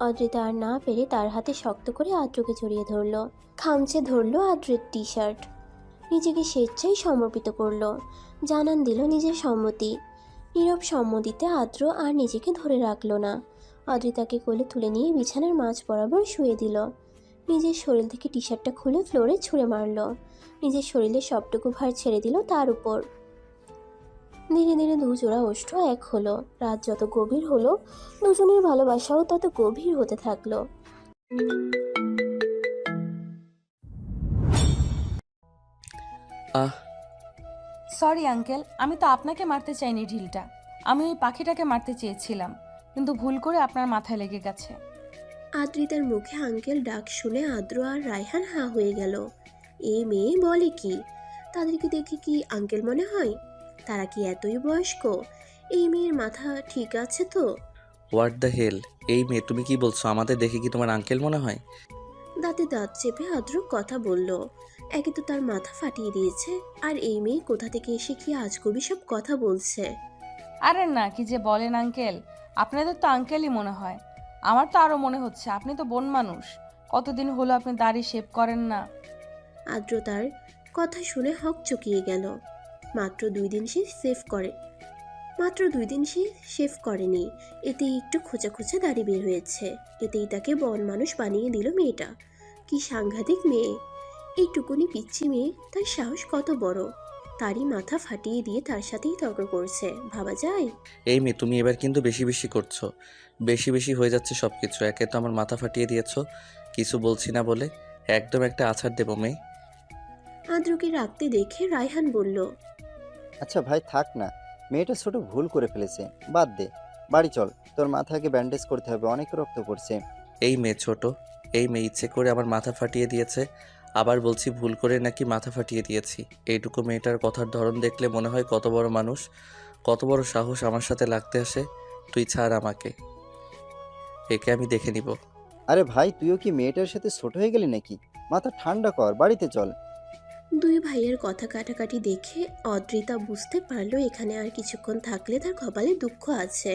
অদ্রিতা আর না পেরে তার হাতে শক্ত করে আদ্রকে জড়িয়ে ধরল, খামচে ধরলো আদ্রের টি শার্ট, নিজেকে স্বেচ্ছায় সমর্পিত করলো, জানান দিল নিজের সম্মতি। নীরব সম্মতিতে আদ্র আর নিজেকে ধরে রাখলো না, অদ্রিতাকে কোলে তুলে নিয়ে বিছানার মাঝ বরাবর শুয়ে দিল। নিজের শরীর থেকে টি শার্টটা খুলে ফ্লোরে ছুঁড়ে মারল, নিজের শরীরে সবটুকু ভার ছেড়ে দিল তার উপর। ধীরে ধীরে দুজোড়া ওষ্ঠ এক হলো। রাত যত গভীর হলো, দুজনের ভালোবাসাও তত গভীর হতে থাকলো। আহ সরি আঙ্কেল, আমি তো আপনাকে মারতে চাইনি ঢিলটা, আমি ওই পাখিটাকে মারতে চেয়েছিলাম, কিন্তু ভুল করে আপনার মাথায় লেগে গেছে। আদ্রিতার মুখে আঙ্কেল ডাক শুনে আদ্র আর রায়হান হা হয়ে গেল। এই মেয়ে বলে কি? তাদেরকে দেখে কি আঙ্কেল মনে হয়? তারা কি এতই বয়স্ক? এই মেয়ের মাথা ঠিক আছে তো? What the hell! এই মেয়ে, তুমি কি বলছো? আমাদের দেখে কি তোমার আঙ্কেল মনে হয়? দাঁতে দাঁত চেপে আদ্র কথা বলল। একে তো তার মাথা ফাটিয়ে দিয়েছে, আর এই মেয়ে কোথা থেকে এসে কি আজগুবি সব কথা বলছে। আরে না, কি যে বলেন আঙ্কেল, আপনাদের তো আঙ্কেলই মনে হয়। আমার তো আরও মনে হচ্ছে আপনি তো বোন মানুষ। কতদিন হলো আপনি দাড়ি শেভ করেন না। আদ্র তার কথা শুনে হক চকিয়ে গেল। মাত্র 2 দিন সে সেভ করে মাত্র 2 দিন সে শেভ করেনি, এতেই একটু খোঁচা খোঁচা দাড়ি বের হয়েছে। এতেই তাকে বন মানুষ বানিয়ে দিল মেয়েটা। কি সাংঘাতিক মেয়ে! এইটুকুনি পিচ্ছি মেয়ে, তার সাহস কত বড়! তারই মাথা ফাটিয়ে দিয়ে তার সাথেই তর্ক করছে, ভাবা যায়? এই মেয়ে, তুমি এবার কিন্তু বেশি বেশি করছো। বেশি বেশি হয়ে যাচ্ছে সব কিছু। একে তো আমার মাথা ফাটিয়ে দিয়েছো কিছু বলছি না বলে, একদম একটা আছাড় দেবো মেয়ে। আদ্রকে রাখতে দেখে রায়হান বলল, আচ্ছা ভাই থাক না, মেয়েটা ছোট ভুল করে ফেলেছে, বাদ দে। বাড়ি চল, তোর মাথাকে ব্যান্ডেজ করতে হবে, অনেক রক্ত পড়ছে। এই মেয়ে ছোট, এই মেয়ে ইচ্ছে করে আমার মাথা ফাটিয়ে দিয়েছে, আবার বলছি ভুল করে নাকি মাথা ফাটিয়ে দিয়েছি। এইটুকু মেয়েটার কথার ধরন দেখলে মনে হয় কত বড় মানুষ, কত বড় সাহস আমার সাথে লাগতে আসে। তুই ছাড় আমাকে, একে আমি দেখে নিব। আরে ভাই, তুইও কি মেয়েটার সাথে ছোট হয়ে গেলি নাকি? মাথা ঠান্ডা কর, বাড়িতে চল। দুই ভাইয়ের কথা কাটাকাটি দেখে অদ্রিতা বুঝতে পারলো এখানে আর কিছুক্ষণ থাকলে তার কপালে দুঃখ আছে।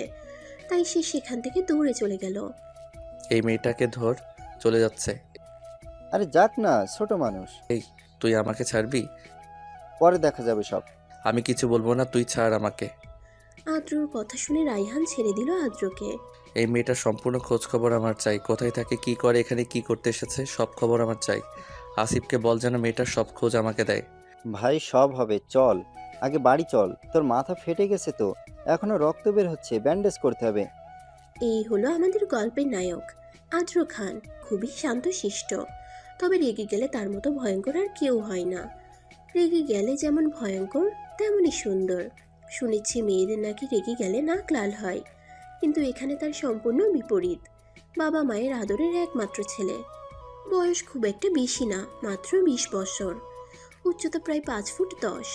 তাই সে সেখান থেকে দৌড়ে চলে গেল। এই মেয়েটাকে ধর, চলে যাচ্ছে। আরে যাক না, ছোট মানুষ। এই, তুই আমাকে ছাড়বি? পরে দেখা যাবে সব। আমি কিছু বলবো না, তুই ছাড় আমাকে। আদ্রর কথা শুনে রায়হান ছেড়ে দিল আদ্রকে। এই মেয়েটার সম্পূর্ণ খোঁজ খবর আমার চাই। কোথায় থাকে, কি করে, এখানে কি করতে এসেছে, সব খবর আমার চাই। আসিফকে বল যেন মেয়েটার সব খোঁজ আমাকে দেয়। ভাই সব হবে, চল। আগে বাড়ি চল, তোর মাথা ফেটে গেছে তো, এখনো রক্ত বের হচ্ছে, ব্যান্ডেজ করতে হবে। এই হলো আমাদের গল্পের নায়ক আদ্র খান। খুবই শান্তশিষ্ট, তবে রেগে গেলে তার মতো ভয়ঙ্কর আর কেউ হয় না। রেগে গেলে যেমন ভয়ঙ্কর, তেমনই সুন্দর। শুনেছি মেয়েদের নাকি রেগে গেলে নাক লাল হয়, কিন্তু এখানে তার সম্পূর্ণ বিপরীত। বাবা মায়ের আদরের একমাত্র ছেলে। বয়স খুব একটা বেশি না, মাত্র 20 বছর। উচ্চতা প্রায় 5 ফুট 10।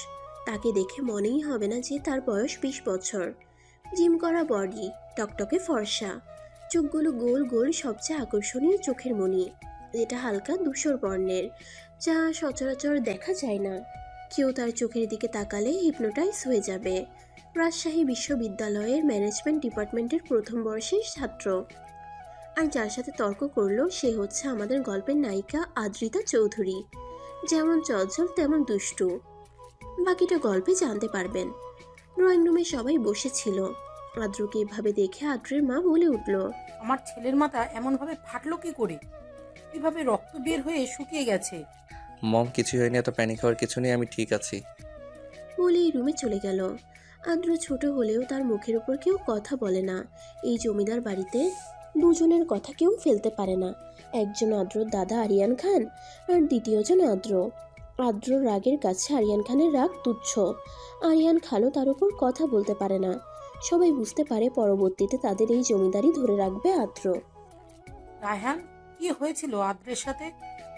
তাকে দেখে মনেই হবে না যে তার বয়স 20 বছর। জিম করা বডি, টকটকে ফর্সা, চোখগুলো গোল গোল, সবচেয়ে আকর্ষণীয় চোখের মণি, যেটা হালকা ধূসর বর্ণের, যা সচরাচর দেখা যায় না। কেউ তার চোখের দিকে তাকালে হিপনোটাইজ হয়ে যাবে। রাজশাহী বিশ্ববিদ্যালয়ের ম্যানেজমেন্ট ডিপার্টমেন্টের প্রথম বর্ষের ছাত্র। আর যার সাথে তর্ক করলো সে হচ্ছে আমাদের গল্পের নায়িকা আদ্রিতা চৌধুরী। যেমন চঞ্চল তেমন দুষ্টু। বাকিটা গল্পে জানতে পারবেন। ড্রয়িং রুমে সবাই বসেছিল। আদ্রকে এভাবে দেখে আদ্রের মা বলে উঠল, আমার ছেলের মাথা এমনভাবে ফাটলো কি করে? কিভাবে রক্ত বের হয়ে শুকিয়ে গেছে? মম, কিছু হয়নি, এত প্যানিক হওয়ার কিছু নেই, আমি ঠিক আছি। বলেই রুমে চলে গেল। আদ্র ছোট হলেও তার মুখের উপর কেউ কথা বলে না। এই জমিদার বাড়িতে দুজনের কথা কেউ ফেলতে পারে না। একজন আদ্রর দাদা আরিয়ান খান, আর দ্বিতীয়জন আদ্র। আদ্রর রাগের কাছে আরিয়ান খানের রাগ তুচ্ছ। আরিয়ান খানও তার উপর কথা বলতে পারে না। সবাই বুঝতে পারে পরবর্তীতে তাদের এই জমিদারি ধরে রাখবে আদ্র। রায়হান, কি হয়েছিল আদ্রের সাথে?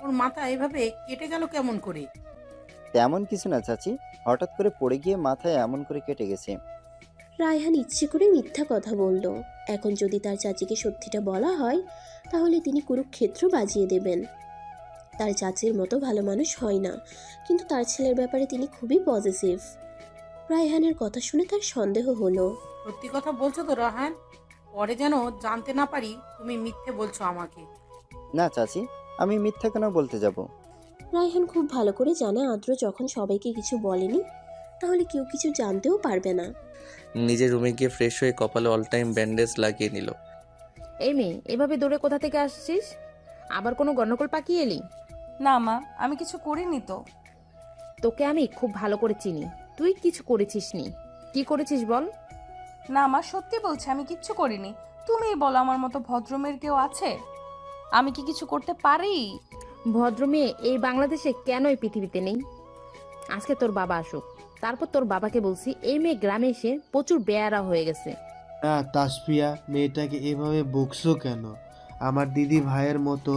ওর মাথা এভাবে কেটে গেল কেমন করে? তেমন কিছু না চাচি, হঠাৎ করে পড়ে গিয়ে মাথায় এমন করে কেটে গেছে। রায়হান ইচ্ছে করে মিথ্যা কথা বলল। এখন যদি তার চাচিকে সত্যিটা বলা হয়, তাহলে তিনি কুরুক্ষেত্র বাজিয়ে দেবেন। তার চাচির মতো ভালো মানুষ হয় না, কিন্তু তার ছেলের ব্যাপারে তিনি খুবই পজিটিভ। রায়হানের কথা শুনে তার সন্দেহ হলো। সত্যি কথা বলছো তো রায়হান? পরে যেন জানতে না পারি তুমি মিথ্যে বলছো আমাকে। না চাচি, আমি মিথ্যা কেন বলতে যাব? রায়হান খুব ভালো করে জানে আদ্র যখন সবাইকে কিছু বলেনি তাহলে কেউ কিছু জানতেও পারবে না। নিজের রুমে গিয়ে ফ্রেশ হয়ে কপালে অল টাইম ব্যান্ডেজ লাগিয়ে নিল। এই মেয়ে, এভাবে দৌড়ে কোথা থেকে আসছিস? আবার কোনো গন্ডগোল পাকিয়ে এলি? না মা, আমি কিছু করিনি তো। তোকে আমি খুব ভালো করে চিনি, তুই কিছু করেছিস নি। কি করেছিস বল? না মা, সত্যি বলছি আমি কিচ্ছু করিনি। তুমিই বলো, আমার মতো ভদ্রমের কেউ আছে? আমি কি কিছু করতে পারি? ভদ্র মেয়ে এই বাংলাদেশে কেন এই পৃথিবীতে নেই? আজকে তোর বাবা আসুক, তারপর তোর বাবাকে বলছি এই মেয়ে গ্রামে এসে প্রচুর বেয়ারা হয়ে গেছে। না তাসফিয়া, মেয়েটাকে এভাবে বকছো কেন? আমার দিদি ভাইয়ের মতো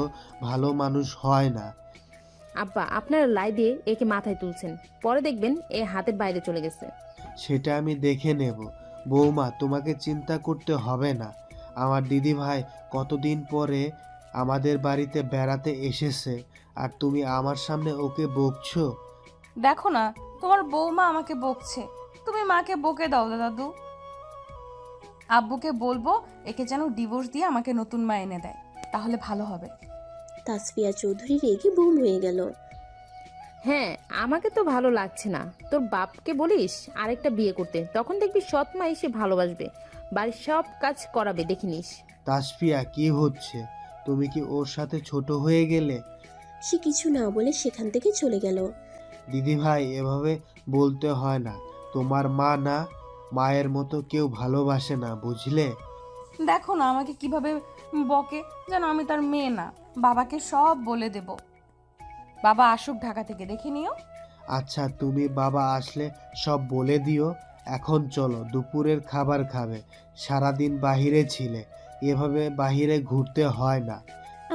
ভালো মানুষ হয় না। আব্বা, আপনার লাই দিয়ে একে মাথায় তুলছেন, পরে দেখবেন এ হাতের বাইরে চলে গেছে। সেটা আমি দেখে নেব। বৌমা, তোমাকে চিন্তা করতে হবে না। আমার দিদি ভাই কতদিন পরে আমাদের বাড়িতে বেড়াতে এসেছে, আর তুমি আমার সামনে ওকে বকছো? দেখো না, তোমার বৌমা আমাকে বকছে। তুমি মাকে বকে দাও দাদু। আব্বুকে বলবো একে যেন ডিভোর্স দিয়ে আমাকে নতুন মা এনে দেয়, তাহলে ভালো হবে। তাসফিয়া চৌধুরী রেগে বুম হয়ে গেল। হ্যাঁ, আমাকে তো ভালো লাগছে না। তোর বাপকে বলিস আরেকটা বিয়ে করতে, তখন দেখবি সৎ মা এসে ভালোবাসবে, বাড়ির সব কাজ করাবে, দেখিনিস। তাসফিয়া, কি হচ্ছে? তুমি কি ওর সাথে ছোট হয়ে গেলে? সে কিছু না বলে সেখান থেকে চলে গেল। দিদি ভাই, এভাবে বলতে হয় না। তোমার মা না, মায়ের মতো কেউ ভালোবাসে না, বুঝলে? দেখো না আমাকে কিভাবে বকে, যেন আমি তার মেয়ে না। বাবাকে সব বলে দেব। বাবা আসুক ঢাকা থেকে, দেখে নিও। আচ্ছা, তুমি বাবা আসলে সব বলে দিও। এখন চলো, দুপুরের খাবার খাবে। সারাদিন বাহিরে ছিলে, এভাবে বাহিরে ঘুরতে হয় না।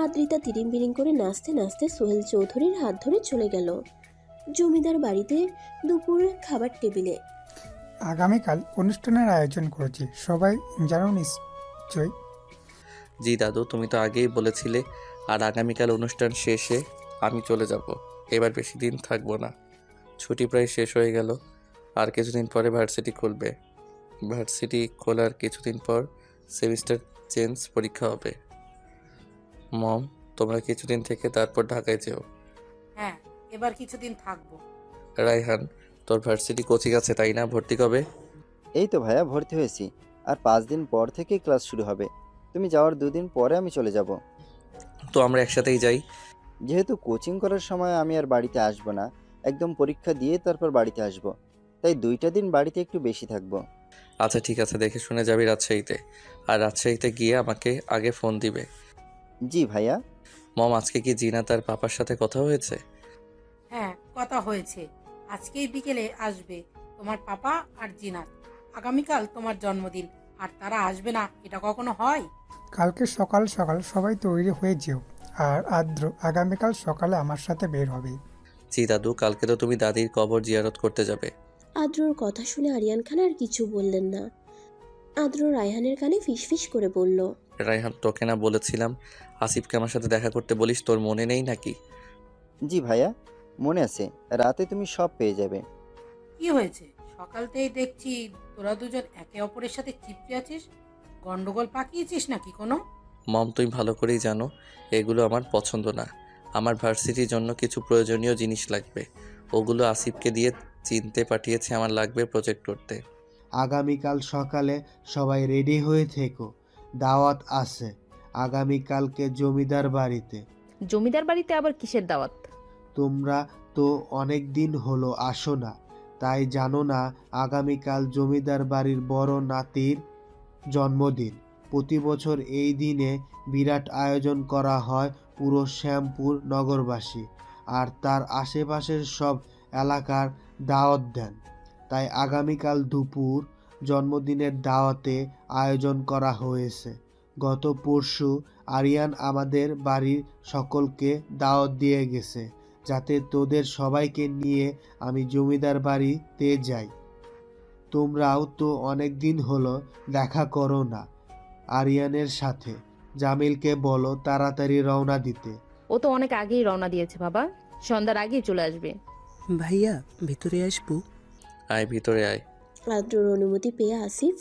আদ্রিতা তিরিং বিরিং করে নাচতে নাচতে সোহেল চৌধুরীর হাত ধরে চলে গেল জমিদার বাড়িতে দুপুরের খাবার টেবিলে। আগামীকাল অনুষ্ঠানের আয়োজন করেছি, সবাই জানো নিশ্চয়ই। জি দাদু, তুমি তো আগেই বলেছিলে। আর আগামীকাল অনুষ্ঠান শেষে আমি চলে যাব। এবার বেশি দিন থাকবো না, ছুটি প্রায় শেষ হয়ে গেল। আর কিছুদিন পরে ভার্সিটি খুলবে। ভার্সিটি খোলার কিছুদিন পর সেমিস্টার চেঞ্জ পরীক্ষা হবে। মম, তোমরা কিছুদিন থেকে তারপর ঢাকায় যেও। হ্যাঁ, এবার কিছুদিন থাকবো। রায়হান, তোর ভার্সিটি কোচিং আছে তাই না? ভর্তি কবে? এই তো ভাইয়া, ভর্তি হয়েছি। আর 5 দিন পর থেকেই ক্লাস শুরু হবে। তুমি যাওয়ার 2 দিন পরে আমি চলে যাব। তো আমরা একসাথেই যাই। যেহেতু কোচিং করার সময় আমি আর বাড়িতে আসবো না, একদম পরীক্ষা দিয়ে তারপর বাড়িতে আসব। তাই 2টা দিন বাড়িতে একটু বেশি থাকবো। আচ্ছা ঠিক আছে, দেখে শুনে যাবি রাজশাহীতে। আর রাজশাহীতে গিয়ে আমাকে আগে ফোন দিবে। জি ভাইয়া। মম, আজকে কি জিনা তার পাপার সাথে কথা হয়েছে? হ্যাঁ, কথা হয়েছে। আজকেই বিকেলে আসবে তোমার পাপা আর জিনাত। আগামীকাল তোমার জন্মদিন, আর তারা আসবে না এটা কখনো হয়? কালকে সকাল সকাল সবাই তৈরি হয়ে যেও, আর আদ্র আগামীকাল সকালে আমার সাথে বের হবে। জি দাদু, কালকে তো তুমি দাদির কবর জিয়ারত করতে যাবে। আদ্রর কথা শুনে আরিয়ান খান আর কিছু বললেন না। আদ্র রায়হানের কানে ফিসফিস করে বলল, রায়হান, তোকে না বলেছিলাম আসিফকে আমার সাথে দেখা করতে বলিস? তোর মনে নেই নাকি? জি ভাইয়া, মনে আছে। রাতে তুমি সব পেয়ে যাবে। কি হয়েছে? সকালতেই দেখছি তোরা দুজন একে অপরের সাথে চিপকে আছিস। গন্ডগোল পাকিয়েছিস নাকি কোনো? মম, তুমি ভালো করেই জানো এগুলো আমার পছন্দ না। আমার ভার্সিটির জন্য কিছু প্রয়োজনীয় জিনিস লাগবে, ওগুলো আসিফকে দিয়ে চিনতে পাঠিয়েছে। আমার লাগবে প্রজেক্ট করতে। আগামীকাল সকালে সবাই রেডি হয়ে থেকো, দাওয়াত আছে আগামীকালকে জমিদার বাড়িতে। জমিদার বাড়িতে আবার কিসের দাওয়াত? তোমরা তো অনেক দিন হলো আসো না, তাই জানো না আগামীকাল জমিদার বাড়ির বড় নাতির জন্মদিন। প্রতি বছর এই দিনে বিরাট আয়োজন করা হয় পুরো শ্যামপুর নগরবাসী আর তার আশেপাশের সব এলাকার দাওয়াত দেন। তাই আগামীকাল দুপুর জন্মদিনের দাওয়াতে আয়োজন করা হয়েছে। গত পরশু আরিয়ান আমাদের বাড়ির সকলকে দাওয়াত দিয়ে গেছে, যাতে তোদের সবাইকে নিয়ে আমি জমিদার বাড়িতে যাই। তোমরাও তো অনেক দিন হলো দেখা করো না আরিয়ানের সাথে। জামিলকে বলো তাড়াতাড়ি রওনা দিতে। ও তো অনেক আগেই রওনা দিয়েছে বাবা, সন্ধ্যার আগেই চলে আসবে। ভাইয়া, ভিতরে আসবো? আয়, ভিতরে আয়। আদ্রর অনুমতি পেয়ে আসিফ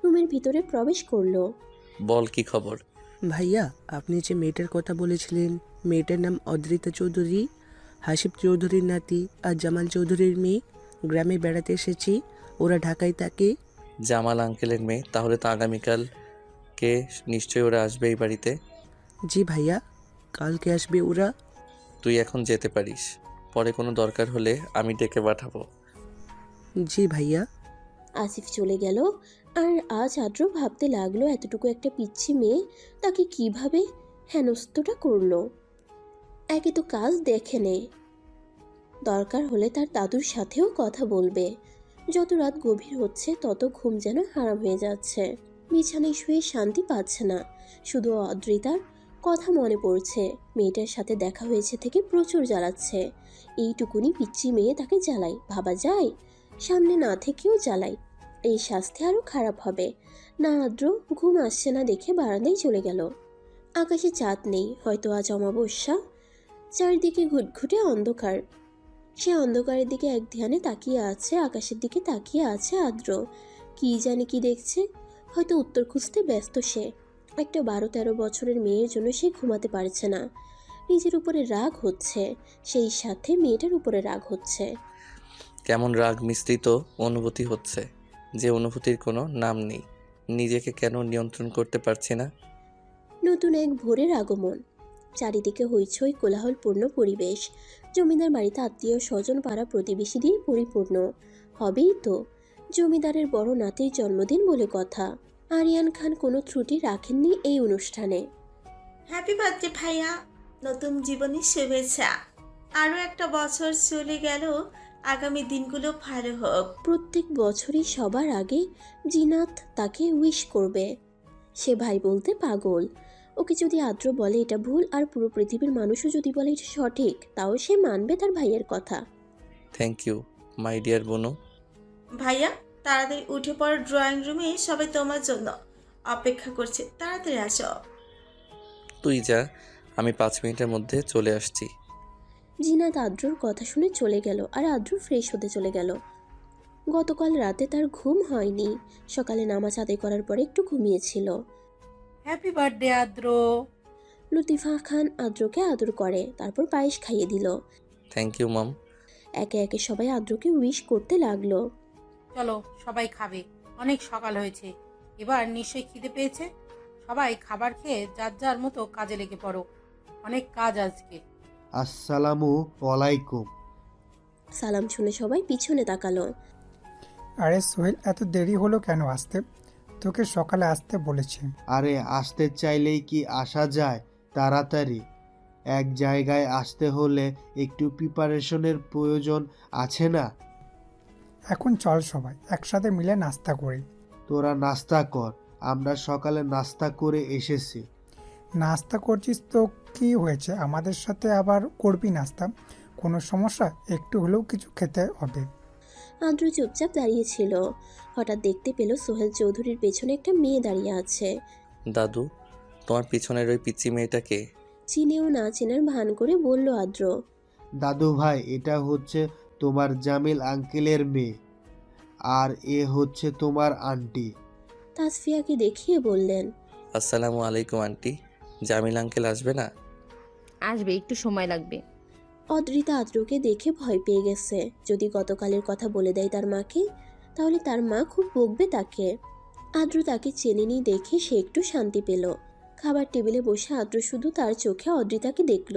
রুমের ভিতরে প্রবেশ করলো। বল কি খবর? ভাইয়া, আপনি যে মেয়েটার কথা বলেছিলেন, মেয়েটার নাম অদ্রিতা চৌধুরী, হাসিব চৌধুরীর নাতি আর জামাল চৌধুরীর মেয়ে। গ্রামে বেড়াতে এসেছি, ওরা ঢাকায় থাকে। জামাল আঙ্কেলের মেয়ে? তাহলে তো আগামীকাল কে নিশ্চয়ই ওরা আসবে এই বাড়িতে। জি ভাইয়া, কালকে আসবে ওরা। তুই এখন যেতে পারিস, পরে কোনো দরকার হলে আমি ডেকে পাঠাবো। জি ভাইয়া। আসিফ চলে গেল। আর আজ আদ্র ভাবতে লাগলো এতটুকু একটা পিচ্ছি মেয়ে তাকে কিভাবে হেনস্থটা করলো। একে তো কাল দেখে নে, দরকার হলে তার দাদুর সাথেও কথা বলবে। যত রাত গভীর হচ্ছে তত ঘুম যেন হারাম হয়ে যাচ্ছে। বিছানায় শুয়ে শান্তি পাচ্ছে না, শুধু অদ্রিতার কথা মনে পড়ছে। মেয়েটার সাথে দেখা হয়েছে থেকে প্রচুর জ্বালাচ্ছে। এইটুকুনি পিচ্চি মেয়ে তাকে জ্বালায়, ভাবা যায়? সামনে না থেকেও জ্বালায়। এই শাস্তি আরও খারাপ হবে না। আদ্র ঘুম আসছে না দেখে বারান্দায় চলে গেল। আকাশে চাঁদ নেই, হয়তো আজ অমাবস্যা। চারিদিকে ঘুটঘুটে অন্ধকার। সে অন্ধকারের দিকে এক ধ্যানে তাকিয়ে আছে, আকাশের দিকে তাকিয়ে আছে আদ্র। কি জানে কি দেখছে, হয়তো উত্তর খুঁজতে ব্যস্ত সে। একটা 12-13 বছরের মেয়ের জন্য সে ঘুমাতে পারছে না। নিজের উপরে রাগ হচ্ছে, সেই সাথে মেয়েটার উপরে রাগ হচ্ছে। কেমন রাগ মিশ্রিত অনুভূতি হচ্ছে, যে অনুভূতির কোনো নাম নেই। নিজেকে কেন নিয়ন্ত্রণ করতে পারছি না। নতুন এক ভোরের আগমন। চারিদিকে হইচই কোলাহলপূর্ণ পরিবেশ। জমিদার বাড়িতে আত্মীয় স্বজন পাড়া প্রতিবেশী দিয়ে পরিপূর্ণ। হবেই তো, জমিদারের বড় নাতির জন্মদিন বলে কথা। আরিয়ান খান কোনো ত্রুটি রাখেননি এই অনুষ্ঠানে। হ্যাপি বার্থডে ভাইয়া, নতুন জীবনের শুভেচ্ছা। আরও একটা বছর চলে গেল, আগামী দিনগুলো ভালো হোক। প্রত্যেক বছরই সবার আগে জিনাত তাকে উইশ করবে। সে ভাই বলতে পাগল। ওকে যদি আদ্র বলে এটা ভুল, আর পুরো পৃথিবীর মানুষও যদি বলে এটা সঠিক, তাও সে মানবে তার ভাইয়ের কথা। থ্যাংক ইউ মাই ডিয়ার বনু। ভাইয়া, তাড়াতাড়ি উঠে পড়ো, ড্রয়িং রুমে সবাই তোমার জন্য অপেক্ষা করছে, তাড়াতাড়ি আসো। তুই যা, আমি 5 মিনিটের মধ্যে চলে আসছি। জিনাত আদ্রর কথা শুনে চলে গেল, আর আদ্র ফ্রেশ হতে চলে গেল। গতকাল রাতে তার ঘুম হয়নি। সকালে নামাজ আদায় করার পরে একটু ঘুমিয়েছিল। হ্যাপি বার্থডে আদ্র। লতিফা খান আদ্রকে আদর করে, তারপর পায়েস খাইয়ে দিল। Thank you mom. একে একে সবাই আদ্রকে উইশ করতে লাগলো। চলো সবাই খাবে, অনেক সকাল হয়েছে, এবার নিশ্চয়ই খিদে পেয়েছে। সবাই খাবার খেয়ে যার যার মতো কাজে লেগে পড়ো, অনেক কাজ আজকে। আসসালামু আলাইকুম। সালাম শুনে সবাই পিছনে তাকালো। আরে সোহেল, এত দেরি হলো কেন আসতে? তোকে সকালে আসতে বলেছি। আরে আসতে চাইলেই কি আসা যায় তাড়াতাড়ি? এক জায়গায় আসতে হলে একটু প্রিপারেশনের প্রয়োজন আছে না? এখন চল সবাই একসাথে মিলে নাস্তা করি। তোরা নাস্তা কর, আমরা সকালে নাস্তা করে এসেছি। নাস্তা করছিস তো কি হয়েছে, আমাদের সাথে আবার করবি নাস্তা, কোনো সমস্যা? একটু হলেও কিছু খেতে হবে। আদ্র চুপচাপ দাঁড়িয়েছিল। হঠাৎ দেখতে পেল সোহেল চৌধুরীর পেছনে একটা মেয়ে দাঁড়িয়ে আছে। দাদু, তোমার পিছনের ওই পিচ্চি মেয়েটাকে? চিনেও না চেনার ভান করে বলল আদ্র। দাদু ভাই, এটা হচ্ছে তোমার জামিল আঙ্কেলের মেয়ে, আর এ হচ্ছে তোমার আন্টি। তাসফিয়াকে দেখিয়ে বললেন। আসসালামু আলাইকুম আন্টি। জামিল আঙ্কেল আসবে না? আসবে, একটু সময় লাগবে। অদ্রিতা আদ্রকে দেখে ভয় পেয়ে গেছে। যদি গতকালের কথা বলে দেয় তার মাকে, তাহলে তার মা খুব বকবে তাকে। আদ্র তাকে চেনেনি দেখে সে একটু শান্তি পেল। খাবার টেবিলে বসে আদ্র শুধু তার চোখে অদ্রিতাকে দেখল।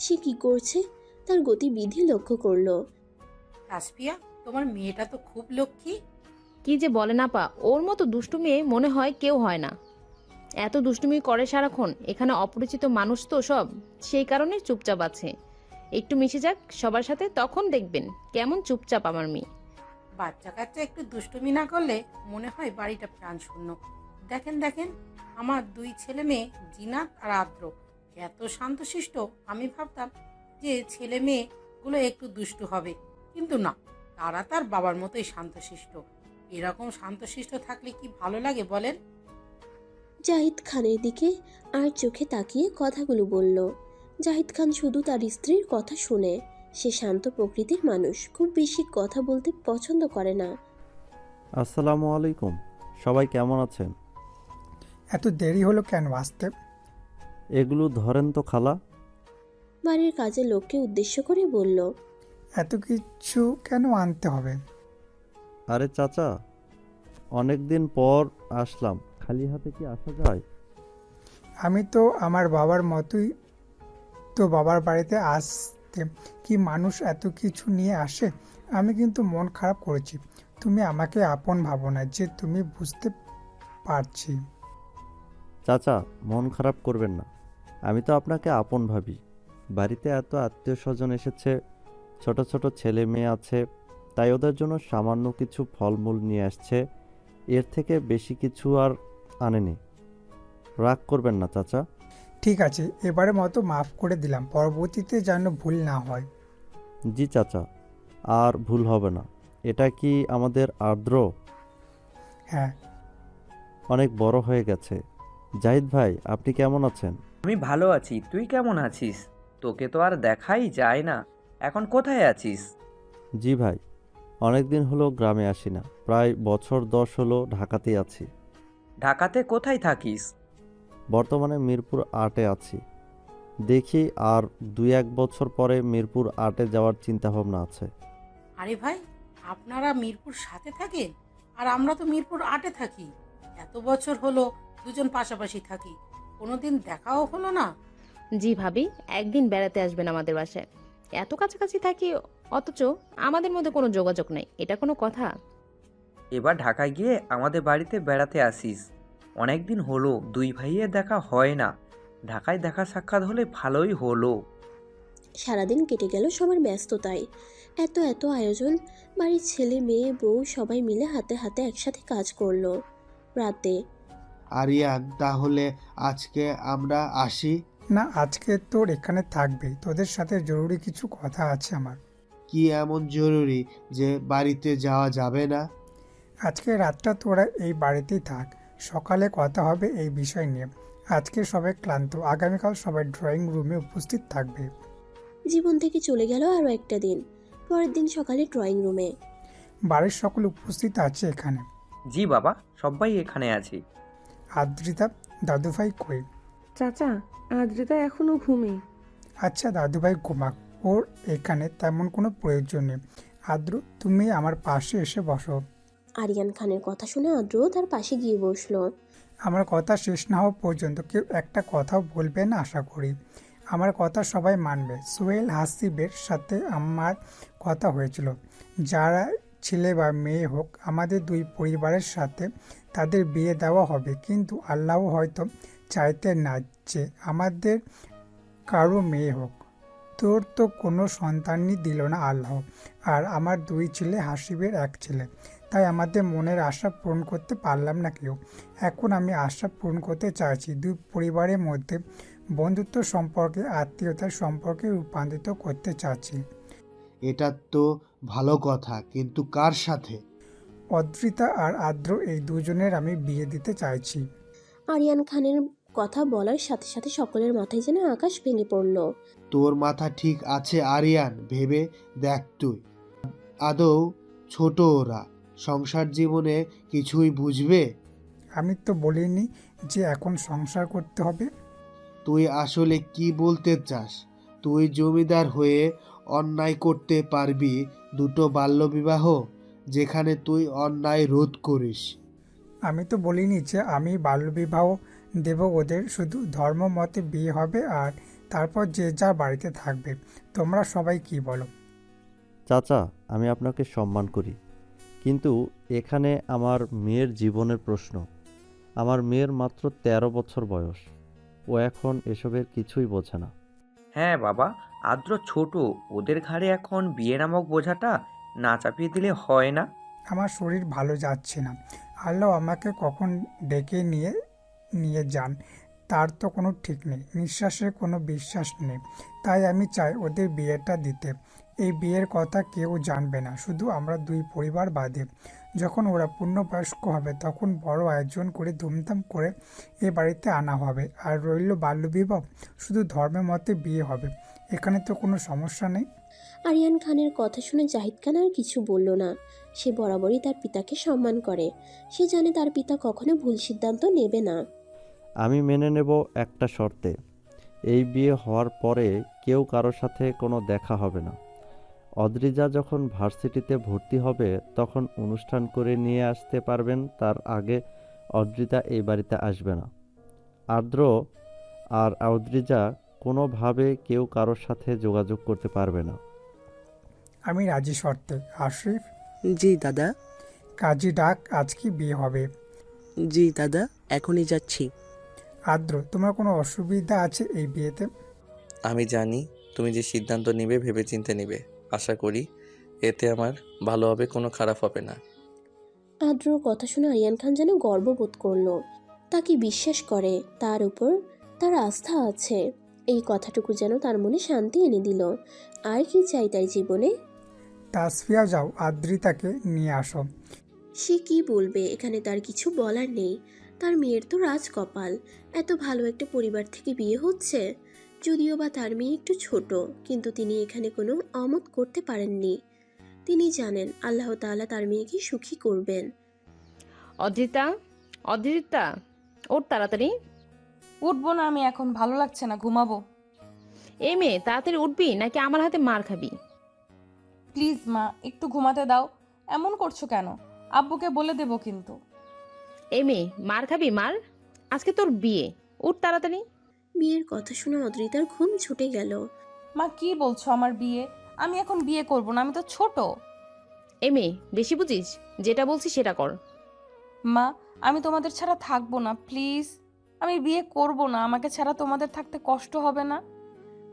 সে কি করছে তার গতিবিধি লক্ষ্য করলো। তাসফিয়া, তোমার মেয়েটা তো খুব লক্ষ্মী। কি যে বলে না পা, ওর মতো দুষ্টু মেয়ে মনে হয় কেউ হয় না। এত দুষ্টুমি করে সারাক্ষণ, এখানে অপরিচিত মানুষ তো সব, সেই কারণে চুপচাপ আছে। একটু মিশে যাক সবার সাথে, তখন দেখবেন কেমন চুপচাপ আমার মেয়ে। বাচ্চা কাচ্চা একটু দুষ্টুমি না করলে মনে হয় বাড়িটা প্রাণ শূন্য। দেখেন দেখেন, আমার 2 ছেলে মেয়ে জিনাত আর আদ্র এত শান্তশিষ্ট। আমি ভাবতাম যে ছেলে মেয়েগুলো একটু দুষ্টু হবে, কিন্তু না, তারা তার বাবার মতোই শান্তশিষ্ট। এরকম শান্তশিষ্ট থাকলে কি ভালো লাগে বলেন? জাহিদ খানের দিকে আর চোখে তাকিয়ে কথাগুলো বলল। জাহিদ খান শুধু তার স্ত্রীর কথা শুনে। সে শান্ত প্রকৃতির মানুষ, খুব বেশি কথা বলতে পছন্দ করে না। আসসালামু আলাইকুম, সবাই কেমন আছেন? এত দেরি হলো কেন আসতে? এগুলো ধরেন তো খালা। বাড়ির কাজের লোককে উদ্দেশ্য করে বলল। এত কিছু কেন আনতে হবে? আরে চাচা, অনেক দিন পর আসলাম, খালি হাতে কি আসা যায়? আমি তো আমার বাবার মতোই তো বাবার বাড়িতে আসতে কি মানুষ এত কিছু নিয়ে আসে? আমি কিন্তু মন খারাপ করেছি। তুমি আমাকে আপন ভাবো না যে তুমি বুঝতে পারছি। চাচা, মন খারাপ করবেন না, আমি তো আপনাকে আপন ভাবি। বাড়িতে এত আত্মীয় স্বজন এসেছে, ছোট ছোট ছেলে মেয়ে আছে, তাই ওদের জন্য সামান্য কিছু ফলমূল নিয়ে আসছে, এর থেকে বেশি কিছু আর আনেনি। রাগ করবেন না চাচা। ঠিক আছে, এবারের মতো মাফ করে দিলাম, পরবর্তীতে যেন ভুল না হয়। জি চাচা, আর ভুল হবে না। এটা কি আমাদের আর্দ্র? হ্যাঁ। অনেক বড় হয়ে গেছে। জাহিদ ভাই, আপনি কেমন আছেন? আমি ভালো আছি, তুই কেমন আছিস? তোকে তো আর দেখাই যায় না, এখন কোথায় আছিস? জি ভাই, অনেক দিন হলো গ্রামে আসি না, প্রায় বছর 10 হলো ঢাকাতেই আছি। ঢাকাতে কোথায় থাকিস? বর্তমানে মিরপুর 8-এ আছি। দেখি আর 2-1 বছর পরে মিরপুর 8-এ যাওয়ার চিন্তাভাবনা আছে। আরে ভাই, আপনারা মিরপুর 7-এ থাকেন আর আমরা তো মিরপুর 8-এ থাকি। এত বছর হলো দুজন পাশাপাশি থাকি, কোনোদিন দেখাও হলো না। জি ভাবি, একদিন বেড়াতে আসবেন আমাদের বাসায়। এত কাছাকাছি থাকি অথচ আমাদের মধ্যে কোনো যোগাযোগ নাই, এটা কোনো কথা? এবার ঢাকায় গিয়ে আমাদের বাড়িতে বেড়াতে আসিস। অনেক দিন হলো দুই ভাইয়ের দেখা হয় না, ঢাকায় দেখা সাক্ষাৎ হলে ভালোই হলো। সারাদিন কেটে গেল সবার ব্যস্ততায়। এত এত আয়োজন, বাড়ির ছেলে মেয়ে বউ সবাই মিলে হাতে হাতে একসাথে কাজ করলো। রাতে আরিয়ান, তাহলে আজকে আমরা আসি? না, আজকে তোর এখানে থাকবে, তোদের সাথে জরুরি কিছু কথা আছে আমার। কি এমন জরুরি যে বাড়িতে যাওয়া যাবে না? আজকে রাতটা তোরা এই বাড়িতেই থাক, সকালে কথা হবে এই বিষয় নিয়ে। আজকে সবাই ক্লান্ত, আগামীকাল সবাই ড্রয়িং রুমে উপস্থিত থাকবে। জীবন থেকে চলে গেল আরও একটা দিন। পরের দিন সকালে ড্রয়িং রুমে বাড়ির সকল উপস্থিত আছে এখানে। জি বাবা, সবাই এখানে আছি। আদ্রিতা, দাদুভাই কই? চাচা, আদ্রিতা এখনো ঘুমে। আচ্ছা, দাদুভাই ঘুমাক, ওর এখানে তেমন কোনো প্রয়োজন নেই। আদ্রু, তুমি আমার পাশে এসে বসো। আরিয়ান খানের কথা শুনে আদ্রও তার পাশে গিয়ে বসলো। আমার কথা শেষ না হওয়া পর্যন্ত কেউ একটা কথাও বলবে না আশা করি। আমার কথা সবাই মানবে। সোহেল হাসিবের সাথে আমার কথা হয়েছিল, যারা ছেলে বা মেয়ে হোক আমাদের দুই পরিবারের সাথে তাদের বিয়ে দেওয়া হবে, কিন্তু আল্লাহ হয়তো চাইতে না যে আমাদের কারো মেয়ে হোক। তোর তো কোনো সন্তানই দিল না আল্লাহ, আর আমার দুই ছেলে, হাসিবের এক ছেলে, তাই আমাদের মনের আশা পূরণ করতে পারলাম না কেউ। এখন আমি আশা পূরণ করতে চাইছি, দুই পরিবারের মধ্যে বন্ধুত্ব সম্পর্কে, আত্মীয়তার সম্পর্কে রূপান্তরিত করতে চাচ্ছি। এটা তো ভালো কথা, কিন্তু কার সাথে? অদ্রিতা আর আদ্র, এই দুজনের আমি বিয়ে দিতে চাইছি। আরিয়ান খানের কথা বলার সাথে সাথে সকলের মাথায় যেন আকাশ ভেঙে পড়ল। তোর মাথা ঠিক আছে আরিয়ান? ভেবে দেখ তুই। আদৌ ছোট ওরা, সংসার জীবনে কিছুই বুঝবে? আমি তো বলিনি যে এখন সংসার করতে হবে। তুই আসলে কি বলতে চাস? তুই জমিদার হয়ে অন্যায় করতে পারবি দুটো বাল্যবিবাহ, যেখানে তুই অন্যায় রোধ করিস? আমি তো বলিনি যে আমি বাল্যবিবাহ দেব ওদের, শুধু ধর্ম মতে বিয়ে হবে আর তারপর যে যা বাড়িতে থাকবে। তোমরা সবাই কি বলো? চাচা, আমি আপনাকে সম্মান করি, কিন্তু এখানে আমার মেয়ের জীবনের প্রশ্ন। আমার মেয়ের মাত্র 13 বছর বয়স, ও এখন এসবের কিছুই বোঝে না। হ্যাঁ বাবা, আদ্র ছোট, ওদের ঘাড়ে এখন বিয়ে নামক বোঝাটা না চাপিয়ে দিলে হয় না। আমার শরীর ভালো যাচ্ছে না, আল্লাহ আমাকে কখন ডেকে নিয়ে নিয়ে যান তার তো কোনো ঠিক নেই, নিঃশ্বাসের কোনো বিশ্বাস নেই। তাই আমি চাই ওদের বিয়েটা দিতে। এই বিয়ের কথা কেউ জানবে না, শুধু আমরা দুই পরিবার বাদে। যখন ওরা পূর্ণবয়স্ক হবে তখন বড় আয়োজন করে ধুমধাম করে এ বাড়িতে আনা হবে। আর রইল বাল্যবিবাহ, শুধু ধর্মের মতে বিয়ে হবে, এখানে তো কোনো সমস্যা নেই। আরিয়ান খানের কথা শুনে জাহিদ খান আর কিছু বলল না। সে বরাবরই তার পিতাকে সম্মান করে। সে জানে তার পিতা কখনো ভুল সিদ্ধান্ত নেবে না। আমি মেনে নেব একটা শর্তে। এই বিয়ে হওয়ার পরে কেউ কারোর সাথে কোনো দেখা হবে না। অদ্রিজা যখন ভার্সিটিতে ভর্তি হবে তখন অনুষ্ঠান করে নিয়ে আসতে পারবেন, তার আগে অদ্রিজা এই বাড়িতে আসবে না। আর্দ্র আর অদ্রিজা কোনোভাবে কেউ কারোর সাথে যোগাযোগ করতে পারবে না। আমি রাজি শর্তে। আশরিফ, জি দাদা। কাজী ডাক, আজকে বিয়ে হবে। জি দাদা, এখনই যাচ্ছি। আদ্র, তোমার কোনো অসুবিধা আছে এই বিয়েতে? আমি জানি তুমি যে সিদ্ধান্ত নিবে ভেবেচিন্তে নিবে। আশা করি এতে আমার ভালো হবে, কোনো খারাপ হবে না। আদ্রর কথা শুনে আরিয়ান খান যেন গর্ববোধ করলো। তাকে বিশ্বাস করে, তার উপর তার আস্থা আছে। এই কথাটুকু যেন তার মনে শান্তি এনে দিল। আর কি চাই তার জীবনে? তাসফিয়া, যাও আদ্রিতাকে নিয়ে আসো। সে কি বলবে, এখানে তার কিছু বলার নেই। তার মেয়ের তো রাজকপাল, এত ভালো একটা পরিবার থেকে বিয়ে হচ্ছে। যদিও বা তার মেয়ে একটু ছোট, কিন্তু তিনি এখানে কোনো অমত করতে পারেননি। তিনি জানেন আল্লাহ তাআলা তার মেয়েকে সুখী করবেন। অদ্রিতা, অদ্রিতা, ওর তাড়াতাড়ি। উঠবো না আমি এখন, ভালো লাগছে না, ঘুমাবো। এই মেয়ে, তাড়াতাড়ি উঠবি নাকি আমার হাতে মার খাবি? প্লিজ মা, একটু ঘুমাতে দাও। এমন করছো কেন? আব্বুকে বলে দেবো কিন্তু। এই মেয়ে, মার খাবি মার? আজকে তোর বিয়ে, উঠ তাড়াতাড়ি। বিয়ের কথা শুনে অদ্রিতার ঘুম ছুটে গেল। মা কি বলছো, আমার বিয়ে? আমি এখন বিয়ে করব না, আমি তো ছোট। এই মেয়ে, বেশি বুঝিস, যেটা বলছি সেটা কর। মা, আমি তোমাদের ছাড়া থাকবো না, প্লিজ। আমি বিয়ে করব না, আমাকে ছাড়া তোমাদের থাকতে কষ্ট হবে না?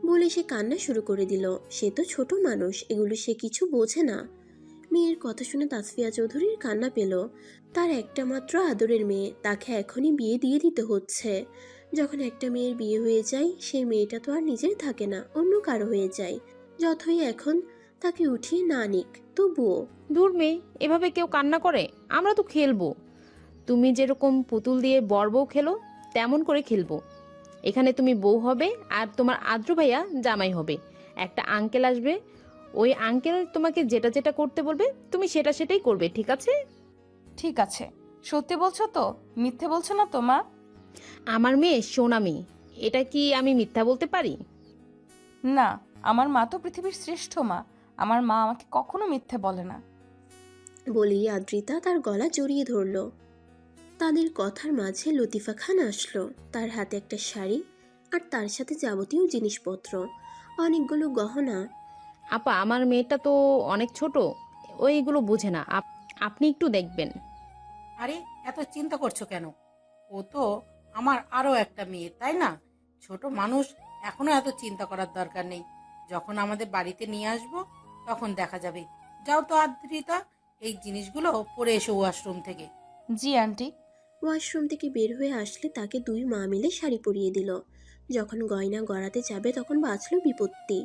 বলে সে কান্না শুরু করে দিল। সে তো ছোট মানুষ, এগুলো সে কিছু বোঝে না। মেয়ের কথা শুনে তাসফিয়া চৌধুরীর কান্না পেল। তার একটা মাত্র আদরের মেয়ে, তাকে এখনই বিয়ে দিয়ে দিতে হচ্ছে। যখন একটা মেয়ের বিয়ে হয়ে যায়, সেই মেয়েটা তো আর নিজের থাকে না, অন্য কারো হয়ে যায়। যতই এখন তাকে উঠিয়ে না নিক, তবুও। দূর মেয়ে, এভাবে কেউ কান্না করে? আমরা তো খেলবো। তুমি যেরকম পুতুল দিয়ে বর বউ খেলো, তেমন করে খেলবো। এখানে তুমি বউ হবে আর তোমার আদ্র ভাইয়া জামাই হবে। একটা আঙ্কেল আসবে, ওই আঙ্কেল তোমাকে যেটা যেটা করতে বলবে তুমি সেটা সেটাই করবে, ঠিক আছে? ঠিক আছে। সত্যি বলছো তো? মিথ্যে বলছো না তো মা? আমার মেয়ে সোনা মেয়ে, এটা কি আমি মিথ্যা বলতে পারি? না, আমার মা তো পৃথিবীর শ্রেষ্ঠ মা। আমার মা আমাকে কখনো মিথ্যে বলে না। বলেই আদ্রিতা তার গলা জড়িয়ে ধরল। তাদের কথার মাঝে লতিফা খান আসলো। তার হাতে একটা শাড়ি আর তার সাথে যাবতীয় জিনিসপত্র, অনেকগুলো গহনা। আপা, আমার মেয়েটা তো অনেক ছোট, ওইগুলো বোঝে না। আপনি একটু দেখবেন। আরে এত চিন্তা করছো কেন? ও তো আমার আরো একটা মেয়ে, তাই না? ছোট মানুষ, এখনো এত চিন্তা করার দরকার নেই। যখন আমাদের বাড়িতে নিয়ে আসবো তখন দেখা যাবে। যাও তো আদ্রিতা, এই জিনিসগুলো পরে এসো ওয়াশরুম থেকে। জি আন্টি। ওয়াশরুম থেকে বের হয়ে আসলে তাকে দুই মা মিলে শাড়ি পরিয়ে দিল। যখন গয়না গড়াতে যাবে তখন বাঁচল বিপত্তি।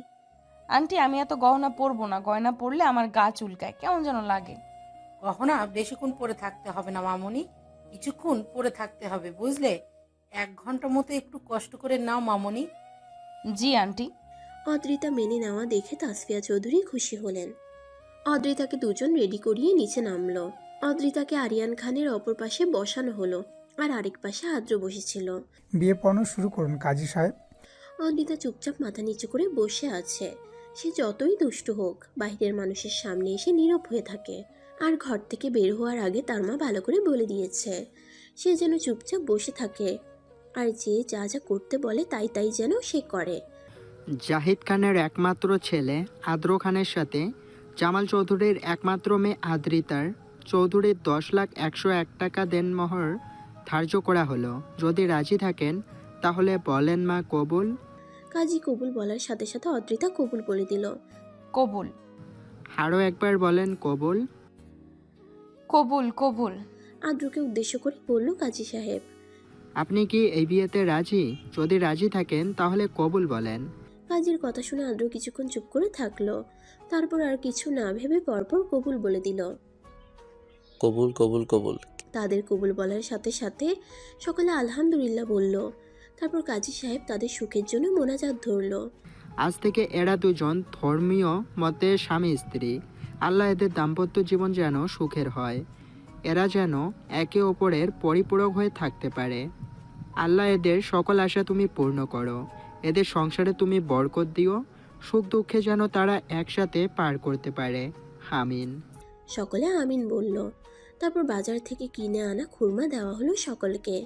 আন্টি, আমি এত গহনা পরবো না। গয়না পরলে আমার গা চুলকায়, কেমন যেন লাগে। গহনা বেশিক্ষণ পরে থাকতে হবে না মামুনি, কিছুক্ষণ পরে থাকতে হবে, বুঝলে? 1 ঘন্টা মতো একটু কষ্ট করে নাও মামুনি। জি আন্টি। অদ্রিতা মেনে নেওয়া দেখে তাসফিয়া চৌধুরী খুশি হলেন। অদ্রিতাকে দুজন রেডি করিয়ে নিচে নামলো। অদ্রিতাকে আরিয়ান খানের অপর পাশে বসানো হলো, আর আরেক পাশে আদ্র বসেছিল। বিয়ে পড়ানো শুরু করুন কাজী সাহেব। অদ্রিতা চুপচাপ মাথা নিচু করে বসে আছে। সে যতই দুষ্ট হোক, বাইরের মানুষের সামনে এসে নীরব হয়ে থাকে। আর ঘর থেকে বের হওয়ার আগে তার মা ভালো করে বলে দিয়েছে সে যেন চুপচাপ বসে থাকে, আর যে যা যা করতে বলে তাই তাই যেন সে করে। জাহিদ খানের একমাত্র ছেলে আদ্র খানের সাথে জামাল চৌধুরীর একমাত্র মেয়ে আদ্রিতার চৌধুরীর 10,01,01 টাকা দেনমোহর ধার্য করা হলো। যদি রাজি থাকেন তাহলে বলেন মা কবুল। কাজী কবুল বলার সাথে সাথে অদ্রিতা কবুল বলে দিল। কবুল। আরও একবার বলেন কবুল। কবুল কবুল। আদ্রকে উদ্দেশ্য করে বলল কাজী সাহেব। আপনি কি এই বিয়েতে রাজি? যদি রাজি থাকেন তাহলে কবুল বলেন। কাজীর কথা শুনে আদ্র কিছুক্ষণ চুপ করে থাকলো। তারপর আর কিছু না ভেবে পরপর কবুল বলে দিল। কবুল কবুল কবুল। তাদের কবুল বলার সাথে সাথে সকলে আলহামদুলিল্লাহ বলল। তারপর কাজী সাহেব তাদের সুখের জন্য মোনাজাত ধরল। আজ থেকে এরা দুজন ধর্মীয় মতে স্বামী স্ত্রী। আল্লাহ এদের দাম্পত্য জীবন যেন সুখের হয়, এরা যেন একে অপরের পরিপূরক হয়ে থাকতে পারে। আল্লাহ এদের সকল আশা তুমি পূর্ণ করো। এদের সংসারে তুমি বরকত দিও। সুখ দুঃখে যেন তারা একসাথে পার করতে পারে। আমিন। সকলে আমিন বলল। তারপর বাজার থেকে কিনে আনা খুরমা দেওয়া হলো সকলকে।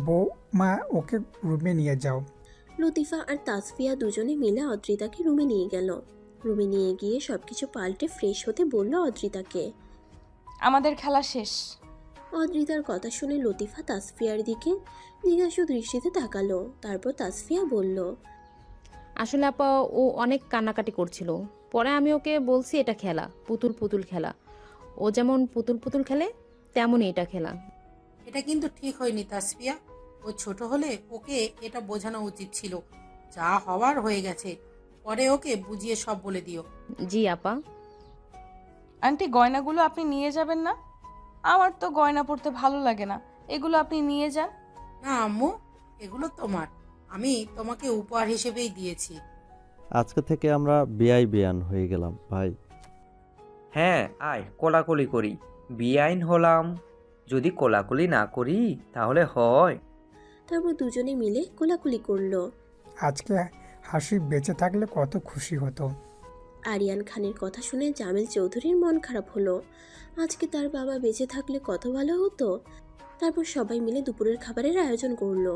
বৌমা ওকে রুমে নিয়ে যাও। লতিফা আর তাসফিয়া দুজনে মিলে অদ্রিতাকে রুমে নিয়ে গেল। রুমে নিয়ে গিয়ে সবকিছু পাল্টে ফ্রেশ হতে বলল অদ্রিতাকে। আমাদের খেলা শেষ। অদ্রিতার কথা শুনে লতিফা তাসফিয়ার দিকে জিজ্ঞাসু দৃষ্টিতে তাকালো। তারপর তাসফিয়া বলল, আসলে আপা ও অনেক কান্নাকাটি করছিল। পরে আমি ওকে বলছি এটা খেলা, পুতুল পুতুল খেলা। ও যেমন পুতুল পুতুল খেলে তেমনই এটা খেলা। এটা কিন্তু ঠিক হয়নি তাসফিয়া। ও ছোট হলে ওকে এটা বোঝানো উচিত ছিল। যা হওয়ার হয়ে গেছে, পরে ওকে বুঝিয়ে সব বলে দিও। জি আপা। আন্টি, গয়নাগুলো আপনি নিয়ে যাবেন না? আমার তো গয়না পরতে ভালো লাগে না, এগুলো আপনি নিয়ে যান। না আম্মু, এগুলো তোমার। আমি তোমাকে উপহার হিসেবেই দিয়েছি। আজকে থেকে আমরা বিআই বিয়ান হয়ে গেলাম ভাই। হ্যাঁ, আয় কোলাকুলি করি। বেআইন হলাম, যদি কোলাকুলি না করি তাহলে হয়? তারপর দুজনে মিলে কোলাকুলি করলো। আজকে হাসি বেঁচে থাকলে কত খুশি হতো। আরিয়ান খানের কথা শুনে জামিল চৌধুরীর মন খারাপ হলো। আজকে তার বাবা বেঁচে থাকলে কত ভালো হতো। তারপর সবাই মিলে দুপুরের খাবারের আয়োজন করলো।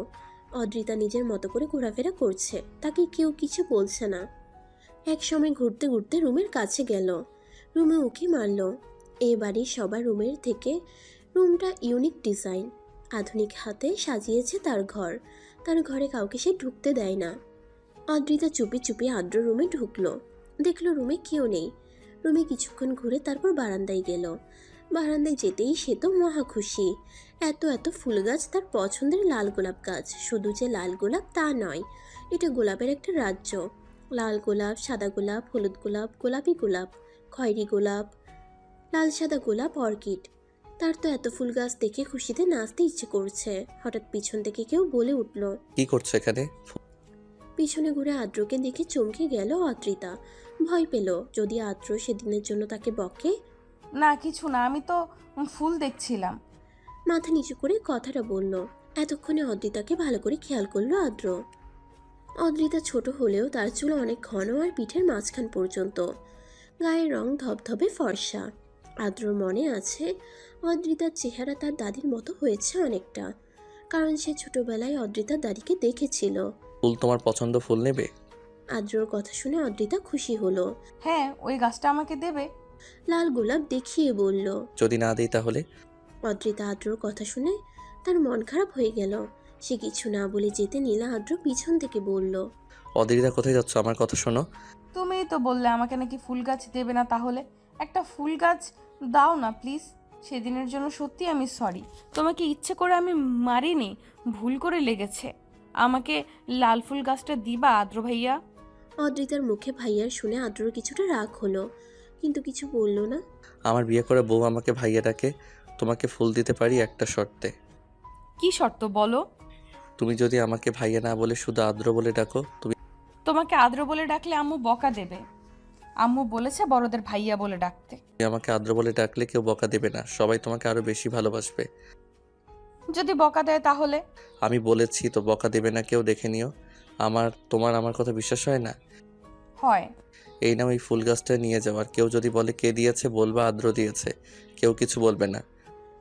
অদ্রিতা নিজের মতো করে ঘোরাফেরা করছে, তাকে কেউ কিছু বলছে না। এক সময় ঘুরতে ঘুরতে রুমের কাছে গেল। রুমে উকি মারল। এ বাড়ির সবার রুমের থেকে রুমটা ইউনিক ডিজাইন। আধুনিক হাতে সাজিয়েছে তার ঘর। তার ঘরে কাউকে সে ঢুকতে দেয় না। অদ্রিতা চুপি চুপি আদ্র রুমে ঢুকলো। দেখলো রুমে কেউ নেই। রুমে কিছুক্ষণ ঘুরে তারপর বারান্দায় গেল। বারান্দায় যেতেই সে তো মহা খুশি। এত এত ফুল গাছ, তার পছন্দের লাল গোলাপ গাছ। শুধু যে লাল গোলাপ তা নয়, এটা গোলাপের একটা রাজ্য। লাল গোলাপ, সাদা গোলাপ, হলুদ গোলাপ, গোলাপি গোলাপ, খয়েরি গোলাপ, লাল সাদা গোলাপ, অর্কিড। তার তো এত ফুল গাছ দেখে খুশিতে নাচতে ইচ্ছে করছে। হঠাৎ পিছন থেকে কেউ বলে উঠল। কি করছো এখানে? পিছনে ঘুরে আদ্রকে দেখে চমকে গেল অদ্রিতা। ভয় পেল যদি আদ্র সেদিনের জন্য তাকে বকে। না কিছু না, আমি তো ফুল দেখছিলাম। মাথা নিচু করে কথাটা বলল। এতক্ষণে অদ্রিতাকে ভালো করে খেয়াল করলো আদ্র। অদ্রিতা ছোট হলেও তার চুল অনেক ঘন আর পিঠের মাঝখান পর্যন্ত। গায়ের রং ধবধবে ফর্সা। আদ্রর মনে আছে অদ্রিতার চেহারা তার দাদির মতো হয়েছে অনেকটা, কারণ সে ছোটবেলায় অদ্রিতার দাদিকে দেখেছিল। ফুল তোমার পছন্দ, ফুল নেবে? আদ্রর কথা শুনে অদ্রিতা খুশি হলো। হ্যাঁ, ওই গাছটা আমাকে দেবে? লাল গোলাপ দেখিয়ে বলল। যদি না দিই তাহলে? অদ্রিতা আদ্রর কথা শুনে তার মন খারাপ হয়ে গেল। সে কিছু না বলে যেতে নীলা আদ্র পিছন থেকে বলল, অদ্রিতা কোথায় যাচ্ছ? আমার কথা শোনো। তুমিই তো বললে আমাকে নাকি ফুল গাছ দেবে না, তাহলে একটা ফুল গাছ দাও না প্লিজ। সেদিনের জন্য সত্যি আমি সরি। তোমাকে ইচ্ছে করে আমি মারিনি, ভুল করে লেগেছে। আমাকে লাল ফুল গাছটা দিবা আদ্র ভাইয়া? অদ্রিতার মুখে ভাইয়ার শুনে আদ্রর কিছুটা রাগ হলো, কিন্তু কিছু বলল না। আমার বিয়ে করে বউ আমাকে ভাইয়া ডাকে, তোমাকে ফুল দিতে পারি একটা শর্তে। কি শর্ত বলো? তুমি যদি আমাকে ভাইয়া না বলে শুধু আদ্র বলে ডাকো। তোমাকে আদ্র বলে ডাকলে আম্মু বকা দেবে। আম্মু বলেছে বড়দের ভাইয়া বলে ডাকতে। তুমি আমাকে আদ্র বলে ডাকলে কেউ বকা দেবে না, সবাই তোমাকে আরো বেশি ভালোবাসবে। যদি বকা দেয় তাহলে? আমি বলেছি তো, বকা দেবে না কেউ, দেখে নিও। তোমার আমার কথা বিশ্বাস হয় না? হয়। এই নাও এই ফুল গাছটা নিয়ে যাও, আর কেউ যদি বলে কে দিয়েছে বলবা আদ্র দিয়েছে, কেউ কিছু বলবে না।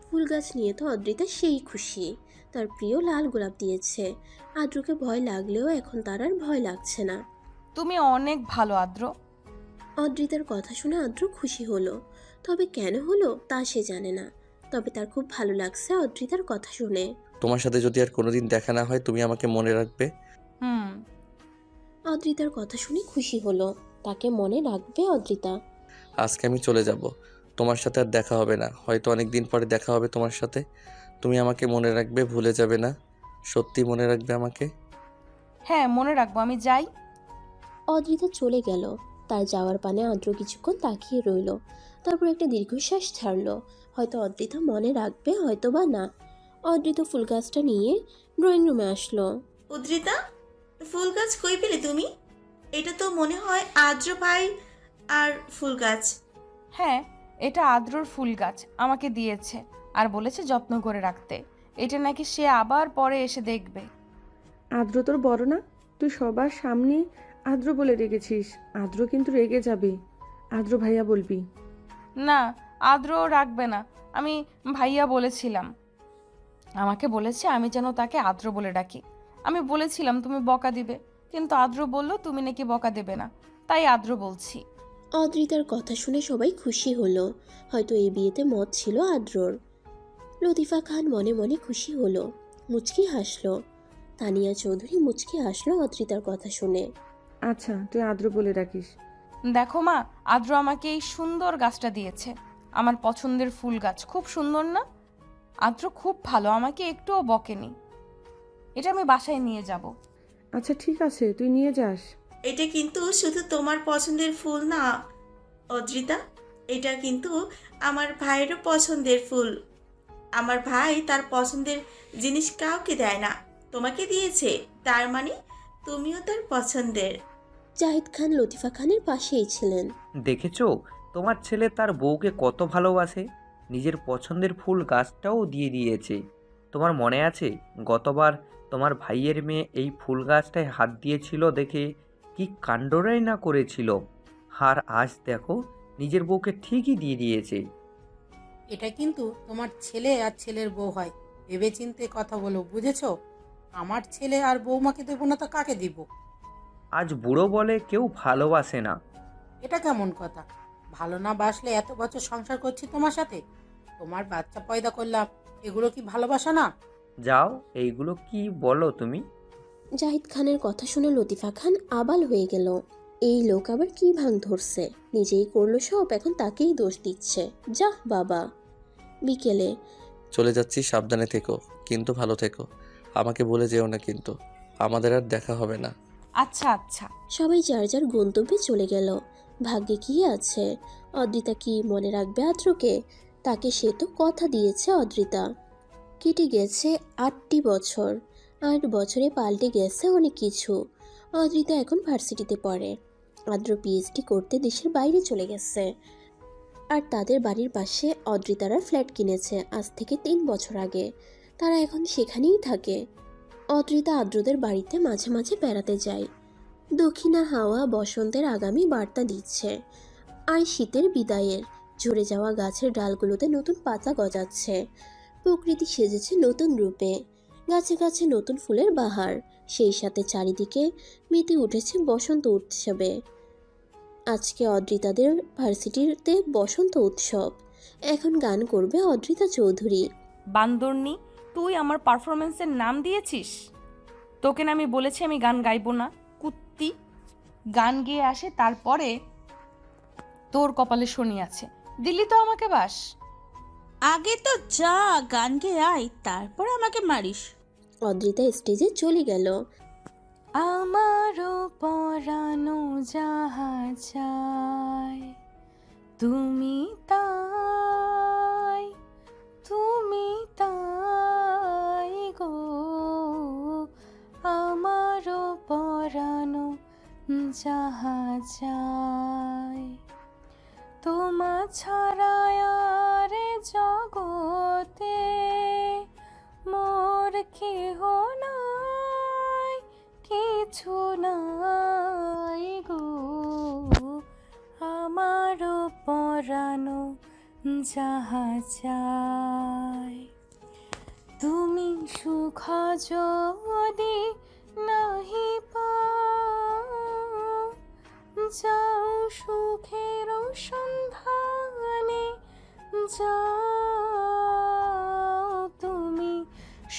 ফুল গাছ নিয়ে তো অদ্রিতা সেই খুশি। তার প্রিয় লাল গোলাপ দিয়েছে। আদ্রকে ভয় লাগলেও এখন তার আর ভয় লাগছে না। তুমি অনেক ভালো আদ্র। অদ্রিতার কথা শুনে আদ্র খুশি হলো, তবে কেন হলো তা সে জানে না। তবে তার খুব ভালো লাগছে অদ্রিতার কথা শুনে। তোমার সাথে যদি আর কোনোদিন দেখা না হয় তুমি আমাকে মনে রাখবে? অদ্রিতার কথা শুনে খুশি হলো, তাকে মনে রাখবে অদ্রিতা। আজকে আমি চলে যাব, তোমার সাথে আর দেখা হবে না। হয়তো অনেক দিন পরে দেখা হবে তোমার সাথে। তুমি আমাকে মনে রাখবে, ভুলে যাবে না? সত্যি মনে রাখবে আমাকে? হ্যাঁ, মনে রাখবো। আমি যাই। অদ্রিতা চলে গেল। তার যাওয়ার পানে আদ্র কিছুক্ষণ তাকিয়ে রইল। তারপর একটা দীর্ঘশ্বাস ছাড়লো। হয়তো অদ্রিতা মনে রাখবে, হয়তো বা না। অদ্রিতা ফুল গাছটা নিয়ে ড্রয়িং রুমে আসলো। উদ্রিতা, ফুল গাছ কই পেলে তুমি? এটা তো মনে হয় আদ্র ভাই আর ফুল গাছ। হ্যাঁ, এটা আদ্রর ফুল গাছ, আমাকে দিয়েছে আর বলেছে যত্ন করে রাখতে। এটা নাকি সে আবার পরে এসে দেখবে। আদ্র তোর বড় না? তুই সবার সামনে আদ্র বলে রেখেছিস। আদ্র কিন্তু রেগে যাবে। আদ্র ভাইয়া বলবি। না, আদ্র রাখবে না। আমি ভাইয়া বলেছিলাম, আমাকে বলেছে আমি যেন তাকে আদ্র বলে ডাকি। আমি বলেছিলাম তুমি বকা দিবে, কিন্তু আদ্র বলল তুমি নাকি বকা দেবে না, তাই আদ্র বলছি। অদ্রিতার কথা শুনে সবাই খুশি হলো। হয়তো এই বিয়েতে মত ছিল আদ্রর। লতিফা খান মনে মনে খুশি হলো, মুচকি হাসলো। তানিয়া চৌধুরী মুচকি হাসলো অদ্রিতার কথা শুনে। আচ্ছা, তুই আদ্র বলে ডাকিস। দেখো মা, আদ্র আমাকে এই সুন্দর গাছটা দিয়েছে, আমার পছন্দের ফুল গাছ। খুব সুন্দর না? আদ্র খুব ভালো, আমাকে একটুও বকেনি। এটা আমি বাসায় নিয়ে যাব। আচ্ছা ঠিক আছে, তুই নিয়ে যাস। এটা কিন্তু শুধু তোমার পছন্দের ফুল না অদ্রিতা, এটা কিন্তু আমার ভাইয়েরও পছন্দের ফুল। আমার ভাই তার পছন্দের জিনিস কাউকে দেয় না, তোমাকে দিয়েছে, তার মানে তুমিও তার পছন্দের। জাহিদ খান লতিফা খানের পাশেই ছিলেন। দেখেছো তোমার ছেলে তার বউকে কত ভালোবাসে, নিজের পছন্দের ফুল গাছটাও দিয়ে দিয়েছে। তোমার মনে আছে গতবার তোমার ভাইয়ের মেয়ে এই ফুল গাছটায় হাত দিয়েছিল দেখে কি কাণ্ডটাই না করেছিল, আর আজ দেখো নিজের বউকে ঠিকই দিয়ে দিয়েছে। এটা কিন্তু তোমার ছেলে আর ছেলের বউ হয়, ভেবেচিন্তে কথা বলো, বুঝেছো? আমার ছেলে আর বৌমাকে দেবো না তো কাকে দিব? আজ বুড়ো বলে কেউ ভালোবাসে না। এটা কেমন কথা? ভালো না বাসলে এত বছর সংসার করছি তোমার সাথে, তোমার বাচ্চা পয়দা করলাম, এগুলো কি ভালোবাসা না? যাও, এইগুলো কি বলো তুমি? জাহিদ খানের কথা শুনে লতিফা খান আবাল হয়ে গেল। এই লোক আবার কি ভাঙ ধরছে, নিজেই করলো সব, এখন তাকেই দোষ দিচ্ছে। যা বাবা। বিকেলে চলে যাচ্ছি, সাবধানে থেকো, কিন্তু ভালো থেকো। আমাকে বলে যেও না কিন্তু, আমাদের আর দেখা হবে না। আচ্ছা আচ্ছা। সবাই যার যার গন্তব্যে চলে গেল। ভাগ্যে কি আছে, অদ্রিতা কি মনে রাখবে আদ্রকে? তাকে সে তো কথা দিয়েছে অদ্রিতা। কেটে গেছে 8টি বছর। 8 বছরে পাল্টে গেছে অনেক কিছু। অদ্রিতা এখন ভার্সিটিতে পড়ে, আদ্র পিএইচডি করতে দেশের বাইরে চলে গেছে। আর তাদের বাড়ির পাশে অদ্রিতারা ফ্ল্যাট কিনেছে আজ থেকে 3 বছর আগে। তারা এখন সেখানেই থাকে। অদ্রিতা আদ্রদের বাড়িতে মাঝে মাঝে বেড়াতে যায়। দক্ষিণা হাওয়া বসন্তের আগামী বার্তা দিচ্ছে, আর শীতের বিদায়ের। ঝরে যাওয়া গাছের ডালগুলোতে নতুন পাতা গজাচ্ছে। প্রকৃতি সেজেছে নতুন রূপে, গাছে গাছে নতুন ফুলের বাহার। সেই সাথে চারিদিকে মেতে উঠেছে বসন্ত উৎসবে। আজকে অদ্রিতাদের ভার্সিটিতে বসন্ত উৎসব। এখন গান করবে অদ্রিতা চৌধুরী। বান্দরনি, তুই আমার পারফরমেন্সের নাম দিয়েছিস? তোকে না আমি বলেছি আমি গান গাইবো না? কুত্তি, গান গেয়ে আসে, তারপরে তোর কপালে শনি আছে। দিল্লি তো আমাকে বাস। আগে তো যা গান গেয়ে আয়, তারপর আমাকে মারিস। অদ্রিতা স্টেজে চলে গেল। আমারও পরানো যাহা চায়, তুমি তাই, তুমি তাই গো। আমারও পরানো যাহা চায়, তোমা ছাড়া আর জগতে মোর কেহ নাই, কিছু নাই গো। আমারও পরানো যাহা চায়, তুমি সুখ যদি নাহি পাও, যাও সুখের সন্ধানে যাও। তুমি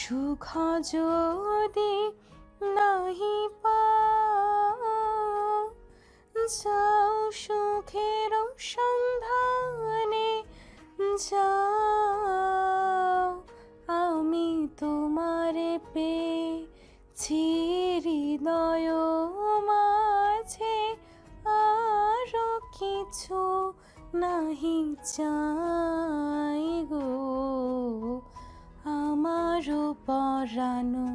সুখ যদি নাহি পাও, যাও সুখের সন্ধানে যাও। আমি তোমারে পেয়েছি হৃদয় মাঝে, আরো কিছু নাহি চাই গো। আমারও পরানো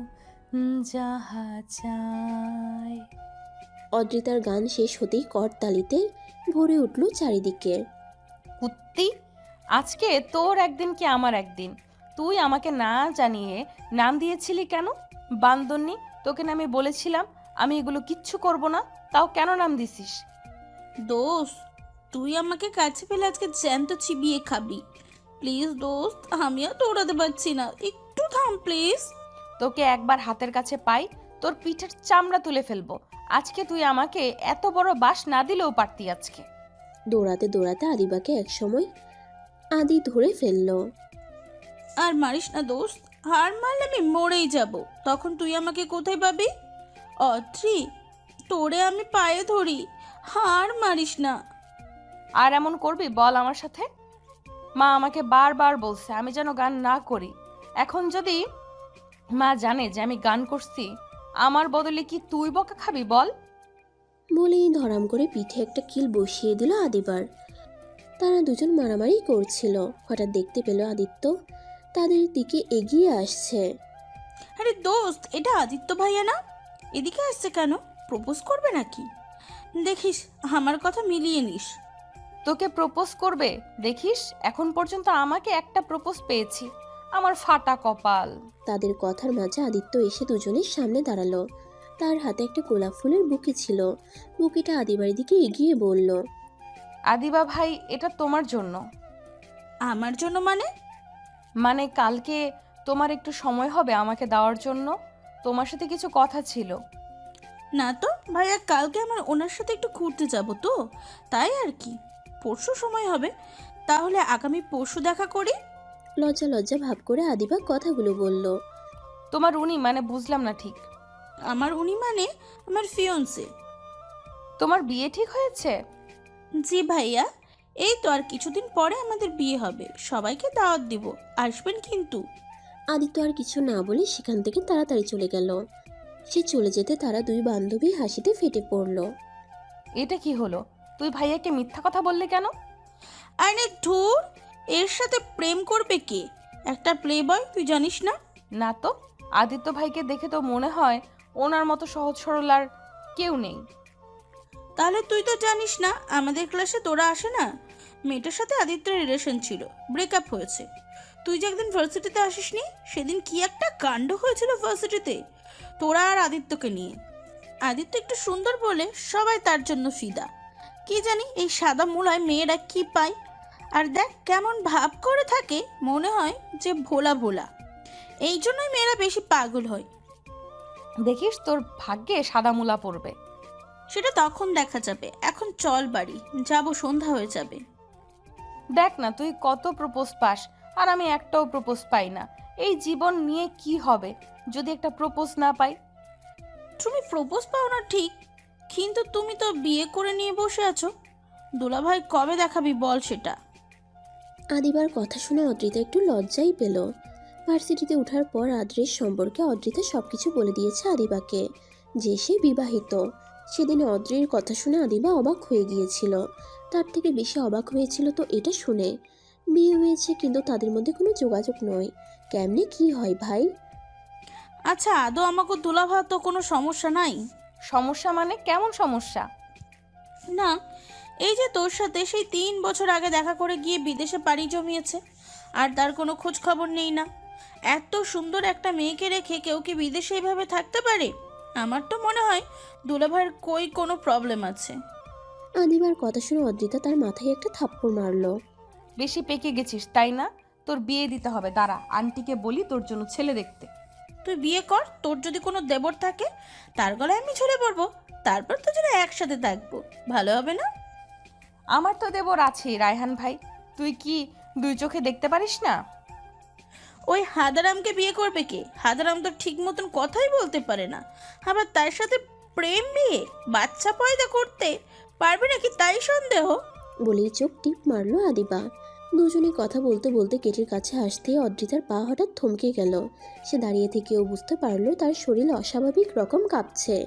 যাহা চাই। অদ্রিতার গান শেষ হতেই করতালিতে ভরে উঠল চারিদিকে। কুত্তি, আজকে তোর একদিন কি আমার একদিন। তুই আমাকে না জানিয়ে নাম দিয়েছিলি কেন? বান্দরনি, তোকে না আমি বলেছিলাম আমি এগুলো কিচ্ছু করব না, তাও কেন নাম দিছিস? দোস্ত, তুই আমাকে কাছে পেলে আজকে জ্যান্ত চিবিয়ে খাবি। প্লিজ দোস্ত, আমি আর দৌড়াতে পারছি না, একটু থাম প্লিজ। তোকে একবার হাতের কাছে পাই, তোর পিঠের চামড়া তুলে ফেলবো। আজকে তুই আমাকে এত বড় বাস না দিলেও পারতি আজকে। দৌড়াতে দৌড়াতে আদিবাকে একসময় আদি ধরে ফেললো। আর মারিস না দোস্ত, হার মারলে আমি মরেই যাব, তখন তুই আমাকে কোথায় পাবি? অত্রি, তোরে আমি পায়ে ধরি, হার মারিস না। আর এমন করবি বল আমার সাথে? মা আমাকে বারবার বলছে আমি যেন গান না করি। এখন যদি মা জানে যে আমি গান করছি, আমার বদলে কি তুই বকা খাবি বল? বলেই ধরাম করে পিঠে একটা কিল বসিয়ে দিল আদিবার। তারা দুজন মারামারি করছিল। হঠাৎ দেখতে পেল আদিত্য তাদের দিকে এগিয়ে আসছে। আরে দোস্ত, এটা আদিত্য ভাইয়া না? এদিকে আসছে কেন? প্রপোজ করবে নাকি? দেখিস আমার কথা মিলিয়ে নিস। তোকে প্রপোজ করবে দেখিস? এখন পর্যন্ত আমাকে একটা প্রপোজ পেয়েছি, আমার ফাটা কপাল। তাদের কথার মাঝে আদিত্য এসে দুজনের সামনে দাঁড়ালো। তার হাতে একটা গোলাপ ফুলের বুকে ছিল। বুকেটা আদিবারের দিকে এগিয়ে বলল, আদিবা ভাই, এটা তোমার জন্য। আমার জন্য মানে? মানে কালকে তোমার একটু সময় হবে আমাকে দেওয়ার জন্য? তোমার সাথে কিছু কথা ছিল। না তো ভাইয়া, কালকে আমার ওনার সাথে একটু ঘুরতে যাব, তো তাই আর কি। পরশু সময় হবে, তাহলে আগামী পরশু দেখা করি। লজ্জা লজ্জা ভাব করে আদিবা কথাগুলো বলল। তোমার উনি মানে বুঝলাম না ঠিক। আমার উনি মানে আমার ফিয়ন্সে। তোমার বিয়ে ঠিক হয়েছে? জি ভাইয়া, এই তো আর কিছুদিন পরে আমাদের বিয়ে হবে, সবাইকে দাওয়াত দিব, আসবেন কিন্তু। আদিত্য আর কিছু না বলে সেখান থেকে তাড়াতাড়ি চলে গেল। সে চলে যেতে তারা দুই বান্ধবী হাসিতে ফেটে পড়ল। এটা কি হলো? তুই ভাইয়াকে মিথ্যা কথা বললি কেন? আরে ধুর, এর সাথে প্রেম করবে কে? একটা প্লে বয়, তুই জানিস না? না তো, আদিত্য ভাইকে দেখে তো মনে হয় ওনার মতো সহজ সরল আর কেউ নেই। তাহলে তুই তো জানিস না, আমাদের ক্লাসে তোরা আসে না, মেয়েটার সাথে আদিত্যের রিলেশন ছিল, ব্রেকআপ হয়েছে। তুই যে একদিন ভার্সিটিতে আসিসনি, সেদিন কি একটা কাণ্ড হয়েছিল ভার্সিটিতে তোরা আর আদিত্যকে নিয়ে। আদিত্য একটু সুন্দর বলে সবাই তার জন্য ফিদা। কি জানি এই সাদা মূলায় মেয়েরা কি পায়। আর দেখ কেমন ভাব করে থাকে, মনে হয় যে ভোলা ভোলা। এই জন্যই মেয়েরা বেশি পাগল হয়। দেখিস তোর ভাগ্যে সাদা মুলা পড়বে। সেটা তখন দেখা যাবে, এখন চল বাড়ি যাব, সন্ধ্যা হয়ে যাবে। দেখ না তুই কত প্রপোজ পাস, আর আমি একটাও প্রপোজ পাই না। এই জীবন নিয়ে কি হবে যদি একটা প্রপোজ না পাই? তুমি প্রপোজ পাও না ঠিক, কিন্তু তুমি তো বিয়ে করে নিয়ে বসে আছো। দুলাভাই কবে দেখাবি বল সেটা। আদিবার কথা শুনে অদ্রিতা একটু লজ্জাই পেল। ভার্সিটিতে ওঠার পর আদ্রের সম্পর্কে অদ্রিতা সবকিছু বলে দিয়েছে আদিবাকে, যে সে বিবাহিত। সেদিন অদ্রির কথা শুনে আদিবা অবাক হয়ে গিয়েছিল। তার থেকে বেশি অবাক হয়েছিল তো এটা শুনে, বিয়ে হয়েছে কিন্তু তাদের মধ্যে কোনো যোগাযোগ নয়। কেমনে কি হয় ভাই? আচ্ছা আদৌ আমাকে দুলাভাই তো কোনো সমস্যা নাই? সমস্যা মানে কেমন সমস্যা? না, এই যে তোর সাথে সেই 3 বছর আগে দেখা করে গিয়ে বিদেশে পাড়ি জমিয়েছে, আর তার কোনো খোঁজ খবর নেই না। এত সুন্দর একটা মেয়েকে রেখে কেউ কি বিদেশে এইভাবে থাকতে পারে? আমার তো মনে হয় দুলাভাইয়ের কোনো প্রবলেম আছে। আদিবার কথা শুনে অদ্রিতা তার মাথায় একটা থাপ্পড় মারলো। বেশি পেকে গেছিস তাই না? তোর বিয়ে দিতে হবে, দাঁড়া আন্টিকে বলি তোর জন্য ছেলে দেখতে। তুই বিয়ে কর, তোর যদি কোনো দেবর থাকে তার গলায় আমি ঝুলে পড়বো, তারপর তো যেন একসাথে থাকবো, ভালো হবে না? আমার তো দেবর আছে রায়হান ভাই, তুই কি 2 চোখে দেখতে পারিস না? ওই হাদারামকে বিয়ে করবে কে? হাদারাম তো ঠিক মতন কথাই বলতে পারে না, আবার তার সাথে প্রেম বিয়ে? বাচ্চা পয়দা করতে পারবে নাকি তাই সন্দেহ। বলেই চোখ টিপ মারলো আদিবা। দুজনে কথা বলতে বলতে গেটের কাছে আসতেই অদ্রিতার পা হঠাৎ থমকে গেল। সে দাঁড়িয়ে থেকেও বুঝতে পারলো তার শরীর অস্বাভাবিক রকম কাঁপছে।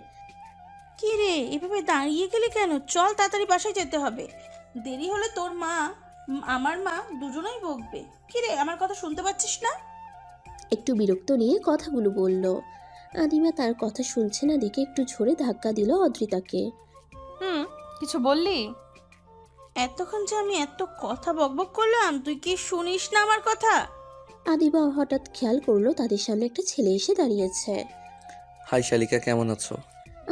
কি রে, এভাবে দাঁড়িয়ে গেলে কেন? চল তাড়াতাড়ি বাসায় যেতে হবে, দেরি হলে তোর মা আমার মা দুজনেই বকবে। কি রে, আমার কথা শুনতে পাচ্ছিস না? একটু বিরক্ত নিয়ে কথাগুলো বলল। আদিবা তার কথা শুনছে না দেখে একটু ঝোরে ধাক্কা দিল অদ্রিতাকে। কিছু বললি? এতক্ষণ যে আমি এত কথা বকবক করলাম, তুই কি শুনিস না আমার কথা? আদিবা হঠাৎ খেয়াল করলো তাদের সামনে একটা ছেলে এসে দাঁড়িয়েছে। হাই শালিকা, কেমন আছো?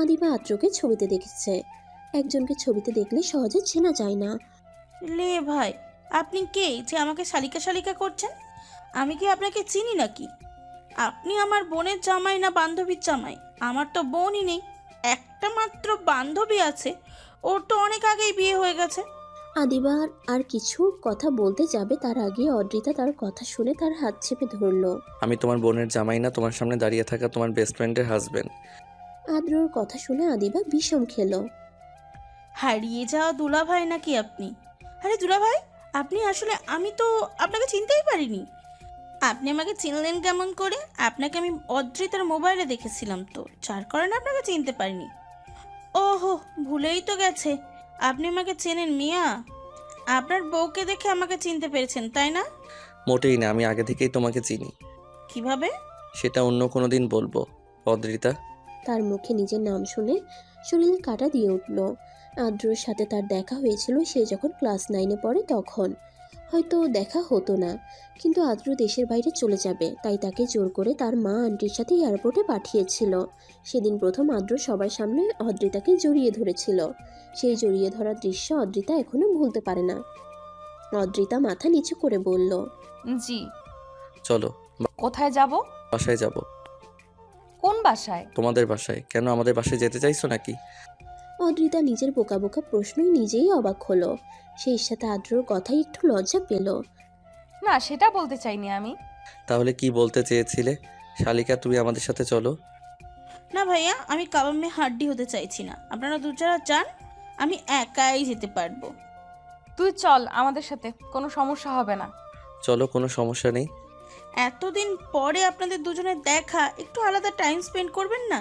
আদিবা আদ্রকে ছবিতে দেখেছে। একজনকে ছবিতে দেখলে সহজে চেনা যায় না। লে ভাই, আপনি কে যে আমাকে শালিকা শালিকা করছেন? আমি কি আপনাকে চিনি নাকি? আপনি আমার বোনের জামাই না বান্ধবীর জামাই? আমার তো বোনই নেই, একটা মাত্র বান্ধবী আছে, ওর তো অনেক আগেই বিয়ে হয়ে গেছে। আদিবা আর কিছু কথা বলতে যাবে তার আগে অদ্রিতা তার কথা শুনে তার হাত চেপে ধরলো। আমি তোমার বোনের জামাই না, তোমার সামনে দাঁড়িয়ে থাকা তোমার বেস্ট ফ্রেন্ডের হাজবেন্ড। আদ্রর কথা শুনে আদিবা বিষম খেলো। হারিয়ে যাওয়া দুলাভাই নাকি আপনি? আরে দুলাভাই, আপনি আসলে, আমি তো আপনাকে চিনতেই পারিনি। আপনি আমাকে চিনলেন কেমন করে? আপনাকে আমি অদ্রিতার মোবাইলে দেখেছিলাম, তো যার কারণে আপনাকে চিনতে পারিনি। ওহো, ভুলেই তো গেছে, আপনি আমাকে চেনেন মিয়া। আপনার বউকে দেখে আমাকে চিনতে পেরেছেন, তাই না? মোটেই না, আমি আগে থেকেই তোমাকে চিনি। কিভাবে? সেটা অন্য কোনো দিন বলবো। অদ্রিতা। তার মুখে নিজের নাম শুনে শরীরে কাঁটা দিয়ে উঠল। আদ্রর সাথে তার দেখা হয়েছিল সে যখন ক্লাস 9-এ পড়ে, তখন হয়তো দেখা হতো না, কিন্তু আদ্র দেশের বাইরে চলে যাবে তাই তাকে জোর করে তার মা আন্টির সাথে এয়ারপোর্টে পাঠিয়েছিল। সেদিন প্রথম আদ্র সবার সামনে অদ্রিতাকে জড়িয়ে ধরেছিল। সেই জড়িয়ে ধরার দৃশ্য অদ্রিতা এখনো ভুলতে পারে না। অদ্রিতা মাথা নিচু করে বলল, জি। চলো কোথায় যাব? বাসায় যাব। কোন বাসায়? তোমাদের বাসায়। কেন, আমাদের বাসায় যেতে চাইছো নাকি? অদ্রিতা নিজের বোকা বোকা প্রশ্নই নিজেই অবাক হলো। সেই সাথে আদ্রর কথাই একটু লজ্জা পেল। না, সেটা বলতে চাইনি আমি। তাহলে কি বলতে চেয়েছিলে? শালিকা, তুমি আমাদের সাথে চলো। না ভাইয়া, আমি কাবামে হাড্ডি হতে চাইছি না, আপনারা দুজনা যান, আমি একাই যেতে পারবো। তুই চল আমাদের সাথে, কোনো সমস্যা হবে না। চলো, কোনো সমস্যা নেই। এতদিন পরে আপনাদের দুজনের দেখা, একটু আলাদা টাইম স্পেন্ড করবেন না?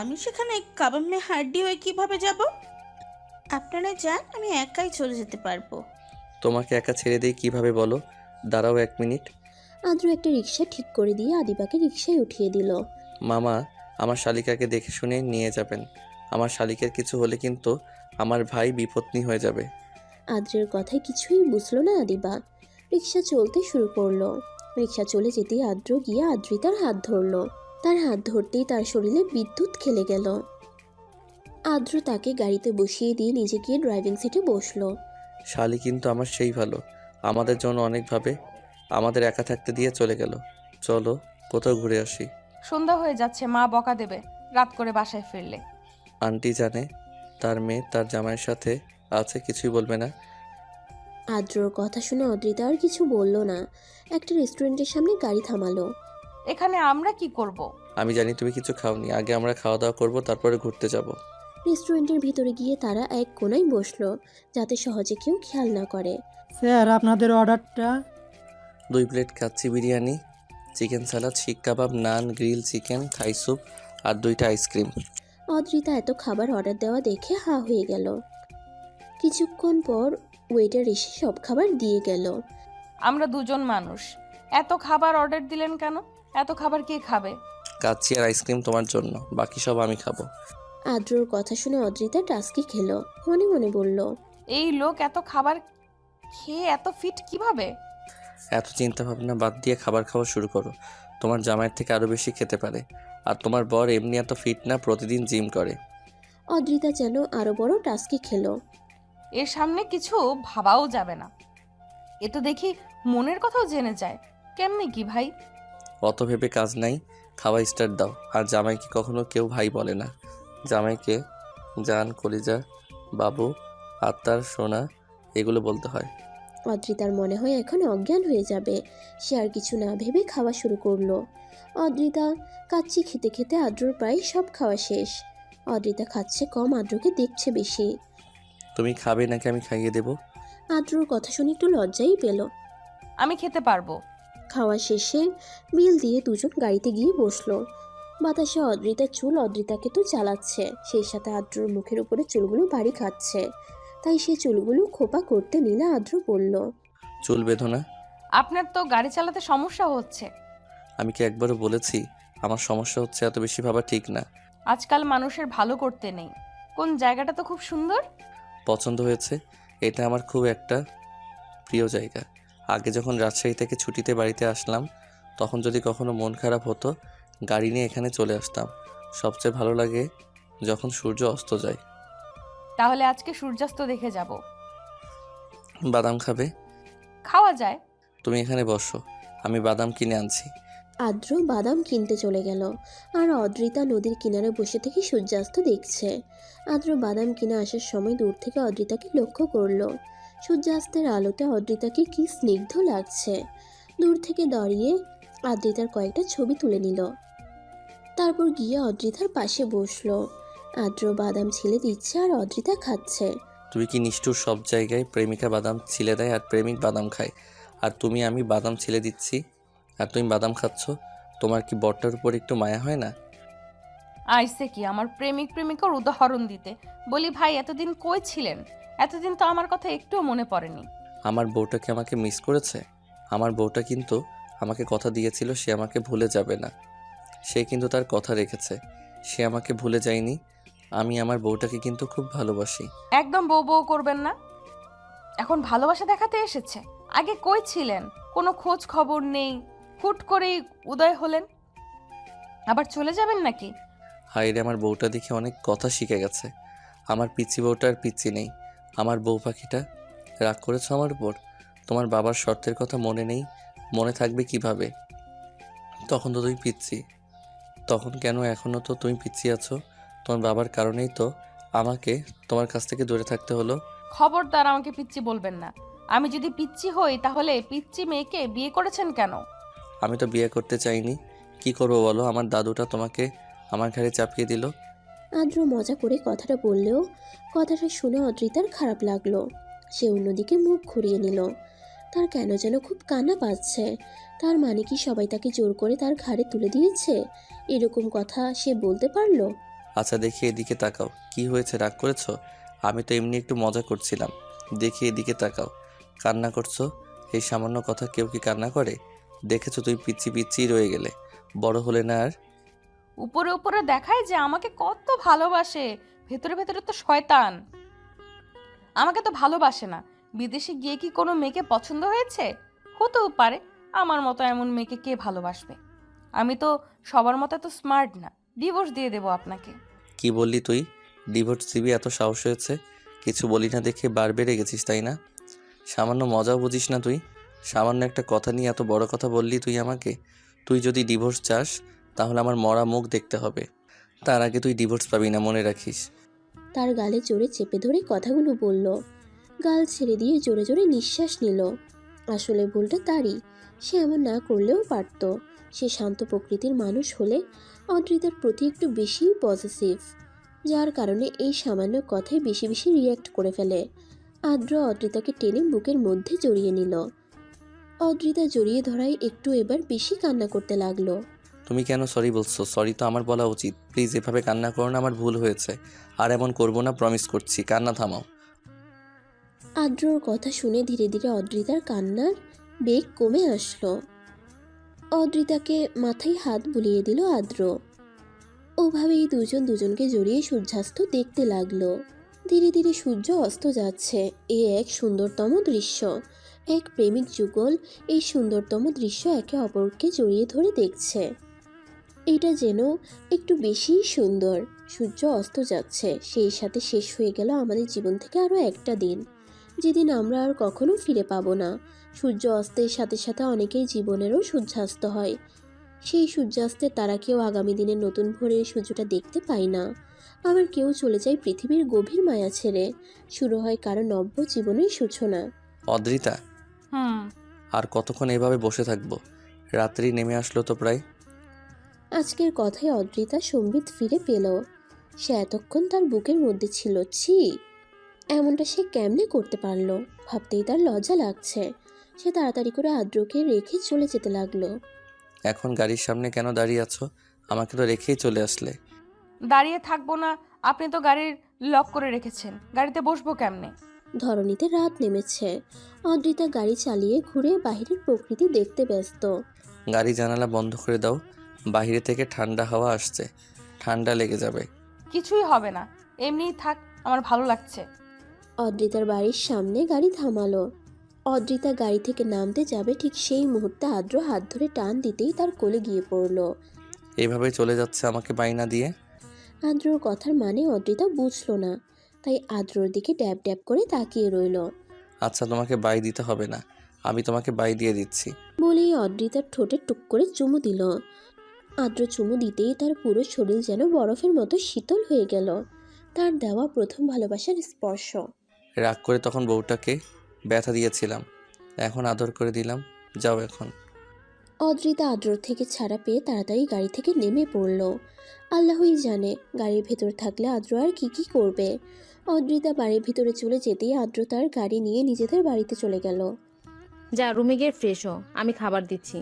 আমি সেখানে কাবামে হাড্ডি হয়ে কিভাবে যাব? আপনারা যান, আমি একাই চলে যেতে পারবো। তোমাকে একা ছেড়ে দিই কিভাবে বলো? দাঁড়াও 1 মিনিট। আদ্র একটা রিক্সা ঠিক করে দিয়ে আদিবাকে রিক্সায় উঠিয়ে দিল। মামা, আমার শালিকাকে দেখে শুনে নিয়ে যাবেন। আমার শালিকের কিছু হলে কিন্তু আমার ভাই বিপত্নী হয়ে যাবে। আদ্রের কথায় কিছুই বুঝলো না আদিবা। রিক্সা চলতে শুরু করলো। রিক্সা চলে যেতেই আদ্র গিয়ে আদ্রিতার হাত ধরলো। তার হাত ধরতেই তার শরীরে বিদ্যুৎ খেলে গেল। আদ্র তাকে গাড়িতে বসিয়ে দিয়ে নিজে গিয়ে ড্রাইভিং সিটে বসলো। শালি কিন্তু আমার সেই ভালো, আমাদের জন্য অনেকভাবে আমাদের একা থাকতে দিয়ে চলে গেল। চলো কোথাও ঘুরে আসি। সন্ধ্যা হয়ে যাচ্ছে, মা বকা দেবে রাত করে বাসায় ফিরলে। আন্টি জানে তার মেয়ে তার জামাইয়ের সাথে আছে, কিছুই বলবে না। আদ্রর কথা শুনে অদ্রিতা আর কিছু বলল না। একটা রেস্টুরেন্টের সামনে গাড়ি থামালো। এখানে আমরা কি করব? আমি জানি তুমি কিছু খাওনি, আগে আমরা খাওয়া দাওয়া করবো, তারপরে ঘুরতে যাব। রেস্টুরেন্টের ভিতরে গিয়ে তারা এক কোণায় বসলো, যাতে সহজে কেউ খেয়াল না করে। স্যার, আপনাদের অর্ডারটা? 2 প্লেট কাচ্চি বিরিয়ানি, চিকেন সালাদ, শিক কাবাব, নান, গ্রিল চিকেন, থাই স্যুপ আর 2টা আইসক্রিম। অদ্রিতা এত খাবার অর্ডার দেওয়া দেখে হা হয়ে গেল। কিছুক্ষণ পর ওয়েটার এসে সব খাবার দিয়ে গেল। আমরা দুজন মানুষ, এত খাবার অর্ডার দিলেন কেন? এত খাবার কে খাবে? কাচ্চি আর আইসক্রিম তোমার জন্য, বাকি সব আমি খাবো। আদ্রর কথা শুনে অদ্রিতা টাস্কি খেলো। মনে মনে বলল, এই লোক এত খাবার খেয়ে এত ফিট কিভাবে? এত চিন্তা ভাবনা বাদ দিয়ে খাবার খাওয়া শুরু করো। তোমার জামাইয়ের থেকে আরও বেশি খেতে পারে, আর তোমার বর এমনি এত ফিট না, প্রতিদিন জিম করে। অদ্রিতা যেন আরো বড় টাস্কি খেলো। এর সামনে কিছু ভাবাও যাবে না, এ তো দেখি মনের কথাও জেনে যায়। কেমনে কি ভাই? অত ভেবে কাজ নাই, খাওয়া স্টার্ট দাও। আর জামাইকে কখনো কেউ ভাই বলে না, জামাইকে জান, কলিজা, বাবু, আত্মার সোনা এগুলো বলতে হয়। অদ্রিতার মনে হয় এখন অজ্ঞান হয়ে যাবে। সে আর কিছু না ভেবে খাওয়া শুরু করলো। অদ্রিতা কাচ্চি খেতে খেতে আদ্রর প্রায় সব খাওয়া শেষ। অদ্রিতা খাচ্ছে কম, আদ্রকে দেখছে বেশি। তুমি খাবে নাকি আমি খাইয়ে দেবো? আদ্রর কথা শুনে একটু লজ্জাই পেল। আমি খেতে পারবো। খাওয়া শেষে বিল দিয়ে দুজন গাড়িতে গিয়ে বসলো। বাতাসে অদ্রিতার চুল অদ্রিতাকে তো জ্বালাচ্ছে, সেই সাথে আদ্রর মুখের উপরে চুলগুলো বাড়ি খাচ্ছে। তাই সে চুলগুলো খোপা করতে নিলে আদ্র বলল, চুল বেঁধো না। আপনার তো গাড়ি চালাতে সমস্যা হচ্ছে। আমি কি একবারও বলেছি আমার সমস্যা হচ্ছে? এত বেশি ভাবা ঠিক না। আজকাল মানুষের ভালো করতে নেই। কোন জায়গাটা তো খুব সুন্দর। পছন্দ হয়েছে, এটা আমার খুব একটা প্রিয় জায়গা। আগে যখন রাজশাহী থেকে ছুটিতে বাড়িতে আসলাম তখন যদি কখনো মন খারাপ হতো গাড়ি নিয়ে এখানে চলে আসতাম। সবচেয়ে ভালো লাগে যখন সূর্য অস্ত যায়। তাহলে আজকে সূর্যাস্ত দেখে যাব। বাদাম খাবে? খাওয়া যায়। তুমি এখানে বসো, আমি বাদাম কিনে আনছি। আদ্র বাদাম কিনতে চলে গেল আর অদ্রিতা নদীর কিনারে বসে থেকে সূর্যাস্ত দেখছে। আদ্র বাদাম কিনে আসার সময় দূর থেকে অদ্রিতাকে লক্ষ্য করলো। সূর্যাস্তের আলোতে অদ্রিতাকে কি স্নিগ্ধ লাগছে। দূর থেকে দাঁড়িয়ে আদ্রিতার কয়েকটা ছবি তুলে নিল। তারপর গিয়ে অদ্রিতার পাশে বসলো। আদ্র বাদাম ছিলে দিচ্ছে আর অদ্রিতা খাচ্ছে। তুমি কি নিষ্ঠুর? সব জায়গায় প্রেমিকা বাদাম ছিলে দেয় আর প্রেমিক বাদাম খায়, আর আমি বাদাম ছিলে দিচ্ছি আর তুমি বাদাম খাচ্ছ। তোমার কি বরটার উপর একটু মায়া হয় না? আইসে কি আমার প্রেমিকার উদাহরণ দিতে? বলি ভাই এতদিন কই ছিলেন? এতদিন তো আমার কথা একটুও মনে পড়েনি। আমার বউটা কি আমাকে মিস করেছে? আমার বউটা কিন্তু আমাকে কথা দিয়েছিল সে আমাকে ভুলে যাবে না। সে কিন্তু তার কথা রেখেছে, সে আমাকে ভুলে যায়নি। আমি আমার বউটাকে কিন্তু খুব ভালোবাসি। একদম বউ বউ করবেন না। এখন ভালোবাসা দেখাতে এসেছে। আগে কই ছিলেন? কোনো খোঁজ খবর নেই, হুট করেই উদয় হলেন। আবার চলে যাবেন নাকি? হায়রে, আমার বউটা দেখে অনেক কথা শিখে গেছে। আমার পিচ্ছি বউটা আর পিচ্ছি নেই। আমার বউ পাখিটা রাগ করেছো আমার উপর? তোমার বাবার শর্তের কথা মনে নেই? মনে থাকবে কিভাবে? তখন তো তুমি পিচ্ছি। তখন কেন? এখনও তো তুমি পিচ্ছি আছো। তোমার বাবার কারণেই তো আমাকে তোমার কাছ থেকে দূরে থাকতে হলো। খবরদার আমাকে পিচ্চি বলবেন না। আমি যদি পিচ্চি হই তাহলে পিচ্চি মেয়েকে বিয়ে করেছেন কেন? আমি তো বিয়ে করতে চাইনি। কি করবো বলো? আমার দাদুটা তোমাকে আমার ঘাড়ে চাপিয়ে দিল। আদ্র মজা করে কথাটা বললেও কথাটা শুনে অদ্রিতার খারাপ লাগলো। সে অন্যদিকে মুখ ঘুরিয়ে নিল। তার কেন যেন খুব কান্না পাচ্ছে। তার মানে কি সবাই তাকে জোর করে তার ঘাড়ে তুলে দিয়েছে? এরকম কথা সে বলতে পারলো? আচ্ছা দেখি এদিকে তাকাও। কি হয়েছে? রাগ করেছো? আমি তো এমনি একটু মজা করছিলাম। দেখি এদিকে তাকাও। কান্না করছো? এই সামান্য কথা কেউ কি কান্না করে? দেখেছো তুমি পিচ্ছি পিচ্ছি রয়ে গেলে, বড় হলে না আর। উপরে উপরে দেখায় যে আমাকে কত ভালোবাসে, ভেতরে ভেতরে তো শয়তান। আমাকে তো ভালোবাসে না। বিদেশে গিয়ে কি কোনো মেয়েকে পছন্দ হয়েছে? হতেও পারে। আমার মতো এমন মেয়েকে কে ভালোবাসবে? আমি তো সবার মতো এত স্মার্ট না। ডিভোর্স দিয়ে দেবো আপনাকে। কি বললি তুই? ডিভোর্স দিবি? এত সাহস হয়েছে? কিছু বলি না দেখে বার বেড়ে গেছিস তাই না? সামান্য মজাও বুঝিস না তুই? সামান্য একটা কথা নিয়ে এত বড় কথা বললি তুই আমাকে। তুই যদি ডিভোর্স চাস তাহলে আমার মরা মুখ দেখতে হবে। তার আগে তুই ডিভোর্স পাবি না, মনে রাখিস। তার গালে জোরে চেপে ধরে কথাগুলো বলল। গাল ছেড়ে দিয়ে জোরে জোরে নিঃশ্বাস নিল। আসলে ভুলটা তারই। সে এমন না করলেও পারত। সে শান্ত প্রকৃতির মানুষ হলে অদ্রিতার প্রতি একটু বেশি পজিটিভ, যার কারণে এই সামান্য কথায় বেশি বেশি রিয়্যাক্ট করে ফেলে। আদ্র অদ্রিতাকে টেনে বুকের মধ্যে জড়িয়ে নিল। অদ্রিতা জড়িয়ে ধরায় একটু এবার বেশি কান্না করতে লাগলো। তুমি কেন সরি বলছো? সরি তো আমার বলা উচিত। প্লিজ এভাবে কান্না করো না, আমার ভুল হয়েছে। আর এমন করবো না, প্রমিস করছি। কান্না থামাও। আদ্রর কথা শুনে ধীরে ধীরে অদ্রিতার কান্নার বেগ কমে আসলো। অদ্রিতাকে মাথায় হাত বুলিয়ে দিল আদ্র। ওভাবেই দুজন দুজনকে জড়িয়ে সূর্যাস্ত দেখতে লাগলো। ধীরে ধীরে সূর্য অস্ত যাচ্ছে। এ এক সুন্দরতম দৃশ্য। এক প্রেমিক যুগল এই সুন্দরতম দৃশ্য একে অপরকে জড়িয়ে ধরে দেখছে। এটা যেন একটু বেশিই সুন্দর। সূর্য অস্ত যাচ্ছে, সেই সাথে শেষ হয়ে গেল আমাদের জীবন থেকে আরও একটা দিন, যেদিন আমরা আর কখনো ফিরে পাবো না। সূর্য অস্তের সাথে সাথে অনেকেই জীবনেরও সূর্যাস্ত হয়। সেই সূর্যাস্তের তারা কেউ আগামী দিনের নতুন ভোরের সূর্যটা দেখতে পায় না। আবার কেউ চলে যায় পৃথিবীর গভীর মায়া ছেড়ে। শুরু হয় কারো নব্য জীবনের সূচনা। অদ্রিতা, আর কতক্ষণ এভাবে বসে থাকবো? রাত্রি নেমে আসলো তো প্রায়। আজকের কথায় অদ্রিতা সম্বিত ফিরে পেল। সে এতক্ষণ তার বুকের মধ্যে ছিল। ছি, এমনটা সে কেমনে করতে পারলো? ভাবতেই তার লজ্জা লাগছে। সে তাড়াতাড়ি করে আদ্রকে রেখে চলে যেতে লাগলো। এখন গাড়ির সামনে কেন দাঁড়িয়ে আছো? আমাকে তো রেখেই চলে আসলে। দাঁড়িয়ে থাকবো না? আপনি তো গাড়ির লক করে রেখেছেন, গাড়িতে বসবো কেমনে? ধরণীতে রাত নেমেছে। অদ্রিতা গাড়ি চালিয়ে ঘুরে বাইরের প্রকৃতি দেখতে ব্যস্ত। গাড়ি জানালা বন্ধ করে দাও, বাইরে থেকে ঠান্ডা হাওয়া আসছে, ঠান্ডা লেগে যাবে। কিছুই হবে না, এমনিই থাক, আমার ভালো লাগছে। অদ্রিতার বাড়ির সামনে গাড়ি থামালো। অদ্রিতা গাড়ি থেকে নামতে যাবে ঠিক সেই মুহূর্তে আদ্র হাত ধরে টান দিতেই তার কোলে গিয়ে পড়ল। এইভাবেই চলে যাচ্ছে আমাকে বাইনা দিয়ে। আদ্রর কথার মানে অদ্রিতা বুঝল না, তাই আদ্রর দিকে ড্যাব ড্যাব করে তাকিয়ে রইল। আচ্ছা, তোমাকে বাই দিতে হবে না, আমি তোমাকে বাই দিয়ে দিচ্ছি। বলেই অদ্রিতার ঠোঁটে টুক করে চুমু দিল। আদ্র চুমু দিতেই তার পুরো শরীর যেন বরফের মতো শীতল হয়ে গেল। তার দেওয়া প্রথম ভালোবাসার স্পর্শ। রাগ করে তখন বউটাকে ব্যথা দিয়েছিলাম, এখন আদর করে দিলাম, যাও এখন। অদ্রিতা আদ্রর থেকে ছাড়া পেয়ে তাড়াতাড়ি গাড়ি থেকে নেমে পড়ল। আল্লাহই জানে গাড়ির ভেতর থাকলে আদ্র আর কি করবে। অদ্রিতা বাড়ির ভিতরে চলে যেতেই আদ্র তার গাড়ি নিয়ে নিজেদের বাড়িতে চলে গেল। যা রুমে গিয়ে ফ্রেশ হ, আমি খাবার দিচ্ছি।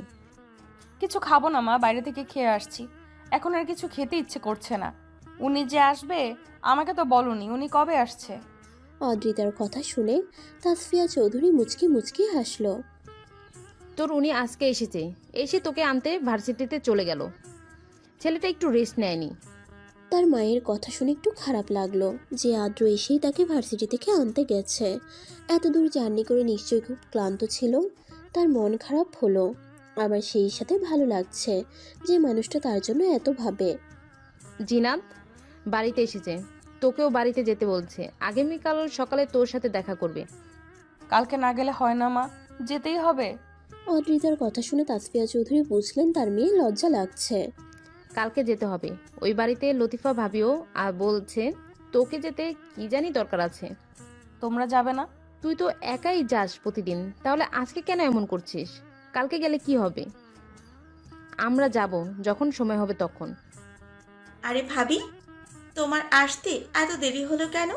কিছু খাবো না মা, বাইরে থেকে খেয়ে আসছি। এখন আর কিছু খেতে ইচ্ছে করছে না। উনি যে আসবে আমাকে তো বলনি, উনি কবে আসছে? অদ্রিতার কথা শুনে তাসফিয়া চৌধুরী মুচকি মুচকি হাসল। তোর উনি আজকে এসেছে, এসে তোকে আনতে ভার্সিটিতে চলে গেল। ছেলেটা একটু রেস্ট নেয়নি। তার মায়ের কথা শুনে একটু খারাপ লাগলো যে আদ্র এসেই তাকে ভার্সিটি থেকে আনতে গেছে। এত দূর জার্নি করে নিশ্চয়ই খুব ক্লান্ত ছিল। তার মন খারাপ হলো, আবার সেই সাথে ভালো লাগছে যে মানুষটা তার জন্য এত ভাবে। জিনাত বাড়িতে এসেছে, তোকেও বাড়িতে যেতে বলছে। আগামীকাল সকালে তোর সাথে দেখা করবে। কালকে না গেলে হয় না মা, যেতেই হবে। অদ্রিতার কথা শুনে তাসফিয়া চৌধুরী বুঝলেন তার মেয়ে লজ্জা লাগছে। কালকে যেতে হবে। ওই বাড়িতে লতিফা ভাবিও আর বলছে তোকে যেতে কি জানি দরকার আছে। তোমরা যাবে না? তুই তো একাই যাস প্রতিদিন, তাহলে আজকে কেন এমন করছিস? কালকে গেলে কি হবে? আমরা যাব যখন সময় হবে তখন। আরে ভাবি, তোমার আসতে এত দেরি হলো কেন?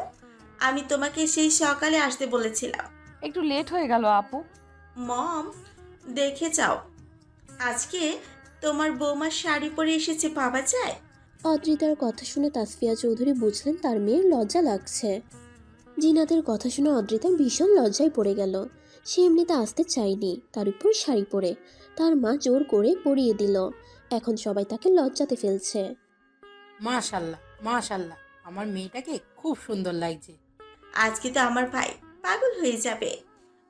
আমি তোমাকে সেই সকালে আসতে বলেছিলাম। একটু লেট হয়ে গেল আপু। মম, দেখে যাও, আজকে তোমার বৌমার শাড়ি পরে এসেছে, ভাবা যায়? অদ্রিতার কথা শুনে তাসফিয়া চৌধুরী বুঝলেন তার মেয়ের লজ্জা লাগছে। জিনাতের কথা শুনে অদ্রিতা ভীষণ লজ্জায় পড়ে গেল। সে এমনিতে আসতে চায়নি, তার উপর শাড়ি পরে তার মা জোর করে পরিয়ে দিল। এখন সবাই তাকে লজ্জাতে ফেলছে। মাশাল্লাহ মাশাল্লাহ, আমার মেয়েটাকে খুব সুন্দর লাগছে। আজকে তো আমার ভাই পাগল হয়ে যাবে।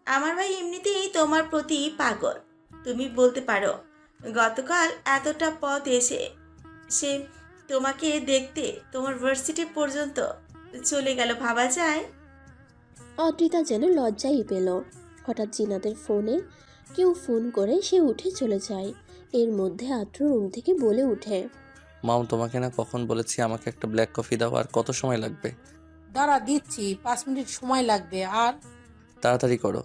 আমার ভাই এমনিতেই তোমার প্রতি পাগল। তুমি বলতে পারো গতকাল এতটা পথ এসে সে তোমাকে দেখতে তোমার ভার্সিটি পর্যন্ত চলে গেল, ভাবা যায়? অদ্রিতা যেন লজ্জাই পেল। হঠাৎ জিনাতের ফোনে কেউ ফোন করে সে উঠে চলে যায়। এর মধ্যে আদ্র রুম থেকে বলে উঠে, মাম, তোমাকে না কখন বলেছি আমাকে একটা ব্ল্যাক কফি দাও, আর কত সময় লাগবে? দাঁড়া, দিচ্ছি, 5 মিনিট সময় লাগবে। আর তাড়াতাড়ি করো।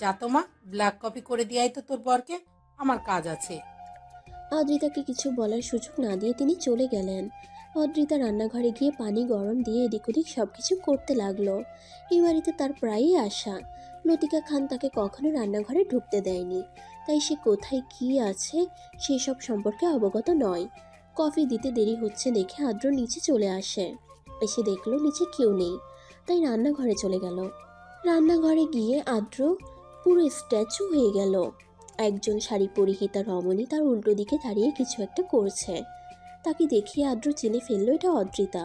যা তোমা, ব্ল্যাক কপি করে দিয়াই তো তোর বরকে, আমার কাজ আছে। অদ্রিতাকে কিছু বলার সুযোগ না দিয়ে তিনি চলে গেলেন। অদ্রিতা রান্নাঘরে গিয়ে পানি গরম দিয়ে এদিক ওদিক সব কিছু করতে লাগলো। এই বাড়িতে তার প্রায়ই আসা। লতিকা খান তাকে কখনো রান্নাঘরে ঢুকতে দেয়নি, তাই সে কোথায় কি আছে সেসব সম্পর্কে অবগত নয়। কফি দিতে দেরি হচ্ছে দেখে আদ্র নিচে চলে আসে। এসে দেখলো নিচে কেউ নেই, তাই রান্নাঘরে চলে গেল। রান্নাঘরে গিয়ে আদ্র পুরো স্ট্যাচু হয়ে গেল। একজন শাড়ি পরিহিতা রমণী তার উল্টো দিকে দাঁড়িয়ে কিছু একটা করছে। তাকে দেখিয়ে আদ্র চিনে ফেললো এটা অদ্রিতা।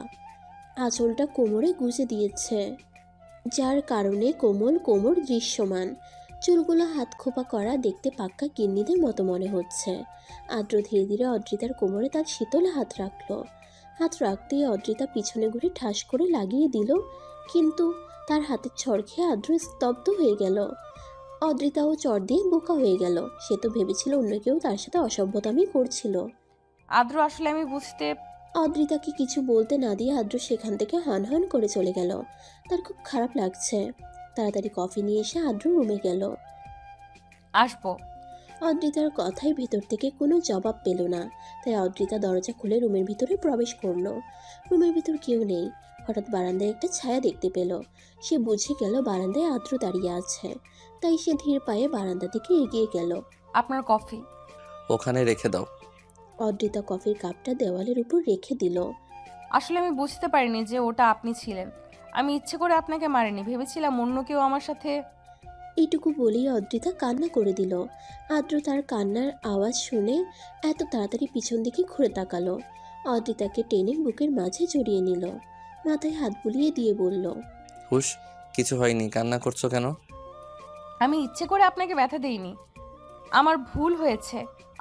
আঁচলটা কোমরে গুজে দিয়েছে, যার কারণে কোমল কোমর দৃশ্যমান। চুলগুলো হাত খোপা করা, দেখতে পাক্কা গিন্নিদের মতো মনে হচ্ছে। আদ্র ধীরে ধীরে অদ্রিতার কোমরে তার শীতল হাত রাখলো। হাত রাখতেই অদ্রিতা পিছনে ঘুরে ঠাস করে লাগিয়ে দিল, কিন্তু তার হাতের ছড় খেয়ে আদ্র স্তব্ধ হয়ে গেল। অদ্রিতাও চর দিয়ে বোকা হয়ে গেল। সে তো ভেবেছিল অন্য কেউ তার সাথে অসভ্যতামি করছিল। আদ্র আসলে আমি বুঝতে। অদ্রিতাকে কিছু বলতে না দিয়ে আদ্র সেখান থেকে হান হান করে চলে গেল। তার খুব খারাপ লাগছে। তাড়াতাড়ি কফি নিয়ে এসে আদ্র রুমে গেল। আসবো। অদ্রিতার কথায় ভিতর থেকে কোনো জবাব পেল না, তাই অদ্রিতা দরজা খুলে রুমের ভিতরে প্রবেশ করলো। রুমের ভিতর কেউ নেই। হঠাৎ বারান্দায় একটা ছায়া দেখতে পেল। সে বুঝে গেল বারান্দায় আদ্র দাঁড়িয়ে আছে, তাই সে ধীর পায়ে বারান্দা দিকে এগিয়ে গেল। আপনার কফি। ওখানে রেখে দাও। অদ্রিতা কফির কাপটা দেওয়ালের উপর রেখে দিল। আসলে আমি বুঝতে পারিনি যে ওটা আপনি ছিলেন। আমি ইচ্ছে করে আপনাকে মারিনি, ভেবেছিলাম অন্য কেউ আমার সাথে। এইটুকু বলেই অদ্রিতা কান্না করে দিল। আদ্র তার কান্নার আওয়াজ শুনে এত তাড়াতাড়ি পিছন দিকে ঘুরে তাকালো। অদ্রিতাকে টেনে বুকের মাঝে জড়িয়ে নিল, মাথায় হাত বুলিয়ে দিয়ে বলল, হুশ, কিছু হয়নি, কান্না করছো কেন? আমি ইচ্ছে করে আপনাকে ব্যথা দেইনি, আমার ভুল হয়েছে,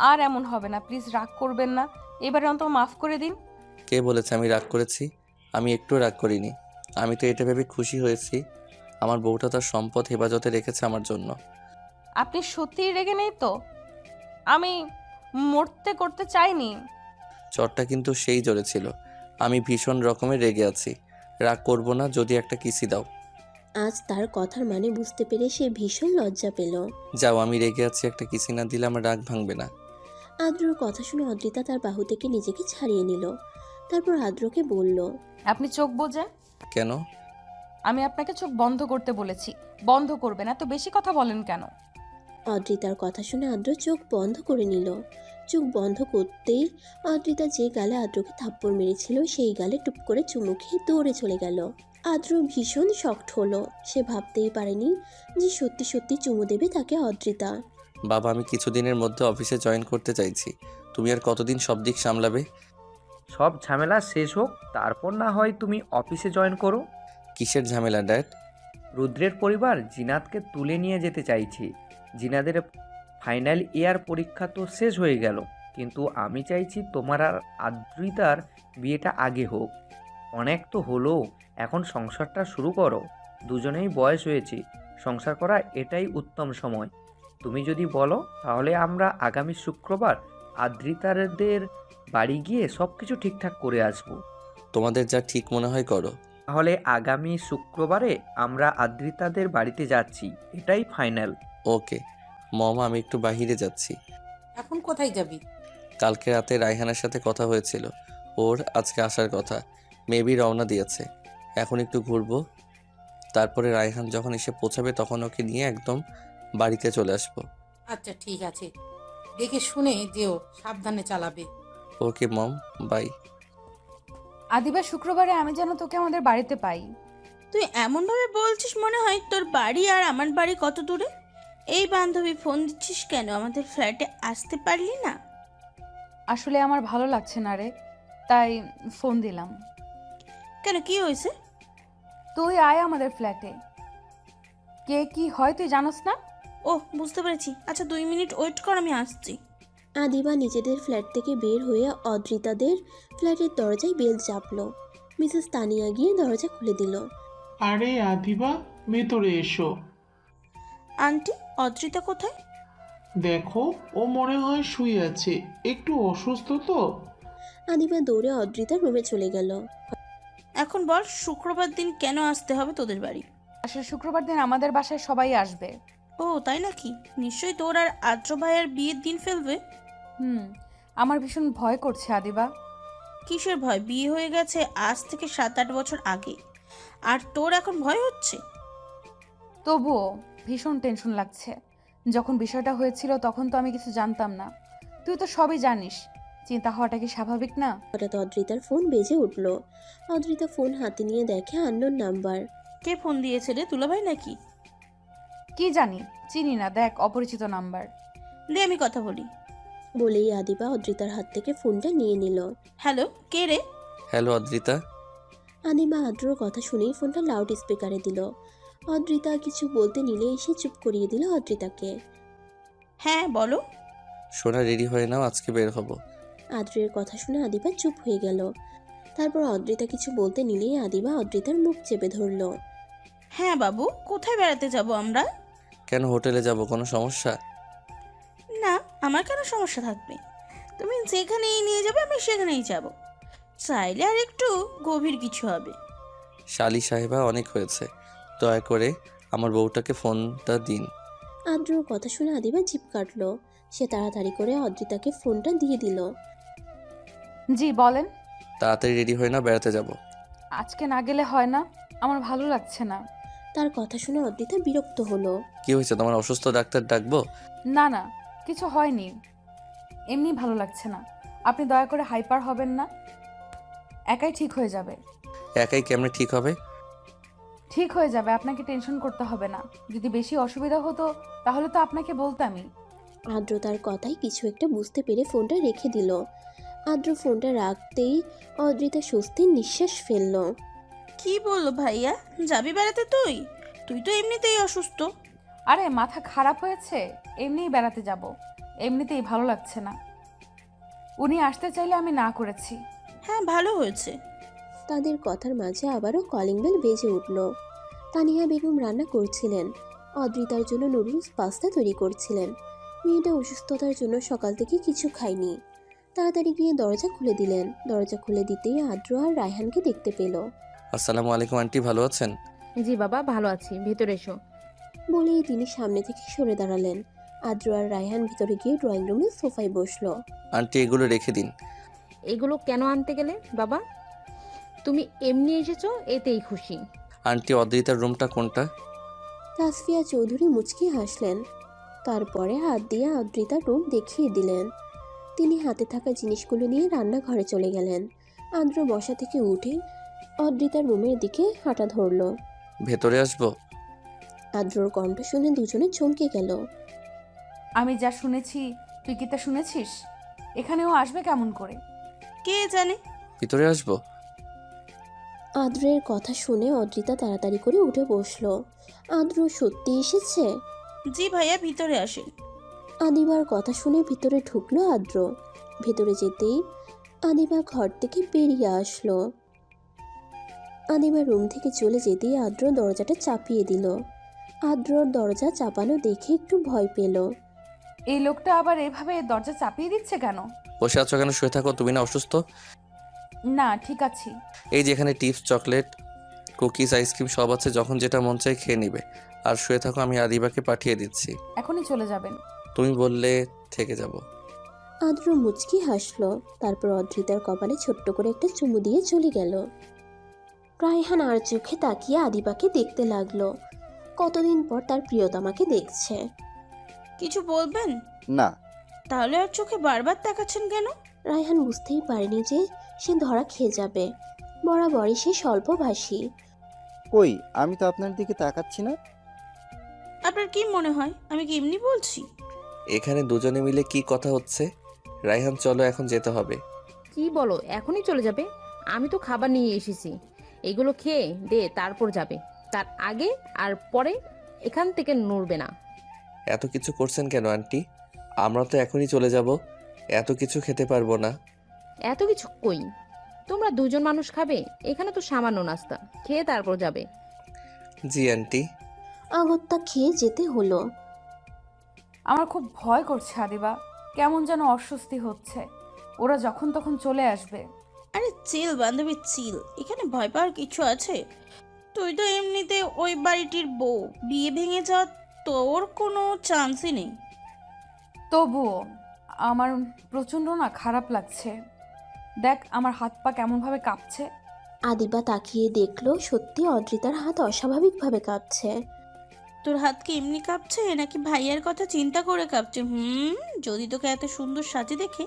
আর এমন হবে না, প্লিজ রাগ করবেন না, এবারে অন্তত মাফ করে দিন। কে বলেছে আমি রাগ করেছি? আমি একটু রাগ করিনি। আমি তো এটা ভেবে খুশি হয়েছি আমার বউটা তার সম্পদ হেফাজতে রেখেছে আমার জন্য। আপনি সত্যিই রেগে নেই তো? আমি মরতে করতে চাইনি। চটটা কিন্তু সেই জোরে ছিল। আমি ভীষণ রকমের রেগে আছি। রাগ করব না যদি একটা কিসি দাও। আজ তার কথার মানে বুঝতে পেরে সে ভীষণ লজ্জা পেল। যাও, আমি রেগে আছি, একটা কিসি না দিলে আমার রাগ ভাঙবে না। আদ্রর কথা শুনে অদ্রিতা তার বাহু থেকে নিজেকে ছাড়িয়ে নিল। তারপর আদ্রকে বলল, আপনি চোখ বোঝে? কেন? আমি আপনাকে চোখ বন্ধ করতে বলেছি, বন্ধ করবেন, এত বেশি কথা বলেন কেন? অদ্রিতার কথা শুনে আদ্র চোখ বন্ধ করে নিল। চোখ বন্ধ করতেই অদ্রিতা যে গালে আদ্রকে থাপ্পড় মেরেছিল সেই গালে টুপ করে চুমু খেয়ে দৌড়ে চলে গেল। আদ্র ভীষণ শকড হলো। সে ভাবতেই পারেনি যে সত্যি সত্যি চুমু দেবে তাকে অদ্রিতা। বাবা, আমি কিছুদিনের মধ্যে অফিসে জয়েন করতে চাইছি। তুমি আর কতদিন সব দিক সামলাবে? সব ঝামেলা শেষ হোক, তারপর না হয় তুমি অফিসে জয়েন করো। কিসের ঝামেলা ড্যাড? রুদ্রের পরিবার জিনাতকে তুলে নিয়ে যেতে চাইছে। জিনাদের ফাইনাল ইয়ার পরীক্ষা তো শেষ হয়ে গেল, কিন্তু আমি চাইছি তোমার আর আদ্রিতার বিয়েটা আগে হোক। অনেক তো হলো, এখন সংসারটা শুরু করো। দুজনেই বয়স হয়েছে, সংসার করা এটাই উত্তম সময়। তুমি যদি বলো তাহলে আমরা আগামী শুক্রবার আদ্রিতাদের বাড়ি গিয়ে সব কিছু ঠিকঠাক করে আসবো। তোমাদের যা ঠিক মনে হয় করো। তাহলে আগামী শুক্রবারে আমরা আদ্রিতাদের বাড়িতে যাচ্ছি, এটাই ফাইনাল। ওকে মম, আমি একটু বাইরে যাচ্ছি। এখন কোথায় যাবি? কালকে রাতে রায়হানের সাথে কথা হয়েছিল, ওর আজকে আসার কথা। মেবি রওনা দিয়েছে। এখন একটু ঘুরবো, তারপরে রায়হান যখন এসে পৌঁছাবে তখন ওকে নিয়ে একদম বাড়িতে চলে আসবো। আচ্ছা ঠিক আছে, দেখে শুনে যেও, সাবধানে চালাবে। ওকে মম, বাই। আদিবা, শুক্রবারে আমি যেন তোকে আমাদের বাড়িতে পাই। তুই এমনভাবে বলছিস মনে হয় তোর বাড়ি আর আমার বাড়ি কত দূরে। এই বান্ধবী ফোন দিচ্ছিস কেন, আমাদের ফ্ল্যাটে আসতে পারলি না? আসলে আমার ভালো লাগছে না রে, তাই ফোন দিলাম। কেন, কি হয়েছে? তুই আয় আমাদের ফ্ল্যাটে। কে কি হয় তুই জানোস না? ও, বুঝতে পেরেছি। আচ্ছা 2 মিনিট ওয়েট কর, আমি আসছি। আদিবা নিজেদের ফ্ল্যাট থেকে বের হয়ে অদ্রিতাদের ফ্ল্যাটের দরজায় বেল চাপলো। মিসেস তানিয়া গিয়ে দরজা খুলে দিল। আরে আদিবা, ভেতরে এসো। আন্টি, অদ্রিতা কোথায়? দেখো, ও মনে হয় শুয়ে আছে, একটু অসুস্থ তো। আদিবা দৌড়ে অদ্রিতার রুমে চলে গেল। এখন বল, শুক্রবার দিন কেন আসতে হবে তোদের বাড়ি? আসলে শুক্রবার দিন আমাদের বাসায় সবাই আসবে। ও তাই নাকি? নিশ্চয়ই তোর আর আদ্র ভাইয়ের বিয়ের দিন ফেলবে। আমার ভীষণ ভয় করছে আদিবা। কিসের ভয়? বিয়ে হয়ে গেছে আজ থেকে 7-8 বছর আগে, আর তোর এখন ভয় হচ্ছে? তবুও ভীষণ টেনশন লাগছে। যখন বিষয়টা হয়েছিল তখন তো আমি কিছু জানতাম না, তুই তো সবই জানিস। চিন্তা হওয়াটা কি স্বাভাবিক না? হঠাৎ অদ্রিতার ফোন বেজে উঠল। অদ্রিতা ফোন হাতে নিয়ে দেখে আননোন নাম্বার। কে ফোন দিয়েছে রে, দুলাভাই নাকি? কি জানি, চিনি না, দেখ অপরিচিত নাম্বার। দে আমি কথা বলি। বলেই আদিবা অদ্রিতার হাত থেকে ফোনটা নিয়ে নিল। হ্যালো, কে রে? হ্যালো অদ্রিতা। আদিবা আদ্রর কথা শুনেই ফোনটা লাউড স্পিকারে দিল। অদ্রিতা কিছু বলতে নিলে এসে চুপ করিয়ে দিল অদ্রিতাকে। হ্যাঁ বলো। সোনা, রেডি হয়ে নাও, আজকে বের হব। আদ্রের কথা শুনে আদিবা চুপ হয়ে গেল। তারপর অদ্রিতা কিছু বলতে নিলেই আদিবা অদ্রিতার মুখ চেপে ধরল। হ্যাঁ বাবু, কোথায় বেড়াতে যাব আমরা? কেন, হোটেলে যাব? কোনো সমস্যা? না, আমার কেন সমস্যা থাকবে? তুমি যেখানেই নিয়ে যাবে আমি সেখানেই যাব। চাইলে আর একটু গভীর কিছু হবে। শালি সাহেবা, অনেক হয়েছে, দয়া করে আমার বউটাকে ফোনটা দিন। আদ্রর কথা শুনে আদিবা জিভ কাটল। সে তাড়াতাড়ি করে অদ্রিতাকে ফোনটা দিয়ে দিল। জি বলেন। তাড়াতাড়ি রেডি হয়ে না, বেড়াতে যাব। আজকে না গেলে হয় না, আমার ভালো লাগছে না। তার কথা শুনে অদ্রিতা বিরক্ত হলো। কি হয়েছে তোমার? অসুস্থ ডাক্তার ডাকবো? না না, কিছু হয়নি, এমনি ভালো লাগছে না। আপনি দয়া করে হাইপার হবেন না, একাই ঠিক হয়ে যাবে। একাই কেমনে ঠিক হবে? ঠিক হয়ে যাবে, আপনাকে টেনশন করতে হবে না। যদি বেশি অসুবিধা হতো তাহলে তো আপনাকে বলতামই। আদ্র তার কথায় কিছু একটা বুঝতে পেরে ফোনটা রেখে দিল। আদ্র ফোনটা রাখতেই অদ্রিতা স্বস্তির নিঃশ্বাস ফেলল। কি বললো ভাইয়া, যাবি বেড়াতে তুই? তুই তো এমনিতেই অসুস্থ। আরে মাথা খারাপ হয়েছে? এমনিই বেড়াতে যাব, এমনিতেই ভালো লাগছে না। উনি আসতে চাইলে আমি না করেছি। হ্যাঁ, ভালো হয়েছে। তাদের কথার মাঝে আবারও কলিং বেল বেজে উঠল। তানিয়া বেগম রান্না করছিলেন, অদ্রিতার জন্য নুডলস পাস্তা তৈরি করছিলেন। মেয়েটা অসুস্থতার জন্য সকাল থেকে কিছু খায়নি। তাড়াতাড়ি গিয়ে দরজা খুলে দিলেন। দরজা খুলে দিতেই আদ্র আর রায়হানকে দেখতে পেল। আসসালামু আলাইকুম আন্টি, ভালো আছেন? জি বাবা, ভালো আছি, ভেতরে এসো। বলেই তিনি সামনে থেকে সরে দাঁড়ালেন। আদ্র আর রায়হান ভিতরে গিয়ে ড্রয়িং রুমে সোফায় বসলো। আন্টি এগুলো রেখে দিন। এগুলো কেন আনতে গেলে বাবা? তুমি এমনি এসেছো, এতেই খুশি। আন্টি অদ্রিতার রুমটা কোনটা? তাসফিয়া চৌধুরী মুচকি হাসলেন। তারপরে হাত দিয়ে অদ্রিতার রুম দেখিয়ে দিলেন। তিনি হাতে থাকা জিনিসগুলো নিয়ে রান্নাঘরে চলে গেলেন। আদ্র বসা থেকে উঠে অদ্রিতার রুমের দিকে হাঁটা ধরল। ভেতরে আসবো? আদ্রর কণ্ঠ শুনে দুজনে চমকে গেল। আমি যা শুনেছি তুই কি তা শুনেছিস? এখানেও আসবে কেমন করে? কে জানে। ভিতরে আসবো? আদ্রের কথা শুনে অদ্রিতা তাড়াতাড়ি করে উঠে বসলো। আদ্র সত্যি এসেছে? জি ভাইয়া, ভিতরে আসেন। আদিবার কথা শুনে ভিতরে ঢুকলো আদ্র। ভেতরে যেতেই আদিবা ঘর থেকে বেরিয়ে আসলো। আদিবা রুম থেকে চলে যেতেই আদ্র দরজাটা চাপিয়ে দিল। আদ্রর দরজা চাপানো দেখে একটু ভয় পেল। এই লোকটা আবার এভাবে দরজা চাপিয়ে দিচ্ছে কেন? বসে আছো কেন? শুয়ে থাকো, তুমি না অসুস্থ? না, ঠিক আছি। এই যেখানে টিপস, চকলেট, কুকিজ, আইসক্রিম সব আছে, যখন যেটা মন চাই খেয়ে নিবে। আর শুয়ে থাকো, আমি আদিবাকে পাঠিয়ে দিচ্ছি। এখনই চলে যাবেন? তুমি বললে থেকে যাব। আদ্র মুচকি হাসলো। তারপর অদ্রিতার কপালে ছোট্ট করে একটা চুমু দিয়ে চলে গেল। রায়হান আর চোখে তাকিয়ে আদিবাকে দেখতে লাগলো। কতদিন পর তার প্রিয়তমাকে দেখছে। কিছু বলবেন? না। তাহলে আর চোখে বারবার তাকাচ্ছেন কেন? রায়হান বুঝতেই পারেনি যে সে ধরা খেয়ে যাবে। বরাবরই সে স্বল্পভাষী। কই, আমি তো আপনার দিকে তাকাচ্ছি না। আপনার কি মনে হয় আমি কি এমনি বলছি? এখানে দুজনে মিলে কি কথা হচ্ছে? রায়হান চলো, এখন যেতে হবে। কি বলো, এখনই চলে যাবে? আমি তো খাবার নিয়ে এসেছি, এগুলো খেয়ে দে, তারপর যাবে। তার আগে আর পরে এখান থেকে নড়বে না। এত কিছু করছেন কেন আন্টি? আমরা তো এখনই চলে যাব, এত কিছু খেতে পারবো না। এত কিছু কই, তোমরা দুজন মানুষ খাবে, এখানে তো সামান্য নাস্তা, খেয়ে তারপর যাবে। জি আন্টি। আগত্যা খেয়ে যেতে হলো। আমার খুব ভয় করছে আদিবা, কেমন যেন অস্বস্তি হচ্ছে। ওরা যখন তখন চলে আসবে। আরে চিল বান্ধবী, চিল। এখানে ভয় পাওয়ার কিছু আছে? তুই তো এমনিতে ওই বাড়িটির বউ, বিয়ে ভেঙে যাওয়ার তোর কোনো চান্সই নেই। তবুও আমার প্রচণ্ড না খারাপ লাগছে। দেখ আমার হাত পা কেমনভাবে কাঁপছে। আদিবা তাকিয়ে দেখলো সত্যি অদ্রিতার হাত অস্বাভাবিকভাবে কাঁপছে। তোর হাত কি এমনি কাঁপছে নাকি ভাইয়ার কথা চিন্তা করে কাঁপছে? যদি তোকে এত সুন্দর সাজে দেখে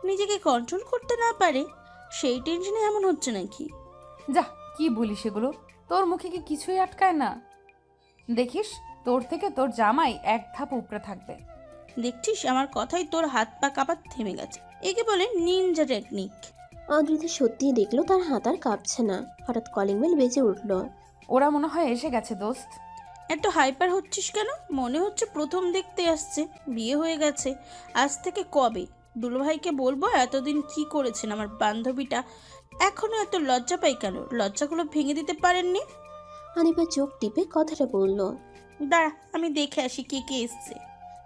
নিজেকে কন্ট্রোল করতে না পারে, সেই টেনশনে এমন হচ্ছে নাকি? যা, কি বলিস এগুলো? তোর মুখে কি কিছুই আটকায় না? দেখিস তোর থেকে তোর জামাই এক ধাপ উপরে থাকবে। দেখছিস, আমার কথাই তোর হাত পা কাঁপা থেমে গেছে। একে বলে নিনজা টেকনিক। অদ্রিতা সত্যিই দেখলো তার হাত আর কাঁপছে না। হঠাৎ কলিং বেল বেজে উঠলো। ওরা মনে হয় এসে গেছে দোস্ত। এত হাইপার হচ্ছিস কেন? মনে হচ্ছে প্রথম দেখতে আসছে। বিয়ে হয়ে গেছে আজ থেকে কবে? দুলোভাইকে বলবো এতদিন কি করেছেন আমার বান্ধবীটা। এখনো এত লজ্জা পাই কেন? লজ্জাগুলো ভেঙে দিতে পারেননি? আদিবা চোখ টিপে কথাটা বলল। দাঁড়া, আমি দেখে আসি কে কে এসছে।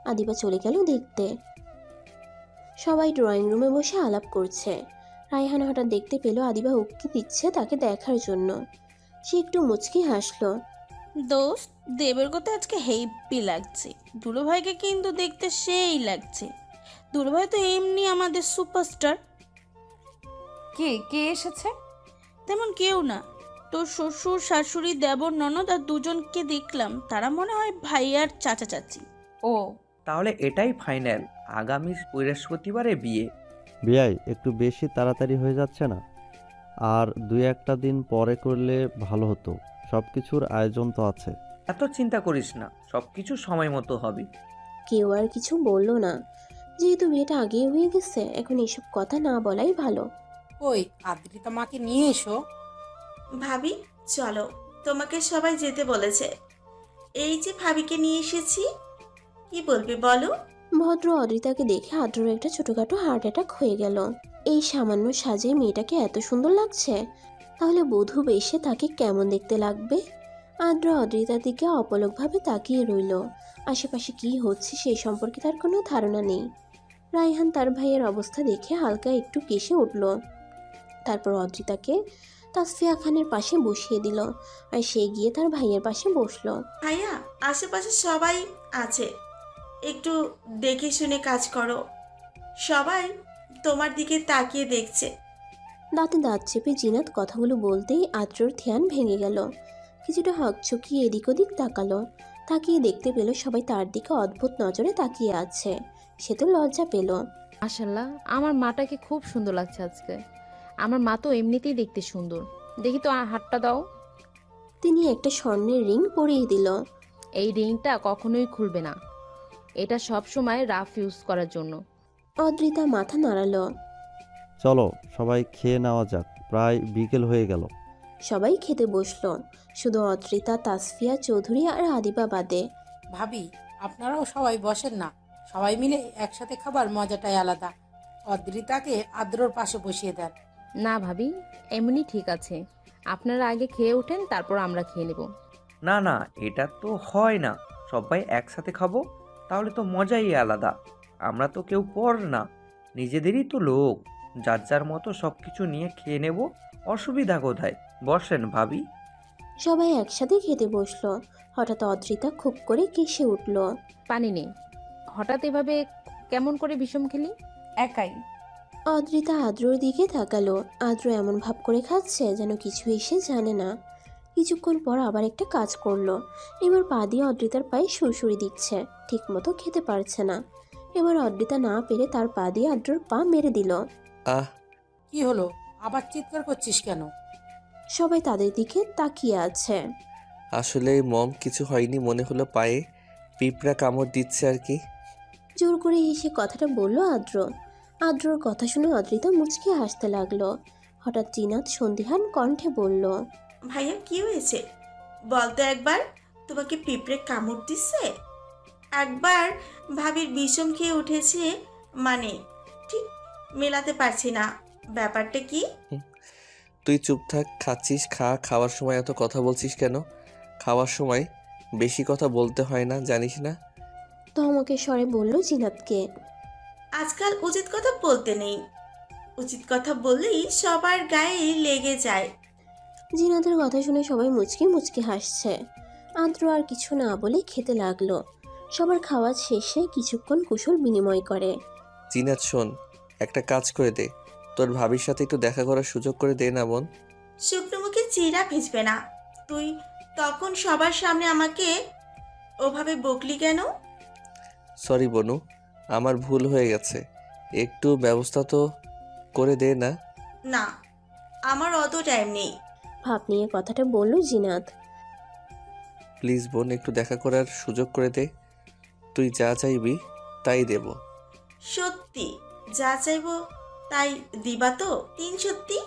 আদিবা চলে গেল দেখতে। সবাই ড্রয়িং রুমে বসে আলাপ করছে। রায়হান হঠাৎ দেখতে পেল আদিবা উক্তি দিচ্ছে তাকে দেখার জন্য। সে একটু মুচকি হাসলো। দোস্ত, দেবের কথা আজকে হেভি লাগছে। দুলোভাইকে কিন্তু দেখতে সেই লাগছে। দুলোভাই তো এমনি আমাদের সুপারস্টার। কে কে এসেছে? তেমন কেউ না, তোর শ্বশুর, শাশুড়ি, দেবর, ননদ আর দুজনকে দেখলাম। তারা মনে হয় ভাই আর চাচা চাচি। ও, তাহলে এটাই ফাইনাল, আগামী বৃহস্পতিবারে বিয়ে। বিয়াই একটু বেশি তাড়াতাড়ি হয়ে যাচ্ছে না? আর 2-1টা দিন পরে করলে ভালো হতো, সব কিছুর আয়োজন তো আছে। এত চিন্তা করিস না, সব কিছু সময় মতো হবে। কেউ আর কিছু বলল না। যেহেতু বিয়েটা আগেই হয়ে গেছে, এখন এসব কথা না বলাই ভালো। ওই আদ্রিতা মাকে নিয়ে এসো। ভাবি চলো, তোমাকে সবাই যেতে বলেছে। এই যে ভাবিকে নিয়ে এসেছি, কি বলবে বলো? ভদ্র অদ্রিতাকে দেখে আদ্রর একটা ছোটখাটো হার্ট অ্যাটাক হয়ে গেল। এই সামান্য সাজে মেয়েটাকে এত সুন্দর লাগছে, তাহলে বধূ বেশে তাকে কেমন দেখতে লাগবে? আদ্র অদ্রিতার দিকে অপলকভাবে তাকিয়ে রইল। আশেপাশে কি হচ্ছে সেই সম্পর্কে তার কোনো ধারণা নেই। রায়হান তার ভাইয়ের অবস্থা দেখে হালকা একটু কেসে উঠল। তারপর অদ্রিতাকে তাসফিয়া খানের পাশে বসিয়ে দিল, আর সে গিয়ে তার ভাইয়ের পাশে বসলো। ভাইয়া, আশেপাশে সবাই আছে, একটু দেখে শুনে কাজ করো। সবাই তোমার দিকে তাকিয়ে দেখছে। দাঁতে দাঁত চেপে জিনাত কথাগুলো বলতেই আদ্রর ধ্যান ভেঙে গেল। কিছুটা হকচকিয়ে এদিক ওদিক তাকালো। তাকিয়ে দেখতে পেল সবাই তার দিকে অদ্ভুত নজরে তাকিয়ে আছে। সে তো লজ্জা পেল। মাশাল্লাহ, আমার মাটাকে খুব সুন্দর লাগছে আজকে। আমার মা তো এমনিতেই দেখতে সুন্দর। দেখি তো হাতটা দাও। তিনি একটা স্বর্ণের রিং পরিয়ে দিল। এই রিংটা কখনোই খুলবে না, এটা সব সময় রাফ ইউজ করার জন্য। অদ্রিতা মাথা নাড়ালো। চলো সবাই খেয়ে নেওয়া যাক, প্রায় বিকেল হয়ে গেল। সবাই খেতে বসলো, শুধু অদ্রিতা, তাসফিয়া চৌধুরী আর আদিবা বাদে। ভাবি, আপনারাও সবাই বসেন না, সবাই মিলে একসাথে খাবার মজাটাই আলাদা। অদ্রিতাকে আদ্রর পাশে বসিয়ে দেন। না ভাবি, এমনি ঠিক আছে। আপনারা আগে খেয়ে ওঠেন, তারপর আমরা খেয়ে নেব। না না, এটা তো হয় না। সবাই একসাথে খাবো, তাহলে তো মজাই আলাদা। আমরা তো কেউ পর না, নিজেদেরই তো লোক। যার যার মতো সব কিছু নিয়ে খেয়ে নেব, অসুবিধা কোথায়? বসেন ভাবি। সবাই একসাথে খেতে বসলো। হঠাৎ অদ্রিতা খুব করে কেসে উঠল। পানি নেই, হঠাৎ এভাবে কেমন করে বিষম খেলি? একাই। অদ্রিতা আদ্রর দিকে তাকালো। আদ্র এমন ভাব করে খাচ্ছে যেন কিছু এসে জানে না। কিছুক্ষণ পর আবার একটা কাজ করলো। এবার পা দিয়ে অদ্রিতার পায়ে সুরসুরি দিচ্ছে, ঠিক মতো খেতে পারছে না। এবার অদ্রিতা না পেরে তার পা দিয়ে আদ্রর পা মেরে দিল। আহ, কি হলো, আবার চিৎকার করছিস কেন? সবাই তাদের দিকে তাকিয়ে আছে। আসলে মম কিছু হয়নি, মনে হলো পায়ে পিঁপড়া কামড় দিচ্ছে আর কি। জোর করে হেসে কথাটা বলল আদ্র। আদ্রর কথা শুনে অদ্রিতা মুচকে হাসতে লাগলো। হঠাৎ জিনাত সন্দিহান কণ্ঠে বলল, ভাইয়া কি হয়েছে বলতো একবার? তোমাকে পিঁপড়ে কামড় দিচ্ছে? একবার ভাবির বিষম খেয়ে উঠেছে, মানে ঠিক মেলাতে পারছি না ব্যাপারটা কি। তুই চুপ থাক, খাচ্ছিস খা। খাওয়ার সময় এত কথা বলছিস কেন? খাওয়ার সময় বেশি কথা বলতে হয় না, জানিস না? ধমকে স্বরে বলল জিনাতকে। আজকাল উচিত কথা বলতে নেই, উচিত কথা বললেই সবার গায়ে লেগে যায়। জিনাতের কথা শুনে সবাই মুচকি মুচকি হাসছে। আদ্র আর কিছু না বলে খেতে লাগলো। সবার খাওয়া শেষে কিছুক্ষণ কুশল বিনিময় করে। জিনাত শোন, একটা কাজ করে দে, তোর ভাবির সাথে একটু দেখা করার সুযোগ করে দে না বোন। শুকনো মুখে চিড়া ভিজবে না। তুই তখন সবার সামনে আমাকে ওভাবে বকলি কেন? সরি বনু, আমার ভুল হয়ে গেছে, একটু ব্যবস্থা তো করে দে না। না, আমার অত টাইম নেই। ভাব নিয়ে কথাটা বলল জিনাত। প্লিজ বোন, একটু দেখা করার সুযোগ করে দে। তুই যা চাইবি তাই দেব। সত্যি যা চাইবো তাই দিবা তো? সত্যি?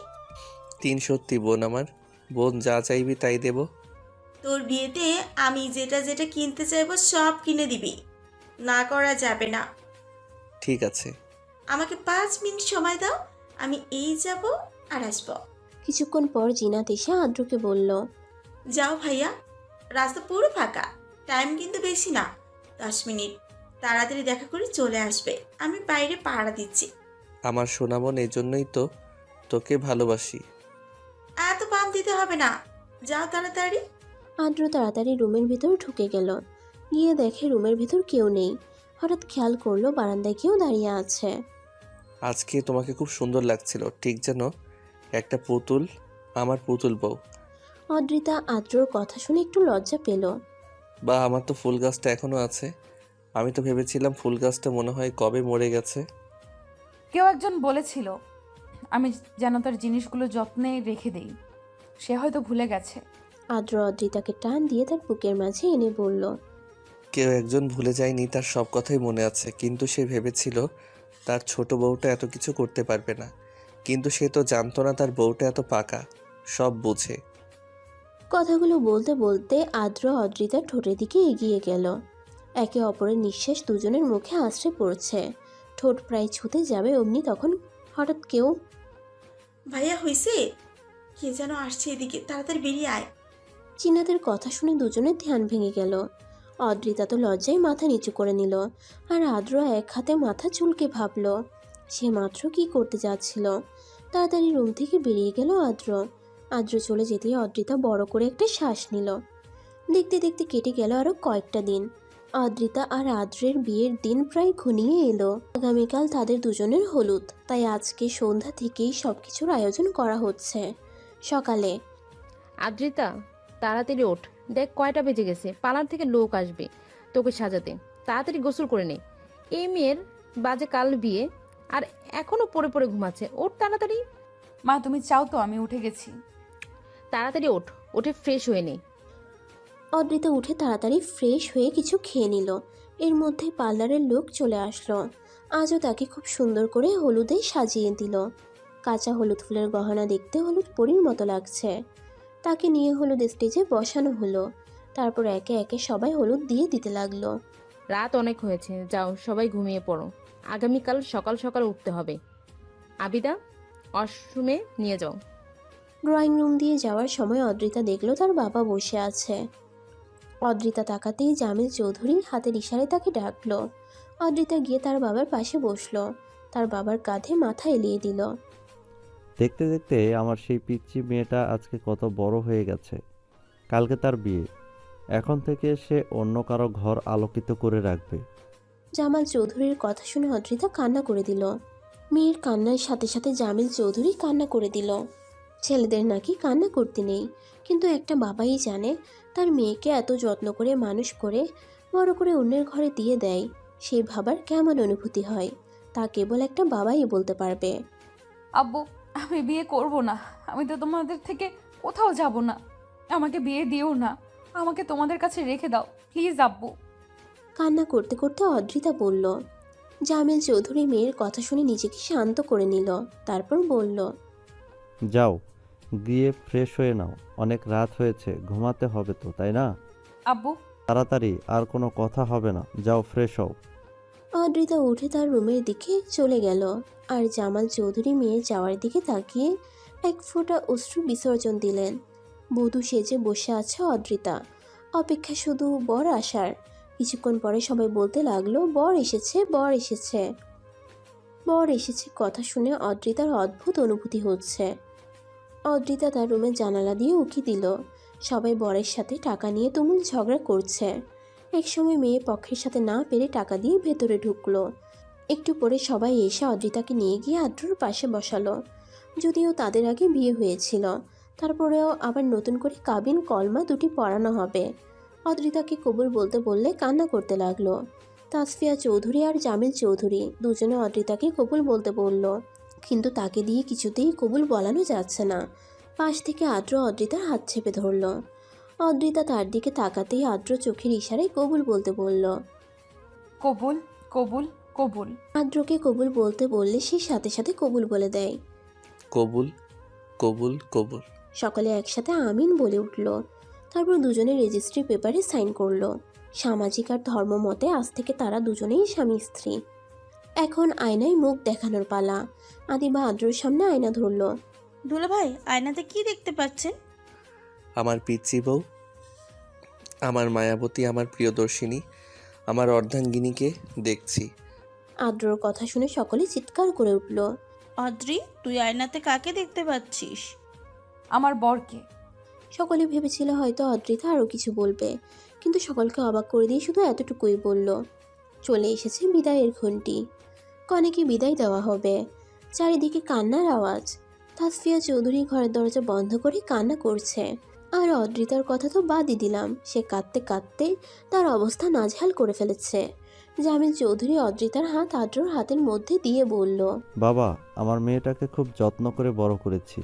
3 সত্যি বোন আমার। বোন যা চাইবি তাই দেব। তোর বিয়েতে আমি যেটা যেটা কিনতে চাইবো সব কিনে দিবি, না করা যাবে না। ঠিক আছে। আমাকে 5 মিনিট সময় দাও, আমি এই যাব আর আসবো। কিছুক্ষণ পর জিনাত এসে আদ্রকে বলল, যাও ভাইয়া, রাস্তা পুরো ফাঁকা, টাইম কিন্তু বেশি না, 10 মিনিট। তাড়াতাড়ি দেখা করে চলে আসবে, আমি বাইরে পাহারা দিচ্ছি। আমার সোনা বোন, এই জন্যই তো তোকে ভালোবাসি। এত পাম দিতে হবে না, যাও তাড়াতাড়ি। আদ্র তাড়াতাড়ি রুমের ভিতর ঢুকে গেল। গিয়ে দেখে রুমের ভিতর কেউ নেই। হঠাৎ খেয়াল করলো বারান্দায় কেউ দাঁড়িয়ে আছে। আজকে তোমাকে খুব সুন্দর লাগছিল, ঠিক যেন একটা পুতুল, আমার পুতুল বউ। অদ্রিতা আদ্রর কথা শুনে একটু লজ্জা পেল। বা আমার তো ফুল গাছটা এখনো আছে। আমি তো ভেবেছিলাম ফুল গাছটা মনে হয় কবে মরে গেছে। কেউ একজন বলেছিল আমি যেন তার জিনিসগুলো যত্নে রেখে দেই, সে হয়তো ভুলে গেছে। আদ্র অদ্রিতাকে টান দিয়ে তার বুকের মাঝে এনে বলল, কেউ একজন ভুলে যায়নি, তার সব কথাই মনে আছে। কিন্তু সে ভেবেছিল তার ছোট বউটা এত কিছু করতে পারবে না। কিন্তু সে তো জানতো না তার বউটা এত পাকা, সব বুঝে। কথাগুলো বলতে বলতে আদ্র অদ্রিতার ঠোঁটের দিকে এগিয়ে গেল। একে অপরের নিঃশ্বাস দুজনের মুখে আশ্রে পড়ছে। ঠোঁট প্রায় ছুতে যাবে অমনি তখন হঠাৎ কেউ, ভাইয়া হয়েছে, কে যেন আসছে এদিকে, তাড়াতাড়ি বেরিয়ে আয়। চিনাতের কথা শুনে দুজনের ধ্যান ভেঙে গেল। অদ্রিতা তো লজ্জায় মাথা নিচু করে নিল, আর আদ্র এক হাতে মাথা চুলকে ভাবল সে মাত্র কি করতে যাচ্ছিল। তাড়াতাড়ি রুম থেকে বেরিয়ে গেল আদ্র। আদ্র চলে যেতেই অদ্রিতা বড় করে একটা শ্বাস নিল। দেখতে দেখতে কেটে গেল আরো কয়েকটা দিন। অদ্রিতা আর আদ্রের বিয়ের দিন প্রায় ঘনিয়ে এলো। আগামীকাল তাদের দুজনের হলুদ, তাই আজকে সন্ধ্যা থেকেই সবকিছুর আয়োজন করা হচ্ছে। সকালে, আদ্রিতা তাড়াতাড়ি ওঠ, দেখ কয়টা বেজে গেছে, পার্লার থেকে লোক আসবে তোকে সাজাতে। তাড়াতাড়ি গোসল করে নে। এই মেয়ের বাজে কাল বিয়ে আর এখনো পড়ে পড়ে ঘুমাচ্ছে। ওঠ তাড়াতাড়ি। মা তুমি চাও তো আমি উঠে গেছি। তাড়াতাড়ি ওঠ, ওঠে ফ্রেশ হয়ে নে। অদ্রিতা উঠে তাড়াতাড়ি ফ্রেশ হয়ে কিছু খেয়ে নিল। এর মধ্যে পার্লারের লোক চলে আসলো। আজও তাকে খুব সুন্দর করে হলুদে সাজিয়ে দিল। কাঁচা হলুদ ফুলের গহনা দেখতে হলুদ পরীর মতো লাগছে। তাকে নিয়ে হলুদ স্টেজে বসানো হলো। তারপর একে একে সবাই হলুদ দিয়ে দিতে লাগলো। রাত অনেক হয়েছে, যাও সবাই ঘুমিয়ে পড়ো, আগামীকাল সকাল সকাল উঠতে হবে। আবিদা, ওয়াশরুমে নিয়ে যাও। ড্রয়িং রুম দিয়ে যাওয়ার সময় অদ্রিতা দেখলো তার বাবা বসে আছে। অদ্রিতা তাকাতেই জামিল চৌধুরী হাতের ইশারায় তাকে ডাকলো। অদ্রিতা গিয়ে তার বাবার পাশে বসলো। তার বাবার কাঁধে মাথা এলিয়ে দিল। দেখতে দেখতে আমার সেই পিচ্চি মেয়েটা আজকে কত বড় হয়ে গেছে। কালকে তার বিয়ে, এখন থেকে সে অন্য কারো ঘর আলোকিত করে রাখবে। জামাল চৌধুরীর কথা শুনে অদ্রিতা কান্না করে দিল। মেয়ের কান্নার সাথে সাথে জামিল চৌধুরী কান্না করে দিল। ছেলেদের নাকি কান্না করতে নেই, কিন্তু একটা বাবাই জানে তার মেয়েকে এত যত্ন করে মানুষ করে বড় করে অন্যের ঘরে দিয়ে দেয়, সেই ভাবার কেমন অনুভূতি হয় তা কেবল একটা বাবাই বলতে পারবে। আব্বু আমি বিয়ে করব না, আমি তো তোমাদের থেকে কোথাও যাব না, আমাকে বিয়ে দিও না, আমাকে তোমাদের কাছে রেখে দাও প্লিজ আব্বু। কান্না করতে করতে অদ্রিতা বলল। জামিল চৌধুরী মেয়ের কথা শুনে নিজেকে শান্ত করে নিল। তারপর বলল, যাও গিয়ে ফ্রেশ হয়ে নাও, অনেক রাত হয়েছে, ঘুমাতে হবে তো, তাই না? আব্বু তাড়াতাড়ি, আর কোনো কথা হবে না, যাও ফ্রেশ হও। অদ্রিতা উঠে তার রুমের দিকে চলে গেল। আর জামাল চৌধুরী মেয়ে যাওয়ার দিকে তাকিয়ে এক ফোঁটা অশ্রু বিসর্জন দিলেন। বধূ সেজে বসে আছে অদ্রিতা, অপেক্ষা শুধু বর আসার। কিছুক্ষণ পরে সবাই বলতে লাগলো, বর এসেছে, বর এসেছে। বর এসেছে কথা শুনে অদ্রিতার অদ্ভুত অনুভূতি হচ্ছে। অদ্রিতা তার রুমের জানালা দিয়ে উকি দিল। সবাই বরের সাথে টাকা নিয়ে তুমুল ঝগড়া করছে। একসময় মেয়ে পক্ষের সাথে না পেরে টাকা দিয়ে ভেতরে ঢুকলো। একটু পরে সবাই এসে অদ্রিতাকে নিয়ে গিয়ে আদ্রুর পাশে বসালো। যদিও তাদের আগে বিয়ে হয়েছিল, তারপরেও আবার নতুন করে কাবিন কলমা দুটি পড়ানো হবে। অদ্রিতাকে কবুল বলতে বললে কান্না করতে লাগলো। তাসফিয়া চৌধুরী আর জামিল চৌধুরী দুজনে অদ্রিতাকে কবুল বলতে বলল, কিন্তু তাকে দিয়ে কিছুতেই কবুল বলানো যাচ্ছে না। পাশ থেকে আদ্র অদ্রিতার হাত চেপে ধরল। অদ্রিতা তার দিকে তাকাতেই আদ্র চোখের ইশারায় কবুল বলতে বলল। কবুল কবুল কবুল। আদ্রকে কবুল বলতে বললে সে সাথে সাথে কবুল বলে দেয়। কবুল কবুল কবুল। সকলে একসাথে আমিন বলে উঠল। তারপর দুজনে রেজিস্ট্রি পেপারে সাইন করলো। সামাজিক আর ধর্ম মতে আজ থেকে তারা দুজনেই স্বামী স্ত্রী। এখন আয়নায় মুখ দেখানোর পালা। আদিবা আদ্রর সামনে আয়না ধরল। দুলাভাই আয়নাতে কি দেখতে পাচ্ছেন? আমার পিচ্চি বউ, আমার মায়াবতী, আমার প্রিয়দর্শিনী, আমার অর্ধাঙ্গিনীকে দেখছি। আদ্রর কথা শুনে সকলে চিৎকার করে উঠল। অদ্রি তুই আয়নাতে কাকে দেখতে পাচ্ছিস? আমার বরকে। সকলে ভেবেছিল হয়তো অদ্রিতা আরও কিছু বলবে, কিন্তু সকলকে অবাক করে দিয়ে শুধু এতটুকুই বলল, চলে এসেছে বিদায়ের ঘণ্টি, কনেকে বিদায় দেওয়া হবে। চারিদিকে কান্নার আওয়াজ। তাসফিয়া চৌধুরী ঘরের দরজা বন্ধ করে কান্না করছে। আর অদ্রিতার কথা তো বাদই দিলাম, সে কাঁদতে কাঁদতে তার অবস্থা নাজেহাল করে ফেলেছে। জামিল চৌধুরী অদ্রিতার হাত আদ্রর হাতের মধ্যে দিয়ে বলল, বাবা, আমার মেয়েটাকে খুব যত্ন করে বড় করেছি,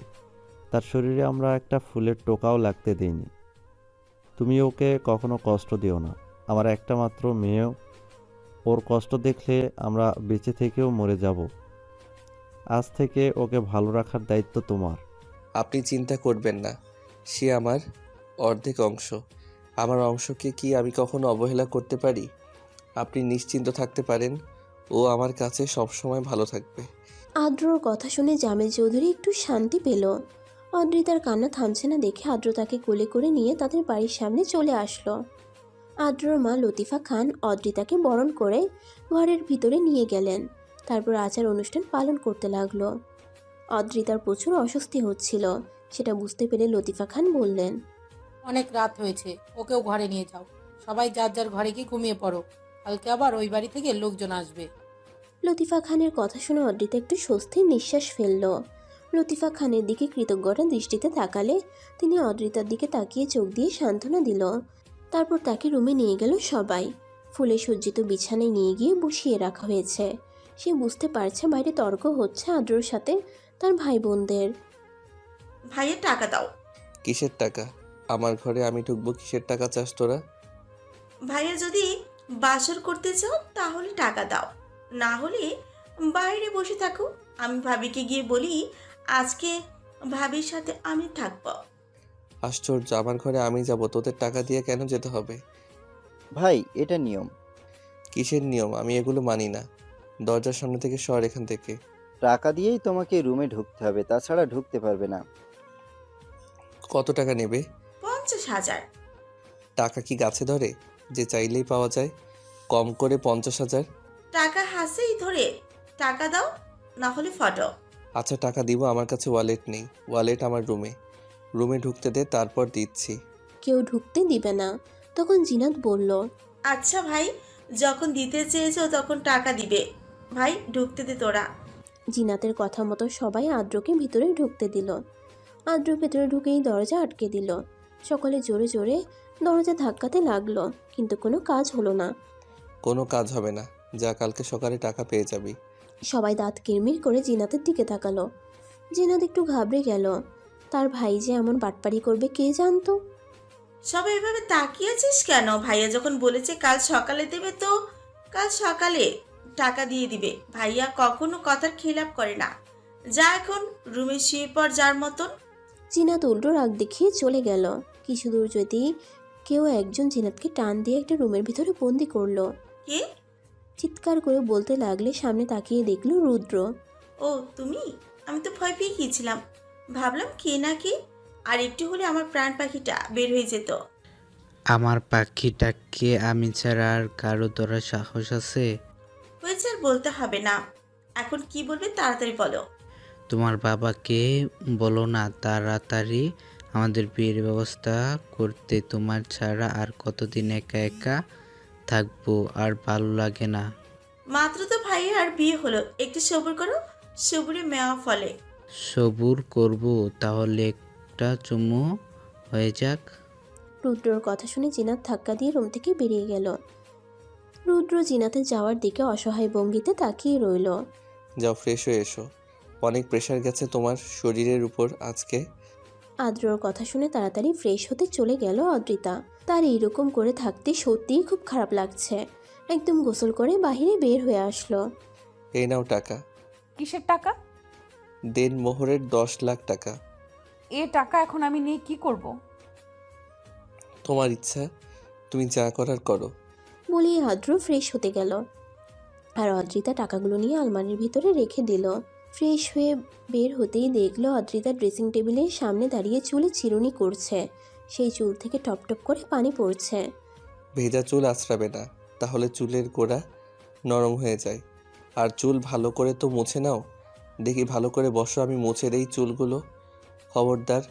তার শরীরে আমরা একটা ফুলের টোকাও লাগতে দেইনি। তুমি ওকে কখনো কষ্ট দিও না, আমার একটা মাত্র মেয়েও, ওর কষ্ট দেখলে আমরা বেঁচে থেকেও মরে যাব। আজ থেকে ওকে ভালো রাখার দায়িত্ব তোমার। আপনি চিন্তা করবেন না, সে আমার অর্ধেক অংশ। আমার অংশকে কি আমি কখনো অবহেলা করতে পারি? আপনি নিশ্চিন্ত থাকতে পারেন, ও আমার কাছে সবসময় ভালো থাকবে। আদ্রর কথা শুনে জামিল চৌধুরী একটু শান্তি পেল। অদ্রিতার কান্না থামছে না দেখে আদ্র তাকে কোলে করে নিয়ে তাদের বাড়ির সামনে চলে আসলো। আদ্রর মা লতিফা খান অদ্রিতাকে বরণ করে ঘরের ভিতরে নিয়ে গেলেন। তারপর আচার অনুষ্ঠান পালন করতে লাগলো। অদ্রিতার প্রচুর অস্বস্তি হচ্ছিল, সেটা বুঝতে পেরে লতিফা খান বললেন, অনেক রাত হয়েছে, ওকেও ঘরে নিয়ে যাও। সবাই যার যার ঘরে গিয়ে ঘুমিয়ে পড়ো, কালকে আবার ওই বাড়ি থেকে লোকজন আসবে। লতিফা খানের কথা শুনে অদ্রিতা একটু স্বস্তির নিঃশ্বাস ফেলল। লতিফা খানের দিকে কৃতজ্ঞতা দৃষ্টিতে তাকালে তিনি অদ্রিতার দিকে তাকিয়ে চোখ দিয়ে সান্ত্বনা দিল। তারপর তাকে রুমে নিয়ে গেল সবাই। ফুলে সজ্জিত বিছানায় নিয়ে গিয়ে বসিয়ে রাখা হয়েছে। সে বুঝতে পারছে বাইরে তর্ক হচ্ছে আদ্রর সাথে তার ভাই বোনদের। ভাইয়ের টাকা দাও। কিসের টাকা? আমার ঘরে আমি ঢুকবো, কিসের টাকা চাস তোরা? ভাইয়া যদি বাসর করতে চাও তাহলে টাকা দাও, না হলে বাইরে বসে থাকো। আমি ভাবিকে গিয়ে বলি আজকে ভাবির সাথে আমি থাকবো। আশ্চর্য, আমার ঘরে আমি যাব, তোদের টাকা দিয়ে কেন যেতে হবে? ভাই এটা নিয়ম। কিসের নিয়ম? আমি এগুলো মানি না। দরজার সামনে থেকে সর এখান থেকে। টাকা দিয়েই তোমাকে রুমে ঢুকতে হবে, তাছাড়া ঢুকতে পারবে না। কত টাকা নেবে? 50,000। টাকা কি গাছে ধরে যে চাইলেই পাওয়া যায়? কম করে 50,000। টাকা হাসেই ধরে, টাকা দাও না হলে ফটো। আচ্ছা টাকা দিব, আমার কাছে ওয়ালেট নেই। ওয়ালেট আমার রুমে। রুমে ঢুকতে দে, তারপর দিচ্ছি। কেউ ঢুকতে দিবে না। তখন জিনাত বলল, আচ্ছা ভাই, যখন দিতে চেয়েছো তখন টাকা দিবে। ভাই ঢুকতে দে তোরা। জিনাতের কথা মতো সবাই আদ্রকে ভিতরে ঢুকতে দিল। আদ্র ভেতরে ঢুকেই দরজা আটকে দিল। সকলে জোরে জোরে দরজা ধাক্কাতে লাগলো, কিন্তু কোনো কাজ হলো না। কোনো কাজ হবে না, যা কালকে সকালে টাকা পেয়ে যাবি। সবাই দাঁত কিরমির করে জিনাতের দিকে তাকালো। জিনাত একটু ঘাবড়ে গেল। তার ভাই যে এমন বাটপারি করবে কে জানতো। সবাই এভাবে তাকিয়েছিস কেন? ভাইয়া যখন বলেছে কাল সকালে দেবে, তো কাল সকালে টাকা দিয়ে দিবে। ভাইয়া কখনো কথার খেলাপ করে না। যা এখন রুমে শুয়ে পড় যার মতন। জিনাত উল্টো রাগ দেখিয়ে চলে গেল। কিছু দূর যদি কেউ একজন জিনাতকে টান দিয়ে একটা রুমের ভিতরে বন্দি করলো। কে? চিৎকার করে বলতে লাগলে সামনে তাকিয়ে দেখলো রুদ্র। ও তুমি? আমি তো ভয় পেয়ে গিয়েছিলাম, ভাবলাম কে না কে। আর একটু হলে আমার প্রাণ পাখিটা বের হয়ে যেত। আমার পাখিটাকে আমি ছাড়া আর কারো ধরার সাহস আছে? হয়েছে, আর বলতে হবে না। এখন কি বলবে তাড়াতাড়ি বলো। তোমার বাবাকে বলো না তাড়াতাড়ি আমাদের বিয়ের ব্যবস্থা করতে। তোমার ছাড়া আর কতদিন একা একা থাকবো, আর ভালো লাগে না। মাত্র তো ভাইয়ের আর বিয়ে হলো, একটু সবুর করো, সবুরে মেওয়া ফলে। সবুর করবো, তাহলে একটা চুমু হয়ে যাক। রুদ্রর কথা শুনে জিনাত ধাক্কা দিয়ে রুম থেকে বেরিয়ে গেল। রুদ্র জিনাতের যাওয়ার দিকে অসহায় ভঙ্গিতে তাকিয়ে রইল। যাও ফ্রেশ হয়ে এসো, অনেক প্রেশার গেছে তোমার শরীরের উপর আজকে। আদ্রর কথা শুনে তাড়াতাড়ি ফ্রেশ হতে চলে গেল অদ্রিতা। তার এইরকম করে থাকতে সত্যিই খুব খারাপ লাগছে। একদম গোসল করে বাহিরে বের হয়ে আসলো। এই নাও টাকা। কিসের টাকা? দেন মোহরের 10 লাখ টাকা। এ টাকা এখন আমি নিয়ে কি করব? তোমার ইচ্ছা, তুমি যা করার করো। বলিয়ে আদ্র ফ্রেশ হতে গেল। আর অদ্রিতা টাকাগুলো নিয়ে আলমারির ভিতরে রেখে দিল। ফ্রেশ হয়ে বের হতেই দেখলো অদ্রিতা ড্রেসিং টেবিলের সামনে দাঁড়িয়ে চুলে চিরুনি করছে। সেই চুল থেকে টপ টপ করে পানি পড়ছে। ভেজা চুল আঁচড়াবে না, তাহলে চুলের গোড়া নরম হয়ে যায়। আর চুল ভালো করে তো মুছে নাও। দেখি ভালো করে বসো, আমি মুছে দেই চুলগুলো। খবরদার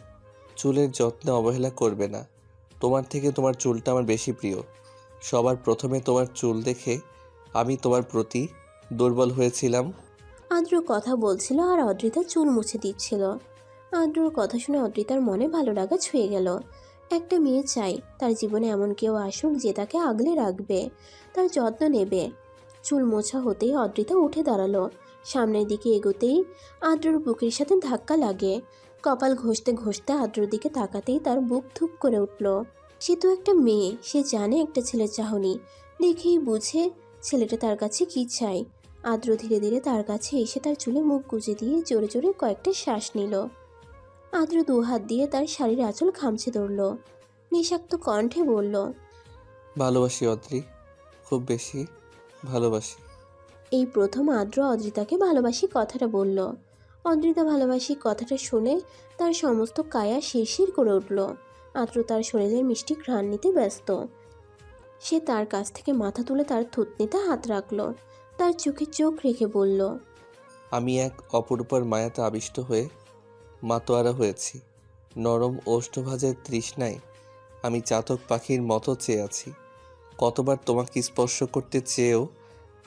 চুলের যত্নে অবহেলা করবে না। তোমার থেকে তোমার চুলটা আমার বেশি প্রিয়। সবার প্রথমে তোমার চুল দেখে আমি তোমার প্রতি দুর্বল হয়েছিলাম। আদ্র কথা বলছিল আর অদ্রিতা চুল মুছে দিচ্ছিল। আদ্রর কথা শুনে অদ্রিতার মনে ভালো লাগা ছুঁয়ে গেল। একটা মেয়ে চাই তার জীবনে এমন কেউ আসুক যে তাকে আগলে রাখবে, তার যত্ন নেবে। চুল মোছা হতেই অদ্রিতা উঠে দাঁড়ালো। সামনের দিকে এগোতেই আদ্রর বুকের সাথে ধাক্কা লাগে। কপাল ঘষতে ঘষতে আদ্রর দিকে তাকাতেই তার বুক ধুপ করে উঠল। সে তো একটা মেয়ে, সে জানে একটা ছেলের চাহনি। দেখেই বুঝে ছেলেটা তার কাছে কি চাই। আদ্র ধীরে ধীরে তার কাছে এসে তার চুলে মুখ গুজে দিয়ে জোরে জোরে কয়েকটা শ্বাস নিল। আদ্র দু হাত দিয়ে তার শাড়ির আঁচল খামচে ধরল। নিঃশব্দ কণ্ঠে বলল, ভালোবাসি অদ্রি, খুব বেশি ভালোবাসি। এই প্রথম আদ্র অদ্রিতাকে ভালোবাসি কথাটা বলল। অদ্রিতা ভালোবাসি কথাটা শুনে তার সমস্ত কায়া শিরশির করে উঠল। আদ্র তার শরীরের মিষ্টি ঘ্রাণ নিতে ব্যস্ত। সে তার কাছ থেকে মাথা তুলে তার থুতনিতে হাত রাখল। তার চোখে চোখ রেখে বলল, আমি এক অপরূপার মায়াতে আবিষ্ট হয়ে মাতোয়ারা হয়েছি। নরম ওষ্ঠভাজের তৃষ্ণায় আমি চাতক পাখির মতো চেয়ে আছি। কতবার তোমাকে স্পর্শ করতে চেয়েও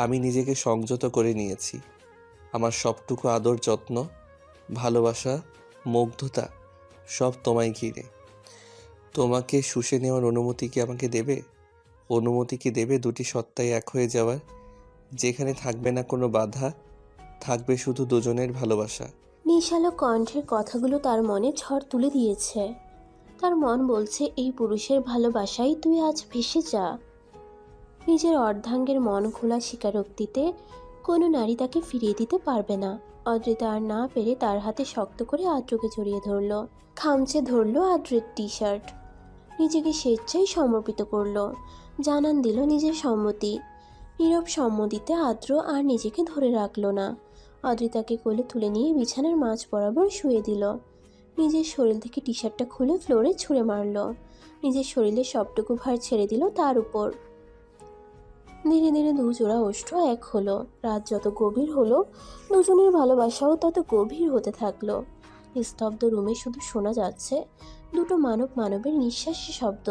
আমি নিজেকে সংযত করে নিয়েছি। আমার সবটুকু আদর, যত্ন, ভালোবাসা, মুগ্ধতা সব তোমায় ঘিরে। তোমাকে শুষে নেওয়ার অনুমতি কি আমাকে দেবে? অনুমতি কি দেবে দুটি সত্তায় এক হয়ে যাওয়ার, যেখানে থাকবে না কোনো বাধা, থাকবে শুধু দুজনের ভালোবাসা? নিশালো কণ্ঠের কথাগুলো তার মনে ঝড় তুলে দিয়েছে। তার মন বলছে, এই পুরুষের ভালোবাসায় তুই আজ ভেসে যা। নিজের অর্ধাঙ্গের মন খোলা স্বীকারোক্তিতে কোনো নারী তাকে ফিরিয়ে দিতে পারবে না। অদ্রিতা আর না পেরে তার হাতে শক্ত করে আদ্রকে জড়িয়ে ধরল। খামচে ধরল আদ্রের টি শার্ট। নিজেকে স্বেচ্ছায় সমর্পিত করলো। জানান দিল নিজের সম্মতি। নীরব সম্মতিতে আদ্র আর নিজেকে ধরে রাখলো না। অদ্রিতাকে কোলে তুলে নিয়ে বিছানার মাঝ বরাবর শুয়ে দিল। নিজের শরীর থেকে টি শার্টটা খুলে ফ্লোরে ছুঁড়ে মারল। নিজের শরীরের সবটুকু ভার ছেড়ে দিল তার উপর। ধীরে ধীরে দুজোড়া ওষ্ঠ এক হলো। রাত যত গভীর হলো, দুজনের ভালোবাসাও তত গভীর হতে থাকলো। স্তব্ধ রুমে শুধু শোনা যাচ্ছে দুটো মানবের নিঃশ্বাসের শব্দ,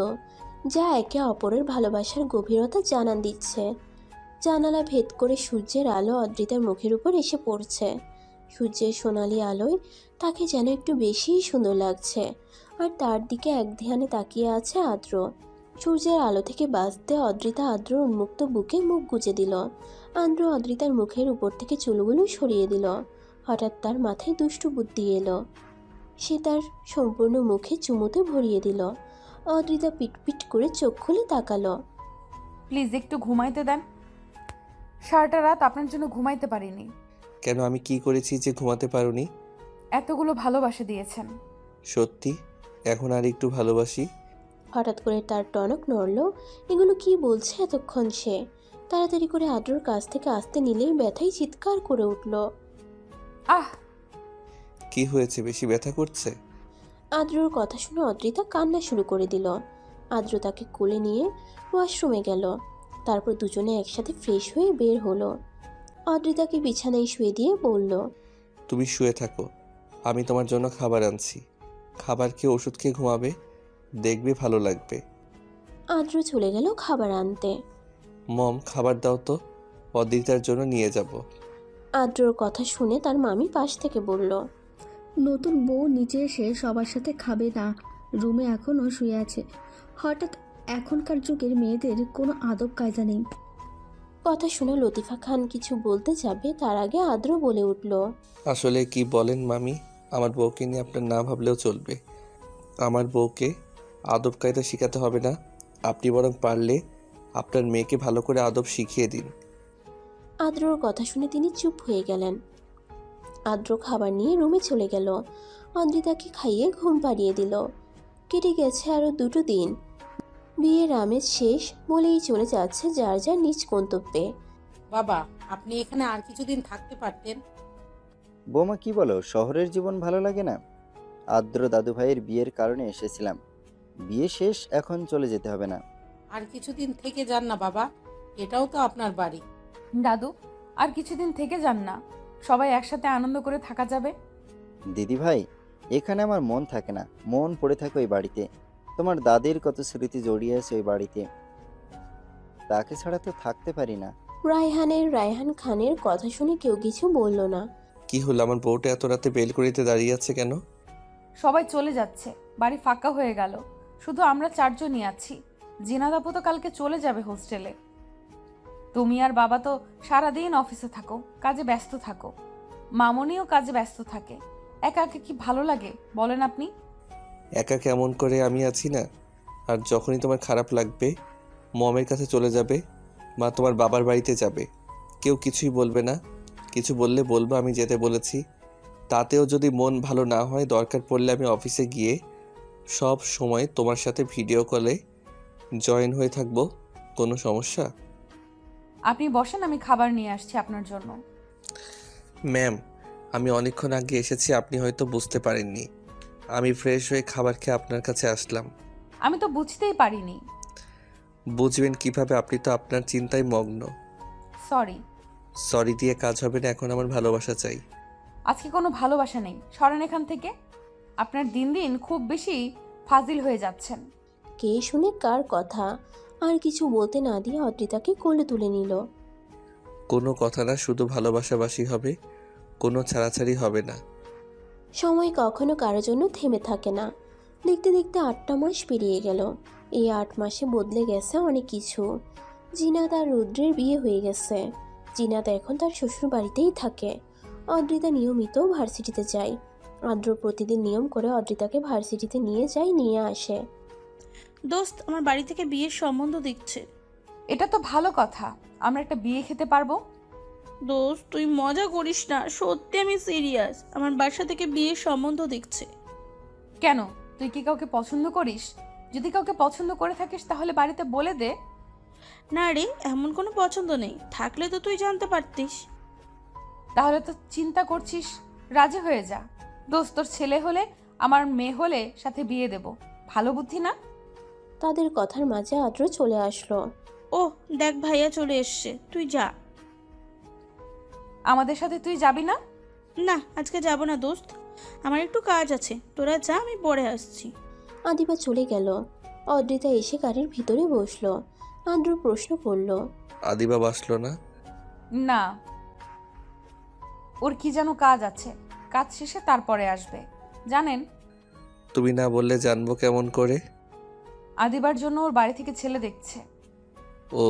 যা একে অপরের ভালোবাসার গভীরতা জানান দিচ্ছে। জানালা ভেদ করে সূর্যের আলো অদ্রিতার মুখের উপর এসে পড়ছে। সূর্যের সোনালি আলোয় তাকে যেন একটু বেশিই সুন্দর লাগছে। আর তার দিকে এক ধ্যানে তাকিয়ে আছে আদ্র। সূর্যের আলো থেকে বাঁচতে অদ্রিতা আদ্রর উন্মুক্ত বুকে মুখ গুজে দিল। আদ্র অদ্রিতার মুখের উপর থেকে চুলগুলো সরিয়ে দিল। হঠাৎ তার মাথায় দুষ্টু বুদ্ধি এলো। সে তার সম্পূর্ণ মুখে চুমুতে ভরিয়ে দিল। অদ্রিতা পিটপিট করে চোখ খুলে তাকালো। প্লিজ একটু ঘুমাইতে দেন। সারাটা রাত আপনার জন্য ঘুমাইতে পারিনি। কেন, আমি কি করেছি যে ঘুমাতে পারোনি? এতগুলো ভালোবাসা দিয়েছেন। সত্যি এখন আর একটু ভালোবাসি? হঠাৎ করে তার টনক নড়ল। এগুলো কি বলছে এতক্ষণ সে? তাড়াতাড়ি করে আদ্রর কাছ থেকে আসতে নিলেই ব্যথায় চিৎকার করে উঠল। আহ! কি হয়েছে, বেশি ব্যথা করছে? আদ্রর কথা শুনে অদ্রিতা কান্না শুরু করে দিল। আদ্র তাকে কোলে নিয়ে ওয়াশরুমে গেল। তারপর দুজনে একসাথে ফ্রেশ হয়ে বের হলো। অদ্রিতাকে বিছানায় শুয়ে দিয়ে বলল, তুমি শুয়ে থাকো, আমি তোমার জন্য খাবার আনছি। খাবার খেয়ে ওষুধ খেয়ে ঘুমাবে, দেখবে ভালো লাগবে। আদ্র চলে গেল খাবার আনতে। মম, খাবার দাও তো, অদ্রিতার জন্য নিয়ে যাব। আদ্রর কথা শুনে তার মামি পাশ থেকে বলল, নতুন বউ নিচে এসে সবার সাথে খাবে না, রুমে এখনও শুয়ে আছে। হঠাৎ এখনকার যুগের মেয়েদের কোনো আদব কায়দা নেই। কথা শুনে লতিফা খান কিছু বলতে যাবে, তার আগে আদ্র বলে উঠল, আসলে কি বলেন মামি, আমার বউকে নিয়ে আপনার না ভাবলেও চলবে। আমার বউকে আদব কায়দা শেখাতে হবে না, আপনি বরং পারলে আপনার মেয়েকে ভালো করে আদব শিখিয়ে দিন। আদ্রর কথা শুনে তিনি চুপ হয়ে গেলেন। আদ্র খাবার নিয়ে রুমে চলে গেল। অদ্রিতাকে খাইয়ে ঘুম পাড়িয়ে দিল। কেটে গেছে আরও 2 দিন। বিয়ের আমেজ শেষ বলেই চলে যাচ্ছে যার যার নিজ গন্তব্যে। বাবা, আপনি এখানে আর কিছুদিন থাকতে পারতেন। বৌমা কি বলো, শহরের জীবন ভালো লাগে না? আদ্র দাদু ভাইয়ের বিয়ের কারণে এসেছিলাম, বিয়ে শেষ, এখন চলে যেতে হবে না? আর কিছুদিন থেকে যান না বাবা, এটাও তো আপনার বাড়ি। দাদু, আর কিছুদিন থেকে যান না, সবাই একসাথে আনন্দ করে থাকা যাবে। দিদি ভাই, এখানে আমার মন থাকে না, মন পড়ে থাকে ওই বাড়িতে। তোমার দাদির কত স্মৃতি জড়িয়ে আছে ওই বাড়িতে, তাকে ছাড়া তো থাকতে পারি না। রায়হান খানের কথা শুনে কেউ কিছু বলল না। কি হলো, আমার বউটা এত রাতে বেলকনিতে দাঁড়িয়ে আছে কেন? সবাই চলে যাচ্ছে, বাড়ি ফাঁকা হয়ে গেল, শুধু আমরা 4 জনই আছি। জিনাত আপু তো কালকে চলে যাবে হোস্টেলে। তুমি আর বাবা তো সারাদিন অফিসে থাকো, কাজে ব্যস্ত থাকো। মামনিও কাজে ব্যস্ত থাকে। একা একা কি ভালো লাগে বলেন আপনি? একা কেমন করে, আমি আছি না। আর যখনই তোমার খারাপ লাগবে মমের কাছে চলে যাবে, মা তোমার বাবার বাড়িতে যাবে, কেউ কিছুই বলবে না। কিছু বললে বলবো আমি যেতে বলেছি। তাতেও যদি মন ভালো না হয়, দরকার পড়লে আমি অফিসে গিয়ে সব সময় তোমার সাথে ভিডিও কলে জয়েন হয়ে থাকবো, কোনো সমস্যা? আপনি বসেন, আমি খাবার নিয়ে আসছি আপনার জন্য। ম্যাম, আমি অনেকক্ষণ আগে এসেছি, আপনি হয়তো বুঝতে পারেননি। আমি ফ্রেশ হয়ে খাবার খেয়ে আপনার কাছে আসলাম। আমি তো বুঝতেই পারিনি। বুঝবেন কিভাবে? আপনি তো আপনার চিন্তায় মগ্ন। সরি। সরি দিয়ে কাজ হবে না, এখন আমার ভালোবাসা চাই। আজকে কোনো ভালোবাসা নেই, সরেন এখান থেকে। আপনার দিন দিন খুব বেশি ফাজিল হয়ে যাচ্ছেন। কে শুনে কার কথা, আর কিছু বলতে না দিয়ে অদ্রিতাকে কোলে তুলে নিল। কোনো কথা না, শুধু ভালোবাসাবাসি হবে, কোনো ছাড়াছাড়ি হবে না। সময় কখনো কারোর জন্য থেমে থাকে না। দেখতে দেখতে 8টা মাস পেরিয়ে গেল। এই 8 মাসে বদলে গেছে অনেক কিছু। জিনাত আর রুদ্রের বিয়ে হয়ে গেছে। জিনাত এখন তার শ্বশুর বাড়িতেই থাকে। অদ্রিতা নিয়মিত ভার্সিটিতে যায়। আদ্র প্রতিদিন নিয়ম করে অদ্রিতাকে ভার্সিটিতে নিয়ে যায়, নিয়ে আসে। দোস্ত, আমার বাড়ি থেকে বিয়ের সম্বন্ধ দিচ্ছে। এটা তো ভালো কথা, আমরা একটা বিয়ে খেতে পারবো। দোস্ত, তুই মজা করিস না, সত্যি আমি সিরিয়াস। আমার বাসা থেকে বিয়ের সম্বন্ধ দেখছে। কেন, তুই কি কাউকে পছন্দ করিস? যদি কাউকে পছন্দ করে থাকিস তাহলে বাড়িতে বলে দে। না রে, এমন কোনো পছন্দ নেই, থাকলে তো তুই জানতে পারতিস। তাহলে তো চিন্তা করছিস, রাজি হয়ে যা। দোস্ত, তোর ছেলে হলে আমার মেয়ে হলে সাথে বিয়ে দেব। ভালো বুদ্ধি না? তাদের কথার মাঝে আদ্র চলে আসলো। ও দেখ, ভাইয়া চলে এসছে, তুই যা। আমাদের সাথে তুই যাবি না? না, আজকে যাব না দোস্ত, আমার একটু কাজ আছে, তোরা যা, আমি পরে আসছি। আদিবা চলে গেল। অদ্রিতা এসে গাড়ির ভিতরে বসলো। আদ্র প্রশ্ন করল, আদিবা বাসলো না? না, ওর কি যেন কাজ আছে, কাজ শেষে তারপরে আসবে। জানেন, তুমি না বললে জানবো কেমন করে? আদিবার জন্য ওর বাড়ি থেকে ছেলে দেখছে। ও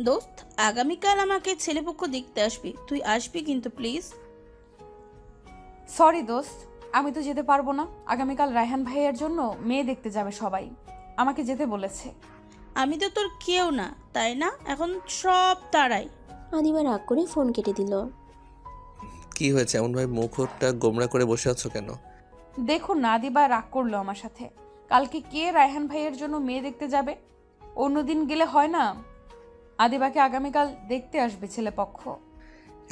দোস্ত, আগামীকাল আমাকে ছেলেপক্ষ দেখতে আসবি, তুই আসবি কিন্তু প্লিজ। সরি দোস্ত, আমি তো যেতে পারবো না। আগামীকাল রায়হান ভাইয়ের জন্য মেয়ে দেখতে যাবে সবাই, আমাকে যেতে বলেছে। আমি তো তোর কেউ না, তাই না? এখন সব তারাই। আদিবা রাগ করে ফোন কেটে দিল। কি হয়েছে, এমনভাবে মুখটা গোমড়া করে বসে আছো কেন? দেখুন না, আদিবা রাগ করলো আমার সাথে। কালকে কে রায়হান ভাইয়ের জন্য মেয়ে দেখতে যাবে? অন্যদিন গেলে হয় না? আদিবাকে আগামীকাল দেখতে আসবে ছেলেপক্ষ।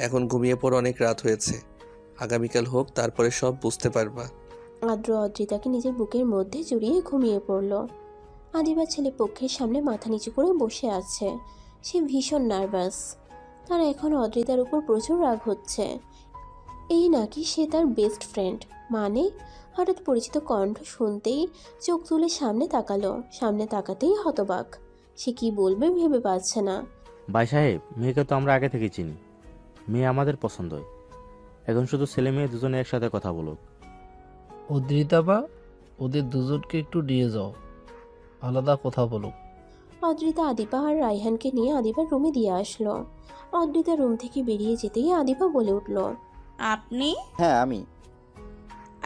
এখন ঘুমিয়ে পড়ো, অনেক রাত হয়েছে। আগামীকাল হোক, তারপরে সব বুঝতে পারবা। আদ্র অদ্রিতাকে নিজের বুকের মধ্যে জড়িয়ে ঘুমিয়ে পড়ল। আদিবা ছেলে পক্ষের সামনে মাথা নিচু করে বসে আছে। সে ভীষণ নার্ভাস। তার এখন অদ্রিতার উপর প্রচুর রাগ হচ্ছে। এই নাকি সে তার বেস্ট ফ্রেন্ড, মানে? হঠাৎ পরিচিত কণ্ঠ শুনতেই চোখ তুলে সামনে তাকালো। সামনে তাকাতেই হতবাক। সে কি বলবে ভেবে পাচ্ছে না। ভাই সাহেব, মেয়েকে তো আমরা আগে থেকে চিনি, মেয়ে আমাদের পছন্দ। এখন শুধু ছেলে মেয়ে দুজনে একসাথে কথা বলুক। অদ্রিতা বা ওদের দুজনকে একটু নিয়ে যাও, আলাদা কথা বলুক। অদ্রিতা আদিবা আর রায়হানকে নিয়ে আদিবার রুমে দিয়ে আসলো। অদ্রিতা রুম থেকে বেরিয়ে যেতেই আদিবা বলে উঠল, আপনি? হ্যাঁ, আমি।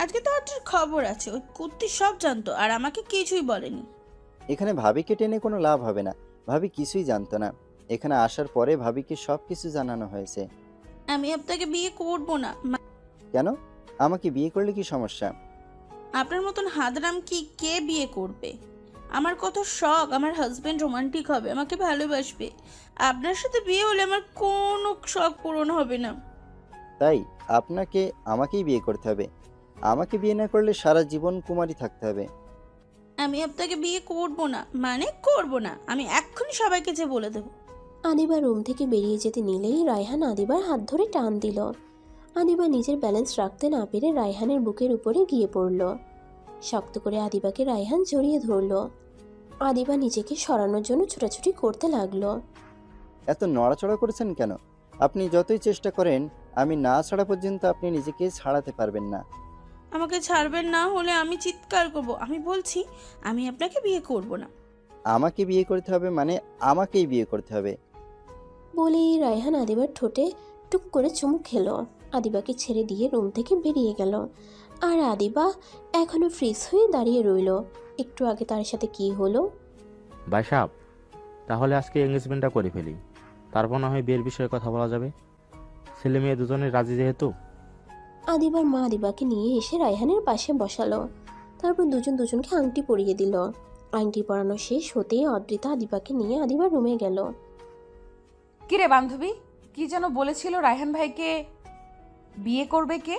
আজকে তো আপনার খবর আছে, ওই কুত্তি সব জানতো আর আমাকে কিছুই বলেনি। এখানে ভাবিকে টেনে কোনো লাভ হবে না। ভাবি কিছুই জানতো না। এখানে আসার পরে ভাবিকে সব কিছু জানানো হয়েছে। আমি আপনাকে বিয়ে করব না। কেন? আমাকে বিয়ে করলে কি সমস্যা? আপনার মতন হাদরাম কি কে বিয়ে করবে? আমার কত শখ, আমার হাজবেন্ড রোমান্টিক হবে, আমাকে ভালোবাসবে। আপনার সাথে বিয়ে হলে আমার কোনো শখ পূরণ হবে না। তাই আপনাকে আমাকেই বিয়ে করতে হবে? আমাকে বিয়ে না করলে সারা জীবন কুমারী থাকতে হবে। আমি আপনাকে বিয়ে করব না, মানে করব না। আমি এক্ষুনি সবাইকে যে বলে দেব। আদিবা রুম থেকে বেরিয়ে যেতে নিলেই রায়হান আদিবার হাত ধরে টান দিল। আদিবা নিজের ব্যালেন্স রাখতে না পেরে রায়হানের বুকের উপরে গিয়ে পড়ল। শক্ত করে আদিবাকে রায়হান জড়িয়ে ধরল। আদিবা নিজেকে সরানোর জন্য ছোটাছুটি করতে লাগলো। এত নড়াচড়া করেছেন কেন? আপনি যতই চেষ্টা করেন, আমি না ছাড়া পর্যন্ত আপনি নিজেকে ছাড়াতে পারবেন না। আমাকে ছাড়বেন না হলে আমি চিৎকার করব। আমি বলছি, আমি আপনাকে বিয়ে করব না। আমাকে বিয়ে করতে হবে মানে আমাকেই বিয়ে করতে হবে। বলেই রায়হান আদিবার ঠোঁটে টুক করে চুমু খেলো। আদিবাকে ছেড়ে দিয়ে রুম থেকে বেরিয়ে গেল। আর আদিবা এখনো ফ্রিজ হয়ে দাঁড়িয়ে রইল। একটু আগে তার সাথে কি হলো? ভাই সাহেব, তাহলে আজকে এঙ্গেজমেন্টটা করে ফেলি, তারপর না হয় বিয়ের বিষয়ে কথা বলা যাবে। ছেলে মেয়ে দুজনে রাজি যেহেতু। আদিবার মা আদিবাকে নিয়ে এসে রায়হানের পাশে বসালো। তারপর দুজন দুজনকে আংটি পরিয়ে দিল। আংটি পরানো শেষ হতেই অদ্রিতা আদিবাকে নিয়ে আদিবার রুমে গেল। কিরে বান্ধবী, কি যেন বলেছিল রায়হান ভাইকে বিয়ে করবে কে?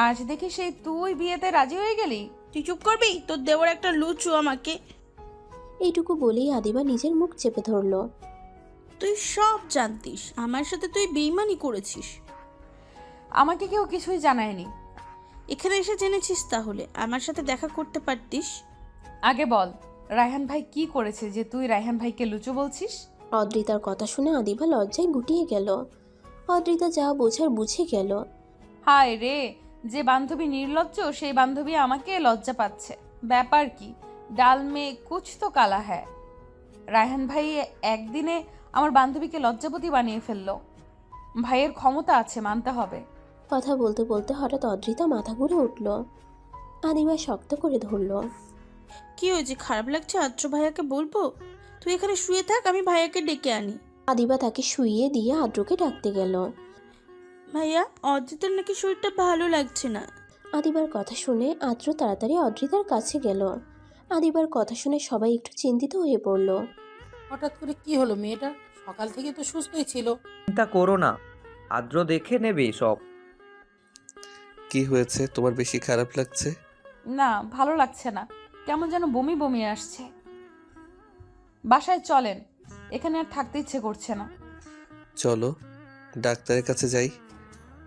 আজ দেখি সেই তুই বিয়েতে রাজি হয়ে গেলি। তুই চুপ করবি? তোর দেওয়ার একটা লুচু আমাকে। এইটুকু বলেই আদিবা নিজের মুখ চেপে ধরল। তুই সব জানতিস, আমার সাথে তুই বেইমানি করেছিস। আমাকে কেউ কিছুই জানায়নি। এখানে এসে জেনেছিস? তাহলে আমার সাথে দেখা করতে পারতিস। আগে বল, রায়হান ভাই কি করেছে যে তুই রায়হান ভাইকে লুচু বলছিস? অদ্রিতার কথা শুনে আদিবা লজ্জায় গুটিয়ে গেল। অদ্রিতা যা বোঝার বুঝে গেল। হায় রে, যে বান্ধবী নির্লজ্জ সেই বান্ধবী আমাকে লজ্জা পাচ্ছে। ব্যাপার কি? ডাল মে কুছ তো কালা হ্যায়। রায়হান ভাই একদিনে আমার বান্ধবীকে লজ্জাপতি বানিয়ে ফেললো। ভাইয়ের ক্ষমতা আছে, মানতে হবে। কথা বলতে বলতে হঠাৎ অদ্রিতা মাথা ঘুরে উঠল। আদিবা শক্ত করে ধরল। কি হয়েছে? খারাপ লাগছে? আদ্র ভাইয়াকে বলবো? তুই এখানে শুয়ে থাক, আমি ভাইয়াকে ডেকে আনি। আদিবা তাকে শুইয়ে দিয়ে আদ্রকে ডাকতে গেল। ভাইয়া, অদ্রিতার নাকি শরীরটা ভালো লাগছে না। আদিবার কথা শুনে আদ্র তাড়াতাড়ি অদ্রিতার কাছে গেল। আদিবার কথা শুনে সবাই একটু চিন্তিত হয়ে পড়ল। হঠাৎ করে কি হলো মেয়েটা? সকাল থেকে তো সুস্থই ছিল। চিন্তা করো না, আদ্র দেখে নেবে সব। কি হয়েছে? তোমার বেশি খারাপ লাগছে? না, ভালো লাগছে না, কেমন যেন বমি বমি আসছে। বাসায় চলেন, এখানে আর থাকতে ইচ্ছে করছে না। চলো ডাক্তারের কাছে যাই।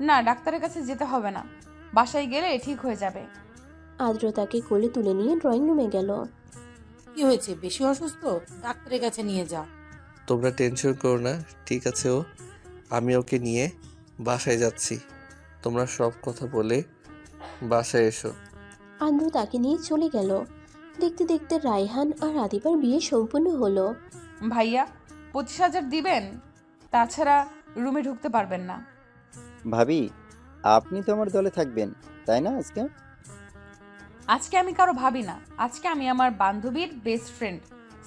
না, ডাক্তারের কাছে যেতে হবে না, বাসায় গেলে ঠিক হয়ে যাবে। আদ্র তাকে কোলে তুলে নিয়ে ড্রয়িং রুমে গেল। কি হয়েছে? বেশি অসুস্থ? ডাক্তারের কাছে নিয়ে যা। তোমরা টেনশন করো না, ঠিক আছে। আমি ওকে নিয়ে বাসায় যাচ্ছি। তোমরা সব কথা বলে বাসায় এসো। আদ্র তাকে নিয়ে চলে গেল। দেখতে দেখতে রায়হান আর আদিবার বিয়ে সম্পূর্ণ হলো। ভাইয়া 25,000 দিবেন, তাছাড়া রুমে ঢুকতে পারবেন না। ভাবি, আপনি তো আমার দলে থাকবেন তাই না? আজকে আমি কারো ভাবি না, আজকে আমি আমার বান্ধবীর বেস্ট ফ্রেন্ড।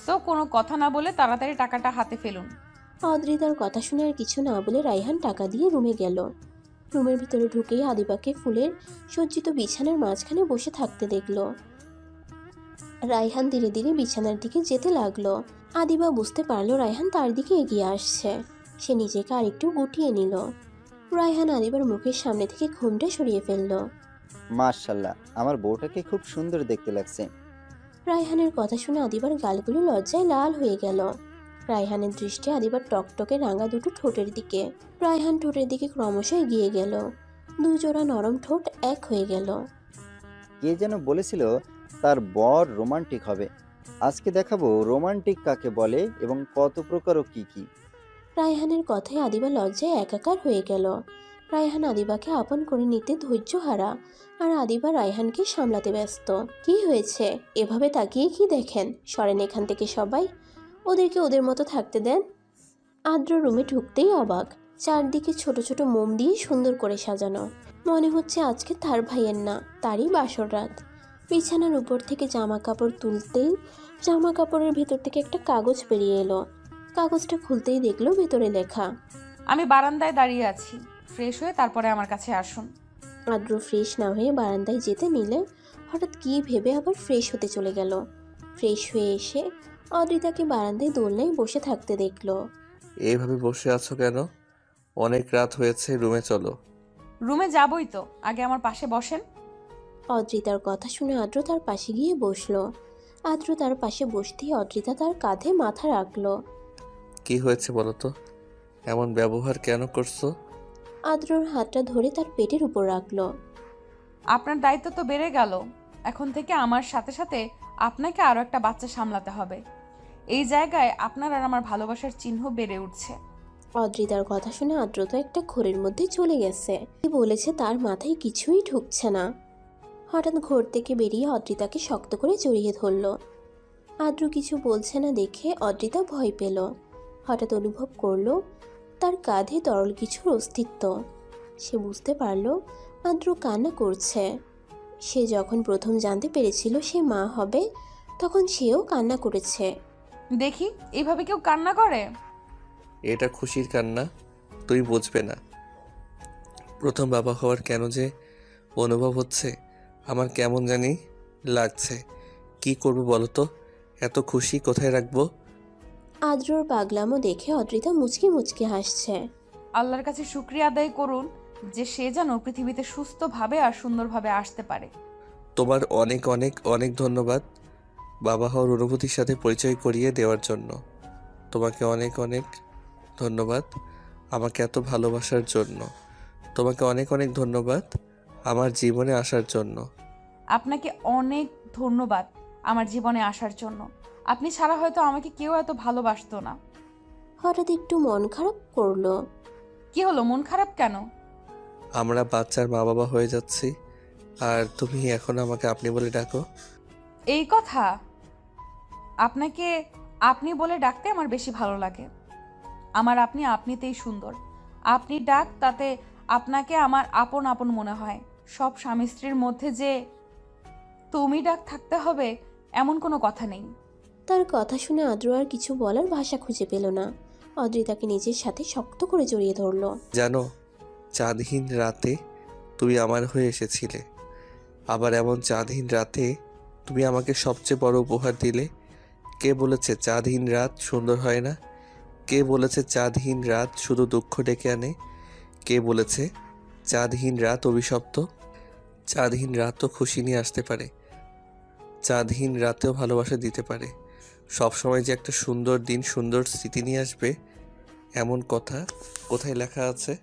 সো কোনো কথা না বলে তাড়াতাড়ি টাকাটা হাতে ফেলুন। অদ্রিতার কথা শুনে আর কিছু না বলে রায়হান টাকা দিয়ে রুমে গেল। রুমের ভিতরে ঢুকেই আদিবাকে ফুলের সজ্জিত বিছানার মাঝখানে বসে থাকতে দেখল। রায়হান ধীরে ধীরে বিছানার দিকে যেতে লাগলো। আদিবা বুঝতে পারলো রায়হান তার দিকে এগিয়ে আসছে। সে নিজেকে আরেকটু গুটিয়ে নিল। রায়হান আদিবার মুখের সামনে থেকে ঘুমটা সরিয়ে ফেলল। মাশাল্লাহ, আমার বউটাকে খুব সুন্দর দেখতে লাগছে। রায়হানের কথা শুনে আদিবার গালগুলো লজ্জায় লাল হয়ে গেল। রায়হানের দৃষ্টি আদিবার টকটকে রাঙা দুটো ঠোঁটের দিকে। রায়হান ঠোঁটের দিকে ক্রমশ এগিয়ে গেল। দুজোড়া নরম ঠোঁট এক হয়ে গেল। কে যেন বলেছিল তার বর রোমান্টিক হবে। আজকে দেখাবো রোমান্টিক কাকে বলে এবং কত প্রকার ও কি কি। রায়হানের কথায় আদিবা লজ্জায় একাকার হয়ে গেল। রায়হান আদিবাকে আপন করে নিতে ধৈর্য হারা, আর আদিবা রায়হানকে সামলাতে ব্যস্ত। কি হয়েছে? এভাবে তাকিয়ে কি দেখেন? সরেন এখান থেকে সবাই, ওদেরকে ওদের মতো থাকতে দেন। আদ্র রুমে ঢুকতেই অবাক। চারদিকে ছোট ছোট মোম দিয়ে সুন্দর করে সাজানো। মনে হচ্ছে আজকে তার ভাইয়ের না, তারই বাসর রাত। বিছানার উপর থেকে জামা কাপড় তুলতেই জামা কাপড়ের ভেতর থেকে একটা কাগজ বেরিয়ে এলো। কাগজটা খুলতেই দেখলো ভেতরে লেখা, আমি বারান্দায় দাঁড়িয়ে আছি, ফ্রেশ হয়ে তারপরে আমার কাছে আসুন। আদ্র ফ্রেশ না হয়ে বারান্দায় যেতে নিলে হঠাৎ কি ভেবে আবার ফ্রেশ হতে চলে গেল। ফ্রেশ হয়ে এসে অদ্রিতাকে বারান্দায় দোলনায় বসে থাকতে দেখলো। এইভাবে বসে আছো কেন? অনেক রাত হয়েছে, রুমে চলো। রুমে যাবই তো, আগে আমার পাশে বসেন। অদ্রিতার কথা শুনে আদ্র তার পাশে গিয়ে বসলো। আদ্র তার পাশে বসতেই অদ্রিতা তার কাঁধে মাথা রাখলো। কি হয়েছে বলো তো? এমন ব্যবহার কেন করছো? আদ্রর হাতটা ধরে তার পেটের উপর রাখলো। আপনার দায়িত্ব তো বেড়ে গেল, এখন থেকে আমার সাথে সাথে আপনাকে আরো একটা বাচ্চা সামলাতে হবে। এই জায়গায় আপনার আর আমার ভালোবাসার চিহ্ন বেড়ে উঠছে। অদ্রিতার কথা শুনে আদ্র তো একটা ঘোরের মধ্যে চলে গেছে। কি বলেছে তার মাথায় কিছুই ঢুকছে না। হঠাৎ ঘোর থেকে বেরিয়ে অদ্রিতাকে শক্ত করে জড়িয়ে ধরল। আদ্র কিছু বলছে না দেখে অদ্রিতা ভয় পেল। হঠাৎ অনুভব করলো তার কাঁধে তরল কিছুর অস্তিত্ব। সে বুঝতে পারল আদ্র কান্না করছে। সে যখন প্রথম জানতে পেরেছিল সে মা হবে, তখন সেও কান্না করেছে। দেখি, এইভাবে কেউ কান্না করে? এটা খুশির কান্না, তুই বুঝবে না। প্রথম বাবা হওয়ার কেন যে অনুভব হচ্ছে আমার কেমন জানি লাগছে। কি করব বলো তো? এত খুশি কোথায় রাখবো? আদ্রর পাগলামো দেখে অদ্রিতা মুচকি মুচকি হাসছে। আল্লাহর কাছে শুক্রিয়া আদায় করুন যে সে যেন পৃথিবীতে সুস্থভাবে আর সুন্দরভাবে আসতে পারে। তোমার অনেক অনেক অনেক ধন্যবাদ বাবা হওয়ার অনুভূতির সাথে পরিচয় করিয়ে দেওয়ার জন্য। তোমাকে অনেক অনেক ধন্যবাদ আমাকে এত ভালোবাসার জন্য। তোমাকে অনেক অনেক ধন্যবাদ আমার জীবনে আসার জন্য। আপনাকে অনেক ধন্যবাদ আমার জীবনে আসার জন্য। আপনি ছাড়া হয়তো আমাকে কেউ এত ভালোবাসতো না। হঠাৎ একটু মন খারাপ করলো। কি হলো, মন খারাপ কেন? আমরা বাচ্চার মা বাবা হয়ে যাচ্ছি আর তুমি এখন আমাকে আপনি বলে ডাকো। এই কথা আপনাকে আপনি বলে ডাকতে আমার বেশি ভালো লাগে। আমার আপনি আপনিতেই সুন্দর। আপনি ডাক তাতে আপনাকে আমার আপন আপন মনে হয়। সব স্বামী স্ত্রীর মধ্যে যে তুমি ডাক থাকতে হবে এমন কোনো কথা নেই। তার কথা শুনে আদ্র আর কিছু বলার ভাষা খুঁজে পেল না। অদ্রিতাকে নিজের সাথে শক্ত করে জড়িয়ে ধরল। জানো, চাঁদহীন রাতে তুমি আমার হয়ে এসেছিলে। আবার এমন চাঁদহীন রাতে তুমি আমাকে সবচেয়ে বড় উপহার দিলে। কে বলেছে চাঁদহীন রাত সুন্দর হয় না? কে বলেছে চাঁদহীন রাত শুধু দুঃখ ডেকে আনে? কে বলেছে চাঁদহীন রাত অভিশপ্ত? চাঁদহীন রাতও খুশি নিয়ে আসতে পারে। চাঁদহীন রাতেও ভালোবাসা দিতে পারে। সবসময় যে একটা সুন্দর দিন সুন্দর স্মৃতি নিয়ে আসবে এমন কথা কোথায় লেখা আছে?